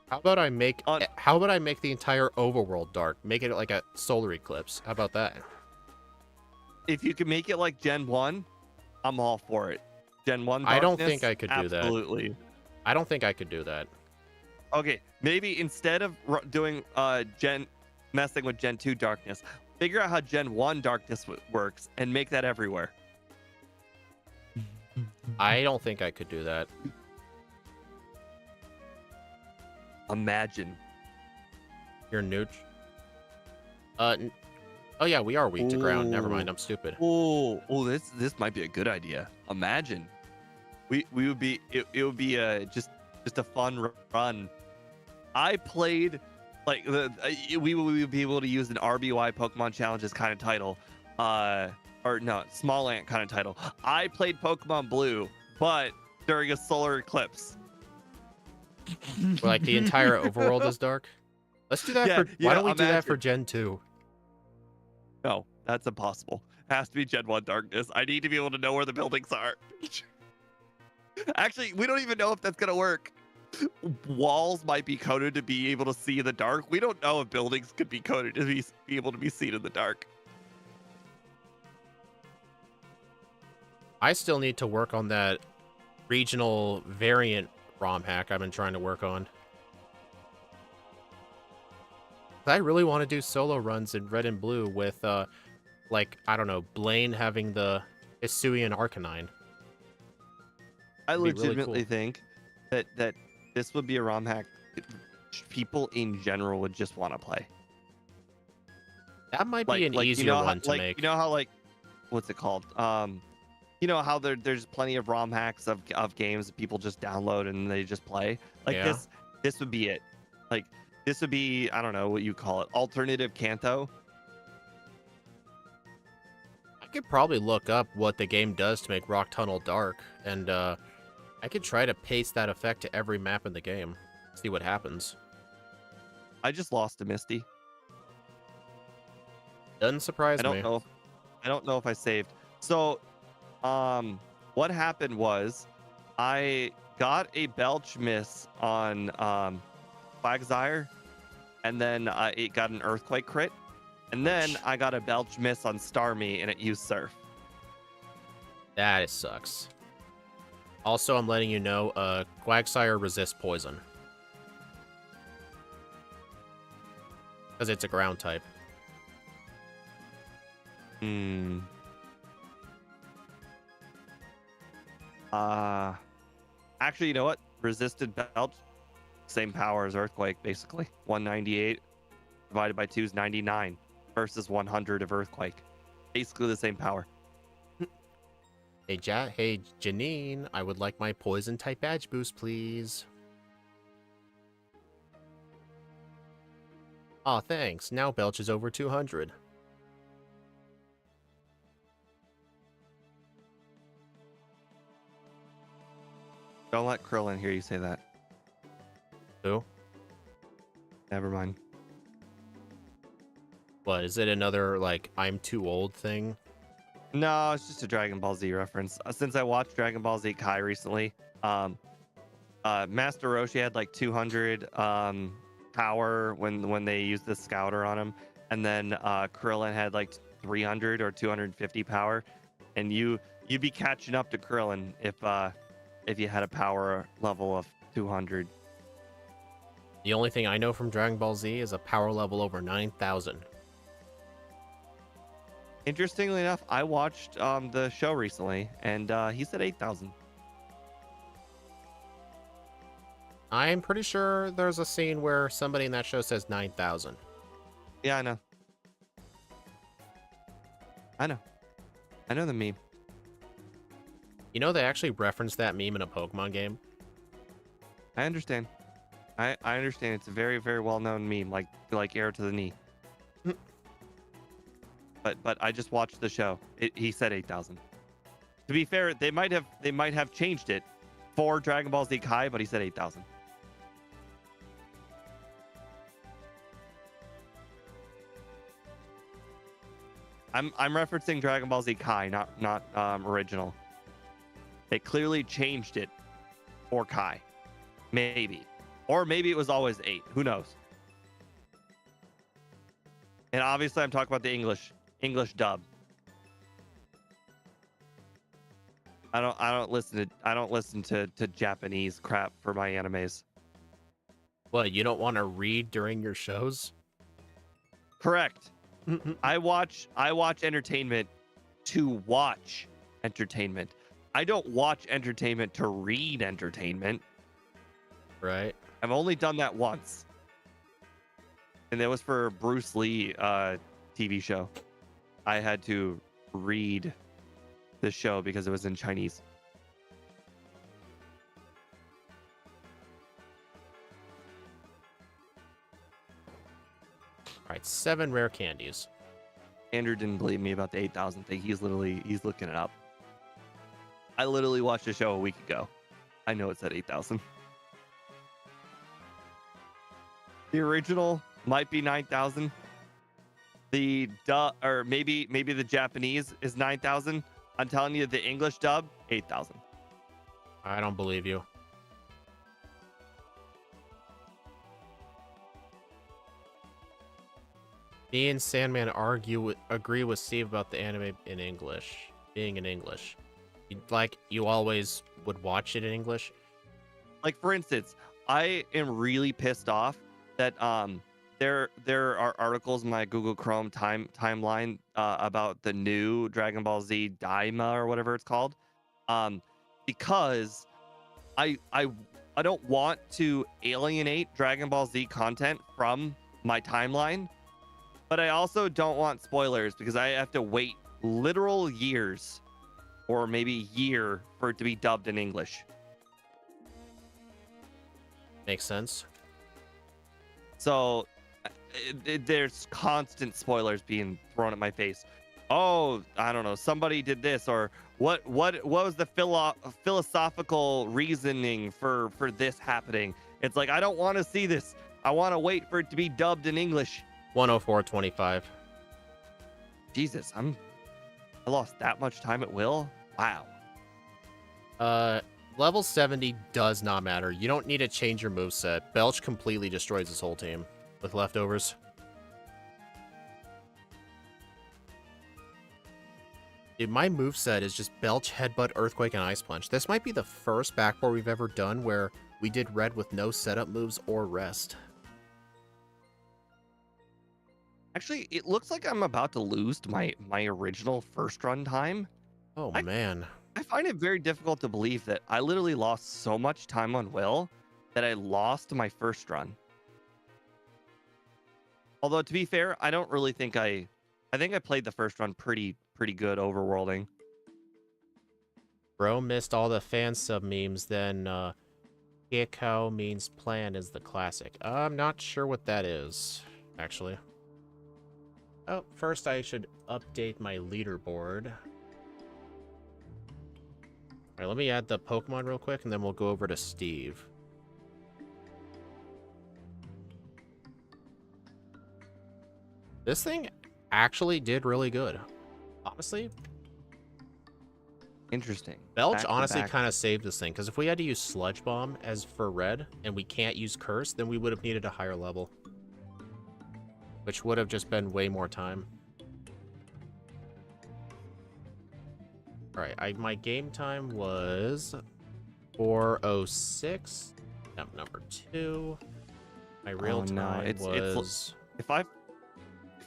How about I make the entire overworld dark? Make it like a solar eclipse. How about that? If you can make it like Gen 1, I'm all for it. Gen 1 darkness, I don't think I could do that. Absolutely. I don't think I could do that. Okay, maybe instead of doing messing with Gen 2 darkness, figure out how Gen 1 darkness works and make that everywhere. I don't think I could do that. Imagine. You're nooch. Oh yeah, we are weak to ground. Never mind, Ooh. I'm stupid. Oh, this might be a good idea. Imagine. We would be it would be just a fun run. I played like we would be able to use an RBY Pokemon Challenges kind of title, or no, Small Ant kind of title. I played Pokemon Blue, but during a solar eclipse. Where, like the entire overworld is dark. Let's do that for. Why don't we do that for Gen 2? No, that's impossible. It has to be Gen 1 darkness. I need to be able to know where the buildings are. Actually, we don't even know if that's gonna work. Walls might be coded to be able to see in the dark. We don't know if buildings could be coded to be able to be seen in the dark. I still need to work on that regional variant ROM hack I've been trying to work on. I really want to do solo runs in Red and Blue with, like, I don't know, Blaine having the Hisuian Arcanine. I It'd be really legitimately cool. think that this would be a ROM hack people in general would just want to play. That might be an easier one to make. You know how, like, what's it called? You know how there's plenty of ROM hacks of games that people just download and they just play. Like, Yeah. this would be it. Like, this would be, I don't know what you call it, alternative Kanto. I could probably look up what the game does to make Rock Tunnel dark, and I could try to paste that effect to every map in the game. See what happens. I just lost to Misty. Doesn't surprise me. I don't know if I saved. So, what happened was I got a Belch miss on Quagsire, and then it got an Earthquake crit, and then I got a Belch miss on Starmie, and it used Surf. That sucks. Also, I'm letting you know, Quagsire resists poison. Because it's a ground type. Actually, you know what? Resisted Belch, same power as Earthquake, basically. 198 divided by 2 is 99 versus 100 of Earthquake. Basically the same power. Hey, hey, Janine, I would like my poison type badge boost, please. Aw, thanks. Now Belch is over 200. Don't let Krillin hear you say that. Who? Never mind. What, is it another, like, I'm too old thing? No, it's just a Dragon Ball Z reference. Since I watched Dragon Ball Z Kai recently, Master Roshi had like 200 power when they used the Scouter on him, and then Krillin had like 300 or 250 power, and you'd be catching up to Krillin if you had a power level of 200. The only thing I know from Dragon Ball Z is a power level over 9,000. Interestingly enough, I watched the show recently, and he said 8,000. I'm pretty sure there's a scene where somebody in that show says 9,000. Yeah, I know. I know the meme. You know, they actually referenced that meme in a Pokemon game. I understand. I understand. It's a very, very well-known meme, like arrow to the knee. But I just watched the show. He said 8,000. To be fair, they might have changed it for Dragon Ball Z Kai, but he said 8,000. I'm referencing Dragon Ball Z Kai, not original. They clearly changed it for Kai, maybe, or maybe it was always 8. Who knows? And obviously, I'm talking about the English dub. I don't listen to Japanese crap for my animes. What, you don't want to read during your shows? Correct. I watch entertainment to watch entertainment. I don't watch entertainment to read entertainment. Right. I've only done that once. And that was for Bruce Lee TV show. I had to read the show because it was in Chinese. All right, 7 rare candies. Andrew didn't believe me about the 8,000 thing. He's looking it up. I literally watched the show a week ago. I know it said 8,000. The original might be 9,000. The dub, or maybe the Japanese is 9,000. I'm telling you, the English dub 8,000. I don't believe you. Me and Sandman agree with Steve about the anime in English, being in English. You always would watch it in English? Like, for instance, I am really pissed off that there are articles in my Google Chrome timeline about the new Dragon Ball Z Daima or whatever it's called, because I don't want to alienate Dragon Ball Z content from my timeline, but I also don't want spoilers because I have to wait literal years or maybe a year for it to be dubbed in English. Makes sense. So there's constant spoilers being thrown at my face. Oh, I don't know, somebody did this, or what was the philosophical reasoning for this happening? It's like, I don't want to see this. I want to wait for it to be dubbed in English. 104.25. Jesus, I lost that much time at will? Wow. Level 70 does not matter. You don't need to change your moveset. Belch completely destroys his whole team with leftovers. Dude, my moveset is just Belch, Headbutt, Earthquake, and Ice Punch. This might be the first backboard we've ever done where we did red with no setup moves or rest. Actually, it looks like I'm about to lose to my original first run time. Oh, man. I find it very difficult to believe that I literally lost so much time on Will that I lost my first run. Although, to be fair, I don't really think I think I played the first run pretty good overworlding. Bro missed all the fan sub memes, then Gekko means plan is the classic. I'm not sure what that is. actually. Oh, first I should update my leaderboard. All right, let me add the Pokemon real quick, and then we'll go over to Steve. This thing actually did really good. Honestly, Interesting. Belch Back to honestly back. kind of saved this thing, because if we had to use Sludge Bomb as for red, and we can't use Curse, then we would have needed a higher level. Which would have just been way more time. Alright, my game time was 4:06. Number 2. My real time was... If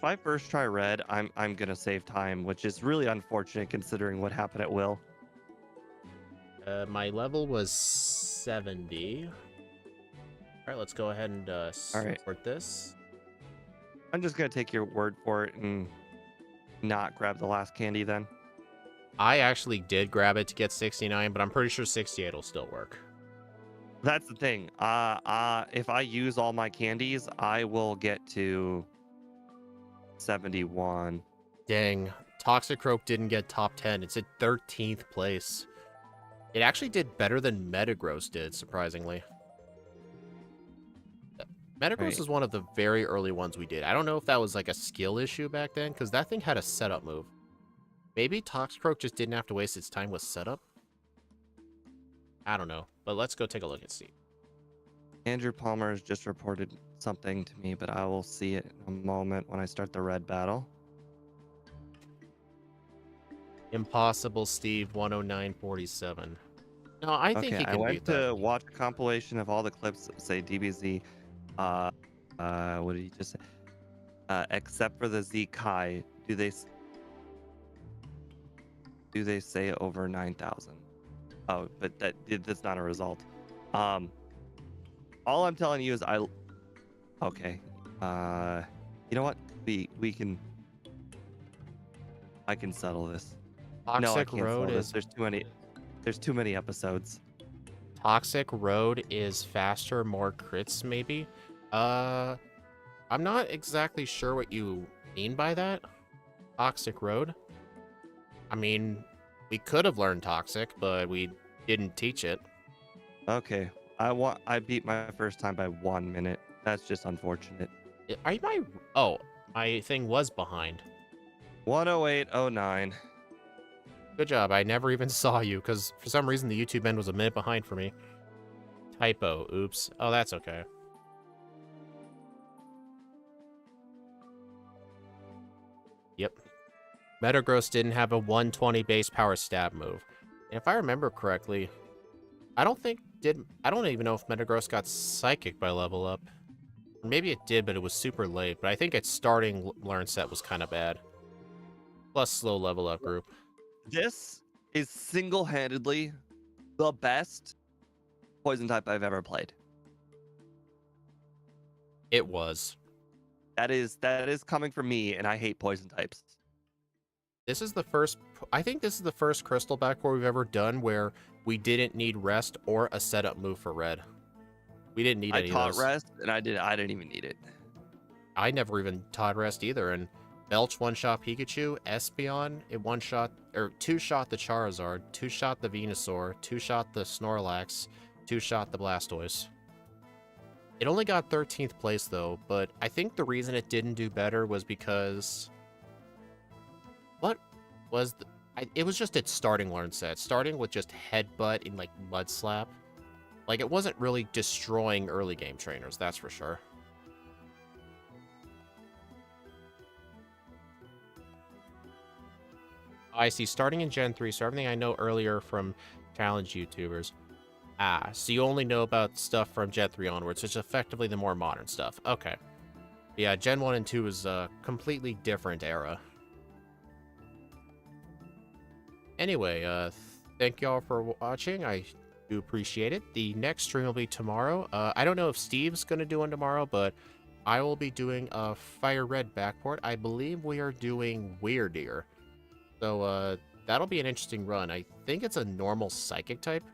I first try red, I'm gonna save time, which is really unfortunate considering what happened at Will. My level was 70. Alright, let's go ahead and sort this. I'm just gonna take your word for it and not grab the last candy then. I actually did grab it to get 69, but I'm pretty sure 68 will still work. That's the thing. If I use all my candies, I will get to 71. Dang, Toxicroak didn't get top 10. It's at 13th place. It actually did better than Metagross did, surprisingly. Metagross is one of the very early ones we did. I don't know if that was like a skill issue back then, because that thing had a setup move. Maybe Toxicroak just didn't have to waste its time with setup? I don't know, but let's go take a look at Steve. Andrew Palmer has just reported something to me, but I will see it in a moment when I start the red battle. Impossible Steve 109.47. No, I think he can beat that. I went to watch a compilation of all the clips that say DBZ. What did he just say? Except for the Z Kai, do they say over 9,000? Oh, but that's not a result. All I'm telling you is okay. You know what? We can. I can settle this. Toxic no, I can't Road settle is. this. There's too many episodes. Toxic Road is faster, more crits, maybe. I'm not exactly sure what you mean by that. Toxic Road. I mean, we could have learned Toxic, but we didn't teach it. Okay. I beat my first time by 1 minute. That's just unfortunate. Oh, my thing was behind. 108.09. Good job. I never even saw you, because for some reason the YouTube end was a minute behind for me. Typo. Oops. Oh, that's okay. Yep. Metagross didn't have a 120 base power stab move. And if I remember correctly, I don't even know if Metagross got Psychic by level up. Maybe it did, but it was super late. But I think its starting learn set was kind of bad. Plus slow level up group. This is single-handedly the best poison type I've ever played. It was. That is coming from me, and I hate poison types. This is the first. I think this is the first Crystal Backport we've ever done where we didn't need rest or a setup move for red. We didn't need any of those. I taught rest, and I didn't even need it. I never even taught rest either. And Belch one-shot Pikachu, Espeon, it one-shot or two-shot the Charizard, two-shot the Venusaur, two-shot the Snorlax, two-shot the Blastoise. It only got 13th place though, but I think the reason it didn't do better was because it was just its starting learn set, starting with just Headbutt and like Mud Slap. Like, it wasn't really destroying early game trainers, that's for sure. I see, starting in Gen 3, so everything I know earlier from challenge YouTubers. Ah, so you only know about stuff from Gen 3 onwards, which is effectively the more modern stuff. Okay. Yeah, Gen 1 and 2 is a completely different era. Anyway, thank y'all for watching. I do appreciate it. The next stream will be tomorrow. I don't know if Steve's going to do one tomorrow, but I will be doing a Fire Red Backport. I believe we are doing Weirdeer. So, that'll be an interesting run. I think it's a normal Psychic type.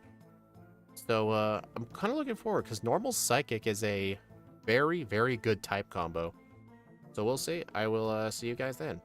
So, I'm kind of looking forward, because normal Psychic is a very, very good type combo. So we'll see. I will see you guys then.